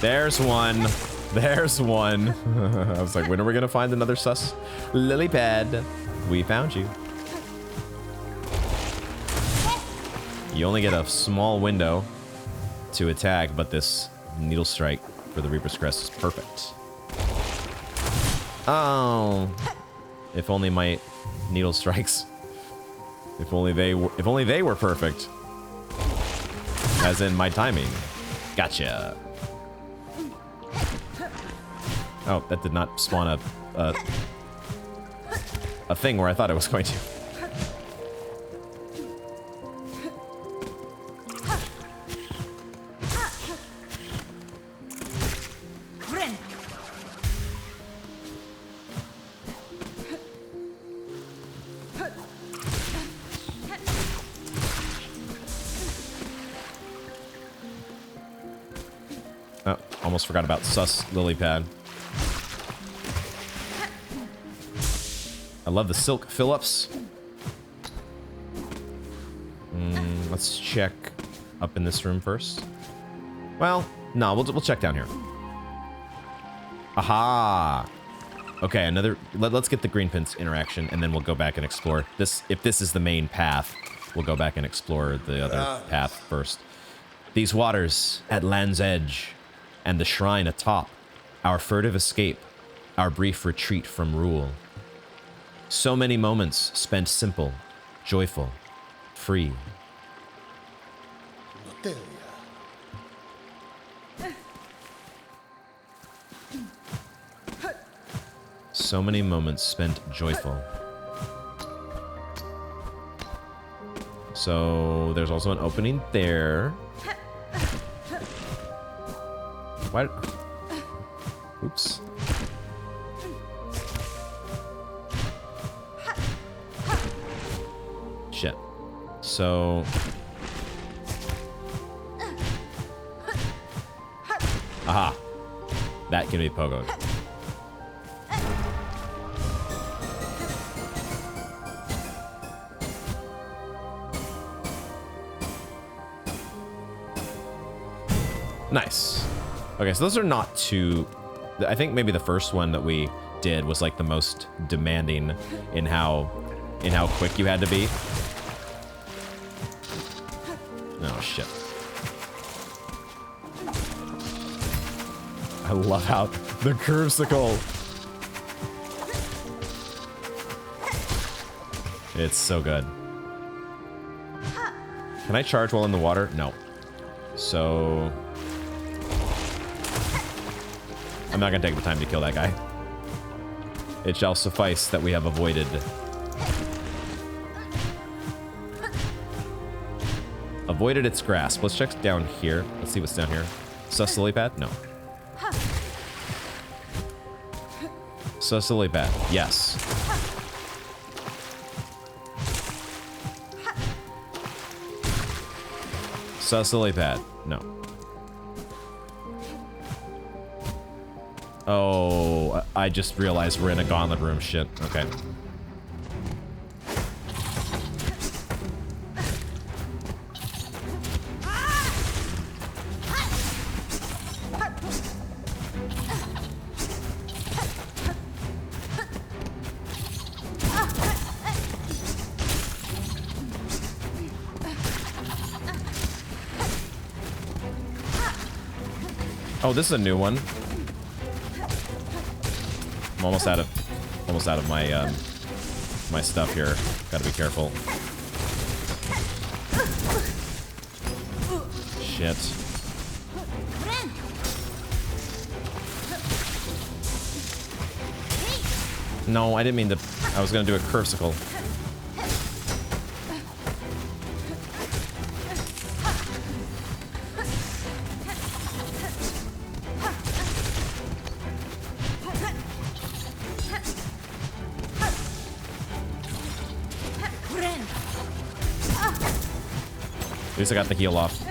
There's one. There's one. I was like, when are we gonna find another sus lily pad? We found you. You only get a small window to attack, but this needle strike for the Reaper's Crest is perfect. Oh, if only my needle strikes. If only they were perfect. As in my timing. Gotcha. Oh, that did not spawn a thing where I thought it was going to. Oh, almost forgot about sus lily pad. I love the silk fill-ups. Let's check up in this room first. Well, no, we'll check down here. Aha! Okay, another. Let's get the green pins interaction, and then we'll go back and explore this. If this is the main path, we'll go back and explore the other path first. These waters at land's edge, and the shrine atop, our furtive escape, our brief retreat from rule. So many moments spent simple, joyful, free. So many moments spent joyful. So there's also an opening there. What? Oops. Shit. So... Aha. That can be pogoed. Nice. Okay, so those are not too... I think maybe the first one that we did was like the most demanding in how quick you had to be. Oh, shit. I love how the curvesicle. It's so good. Can I charge while in the water? No. So... I'm not gonna take the time to kill that guy. It shall suffice that we have avoided. Avoided its grasp. Let's check down here. Let's see what's down here. Sus lily pad? No. Sus lily pad. Yes. Sus lily pad. No. Oh, I just realized we're in a gauntlet room. Shit. Okay. Oh, this is a new one. I'm almost out of my my stuff here. Gotta be careful. Shit. No, I didn't mean to. I was gonna do a curvesicle. At least I got the heal off.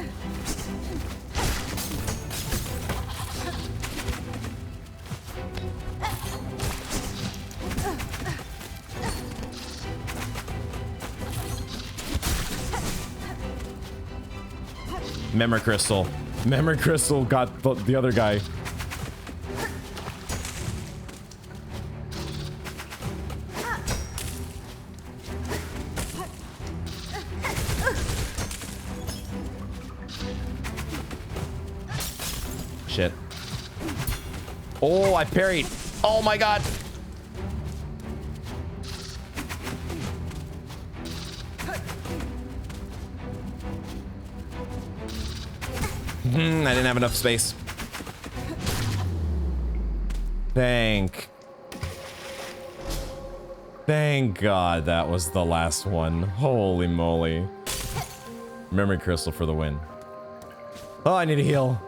Memory crystal. Memory crystal got the other guy. Shit. Oh, I parried. Oh my god. I didn't have enough space. Thank God that was the last one. Holy moly. Memory crystal for the win. Oh, I need a heal.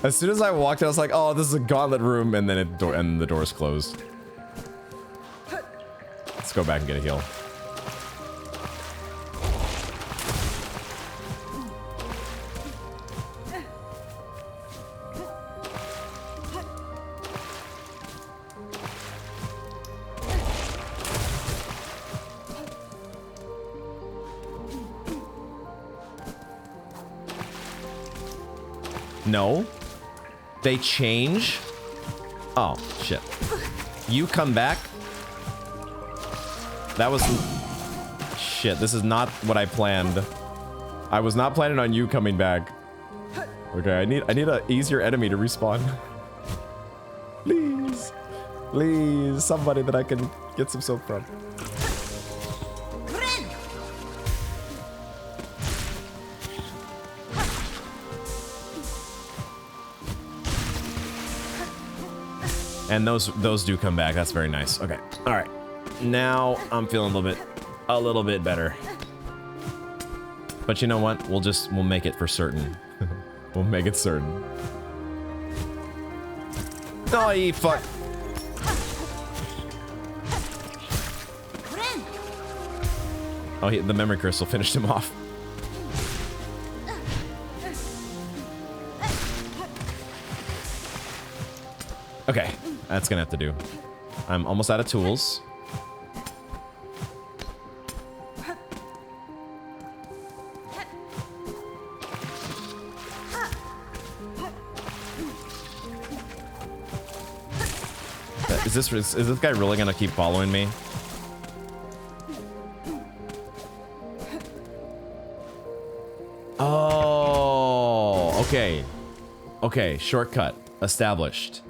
As soon as I walked, I was like, "Oh, this is a gauntlet room," and then the door's closed. Let's go back and get a heal. No. They change? Oh, shit. You come back? That was... Shit, this is not what I planned. I was not planning on you coming back. Okay, I need an easier enemy to respawn. Please. Please, somebody that I can get some soap from. And those do come back. That's very nice. Okay. All right. Now I'm feeling a little bit better. But you know what? We'll make it for certain. We'll make it certain. Oh, you fuck. Oh, the memory crystal finished him off. Okay, that's gonna have to do. I'm almost out of tools. Is this guy really gonna keep following me? Oh, okay. Okay, shortcut established.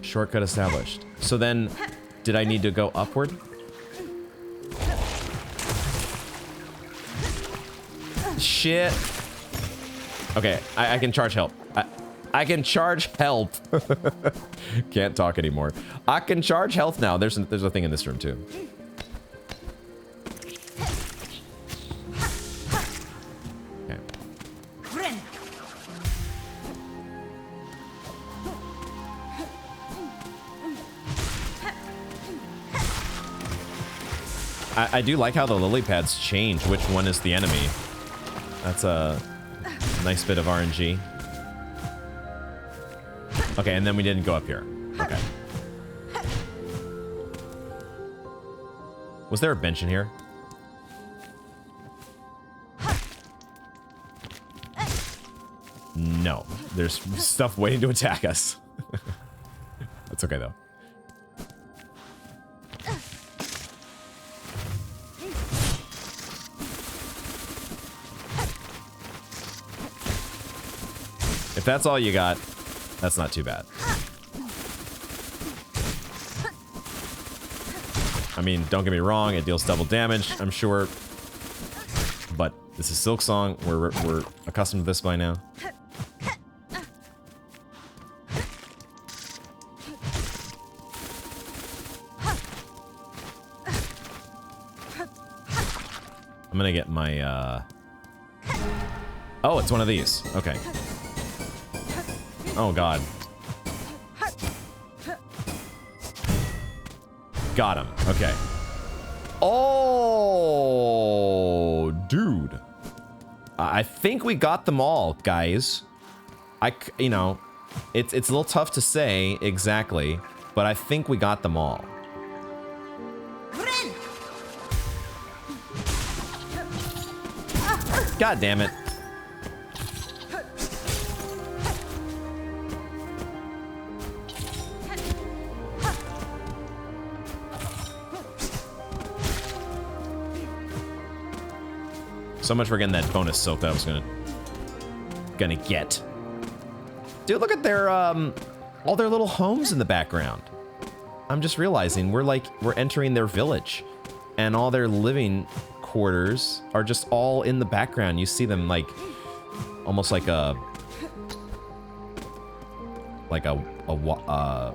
Shortcut established. So then, did I need to go upward? Shit. Okay, I can charge help. I can charge help. Can't talk anymore. I can charge health now. There's a thing in this room too. Okay. I do like how the lily pads change which one is the enemy. That's a nice bit of RNG. Okay, and then we didn't go up here. Okay. Was there a bench in here? No. There's stuff waiting to attack us. That's okay, though. If that's all you got, that's not too bad. I mean, don't get me wrong, it deals double damage, I'm sure. But this is Silksong, we're accustomed to this by now. I'm gonna get my, Oh, it's one of these. Okay. Oh, God. Got him. Okay. Oh, dude. I think we got them all, guys. You know, it's a little tough to say exactly, but I think we got them all. God damn it. So much for getting that bonus silk that I was gonna get. Dude, look at their all their little homes in the background. I'm just realizing we're entering their village, and all their living quarters are just all in the background. You see them like almost like a I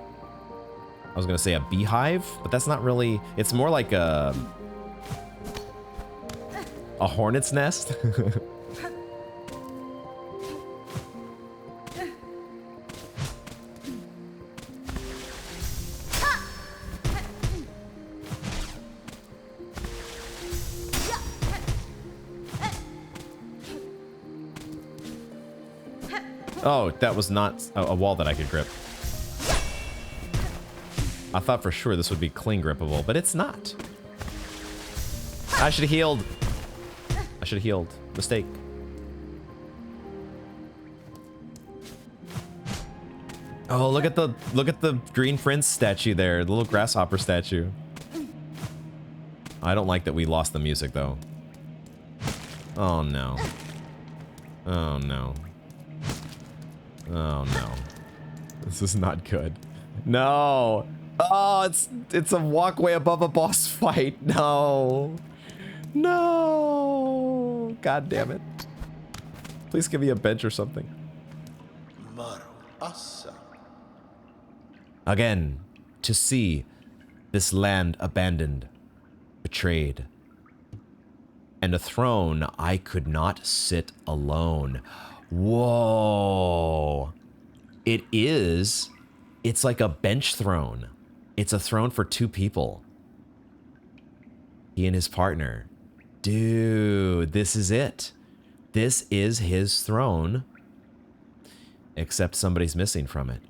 was gonna say a beehive, but that's not really. It's more like a hornet's nest. Oh, that was not a wall that I could grip. I thought for sure this would be clean grippable, but it's not. I should have healed. I should have healed. Mistake. Oh, look at the green prince statue there, the little grasshopper statue. I don't like that we lost the music though. Oh no. Oh no. Oh no. This is not good. No. Oh, it's a walkway above a boss fight. No. No. God damn it. Please give me a bench or something. Again, to see this land abandoned, betrayed. and a throne I could not sit alone. Whoa. It's like a bench throne. It's a throne for 2 people. He and his partner. Dude, this is it. This is his throne. Except somebody's missing from it.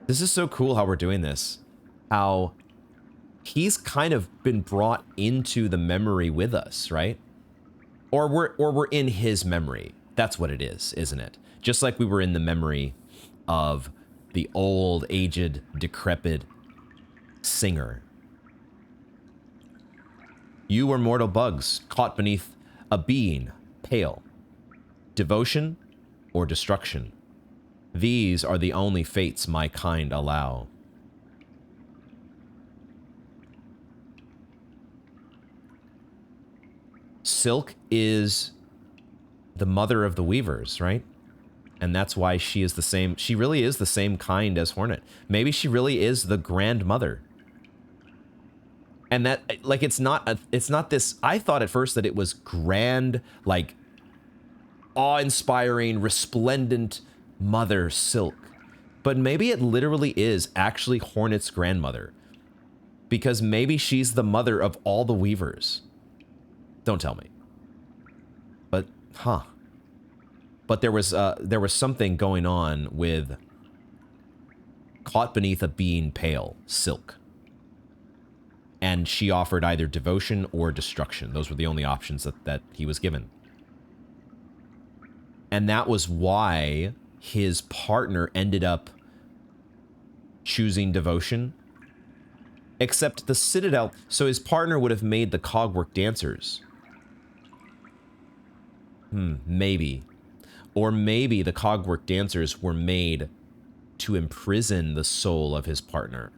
This is so cool how we're doing this. How he's kind of been brought into the memory with us, right? Or we're in his memory. That's what it is, isn't it? Just like we were in the memory of the old, aged, decrepit singer. You were mortal bugs, caught beneath a being, pale. Devotion or destruction. These are the only fates my kind allow. Silk is the mother of the weavers, right? And that's why she is the same. She really is the same kind as Hornet. Maybe she really is the grandmother. And that, like, it's not this. I thought at first that it was grand, like, awe-inspiring, resplendent Mother Silk. But maybe it literally is actually Hornet's grandmother. Because maybe she's the mother of all the weavers. Don't tell me. But, huh. But there was something going on with caught beneath a being pale, Silk. And she offered either devotion or destruction. Those were the only options that he was given. And that was why his partner ended up choosing devotion. Except the Citadel, so his partner would have made the cogwork dancers. Maybe. Or maybe the cogwork dancers were made to imprison the soul of his partner.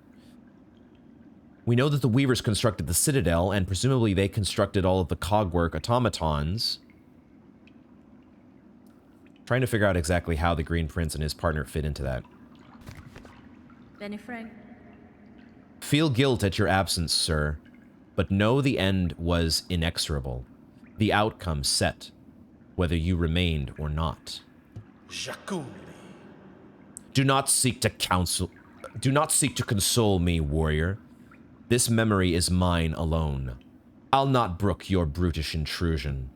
We know that the weavers constructed the Citadel, and presumably they constructed all of the cogwork automatons. Trying to figure out exactly how the Green Prince and his partner fit into that. Feel guilt at your absence, sir, but know the end was inexorable. The outcome set, whether you remained or not. Do not seek to console me, warrior. This memory is mine alone. I'll not brook your brutish intrusion.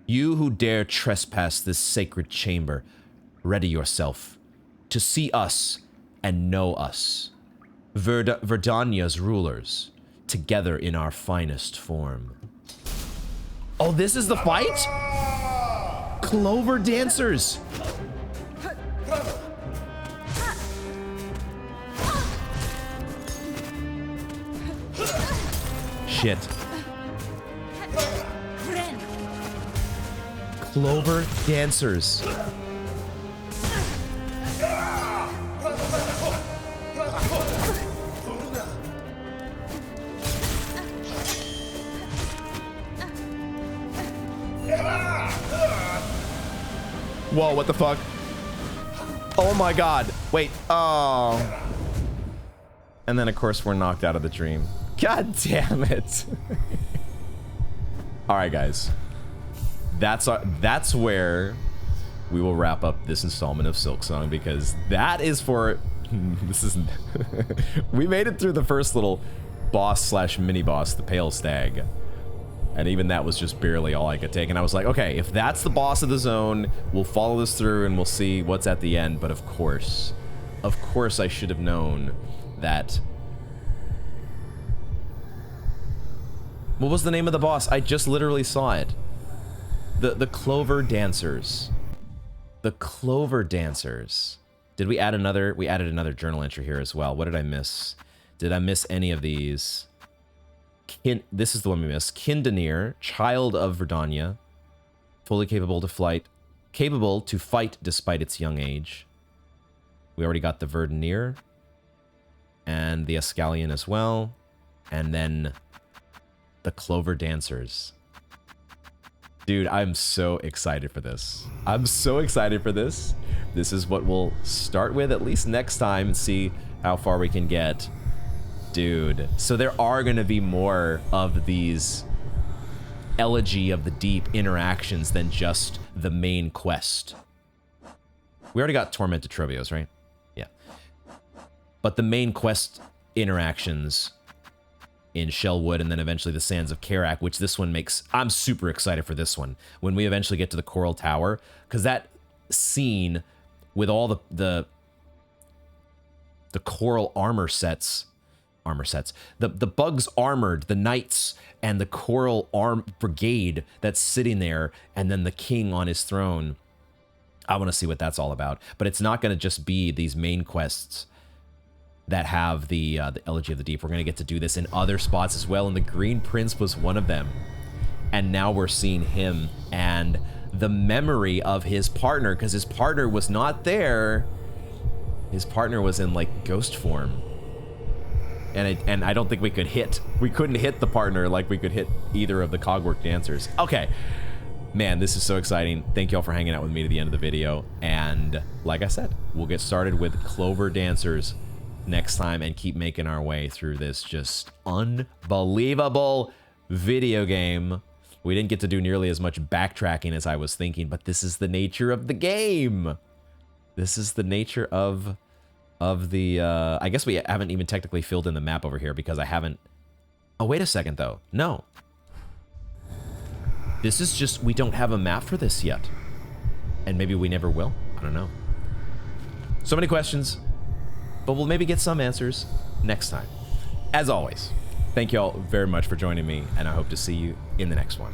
You who dare trespass this sacred chamber, ready yourself to see us and know us. Verdania's rulers, together in our finest form. Oh, this is the fight? Clover dancers! Shit. Clover dancers. Whoa, what the fuck? Oh my god. Wait. Oh. And then, of course, we're knocked out of the dream. God damn it. All right, guys. That's where we will wrap up this installment of Silksong, because that is for... this isn't... we made it through the first little boss slash mini-boss, the Pale Stag. And even that was just barely all I could take. And I was like, okay, if that's the boss of the zone, we'll follow this through and we'll see what's at the end. But of course I should have known that... What was the name of the boss? I just literally saw it. The Clover Dancers. The Clover Dancers. Did we add another? We added another journal entry here as well. What did I miss? Did I miss any of these? This is the one we missed. Kindanir, child of Verdania, fully capable to fight despite its young age. We already got the Verdanier and the Escallion as well, and then the Clover Dancers. Dude, I'm so excited for this. I'm so excited for this. This is what we'll start with at least next time and see how far we can get. Dude, so there are going to be more of these Elegy of the Deep interactions than just the main quest. We already got Tormented Trovios, right? Yeah. But the main quest interactions in Shellwood and then eventually the Sands of Karak, which this one makes... I'm super excited for this one. When we eventually get to the Coral Tower, because that scene with all the coral armor sets... The bugs armored, the knights, and the coral brigade that's sitting there, and then the king on his throne. I want to see what that's all about. But it's not going to just be these main quests that have the Elegy of the Deep. We're going to get to do this in other spots as well, and the Green Prince was one of them. And now we're seeing him and the memory of his partner, because his partner was not there. His partner was in, like, ghost form. And I don't think we couldn't hit the partner like we could hit either of the Cogwork dancers. Okay. Man, this is so exciting. Thank y'all for hanging out with me to the end of the video. And like I said, we'll get started with Clover Dancers next time and keep making our way through this just unbelievable video game. We didn't get to do nearly as much backtracking as I was thinking, but this is the nature of the game. This is the nature of the, I guess we haven't even technically filled in the map over here because I haven't... Oh, wait a second, though. No. This is just, we don't have a map for this yet. And maybe we never will. I don't know. So many questions, but we'll maybe get some answers next time. As always, thank you all very much for joining me, and I hope to see you in the next one.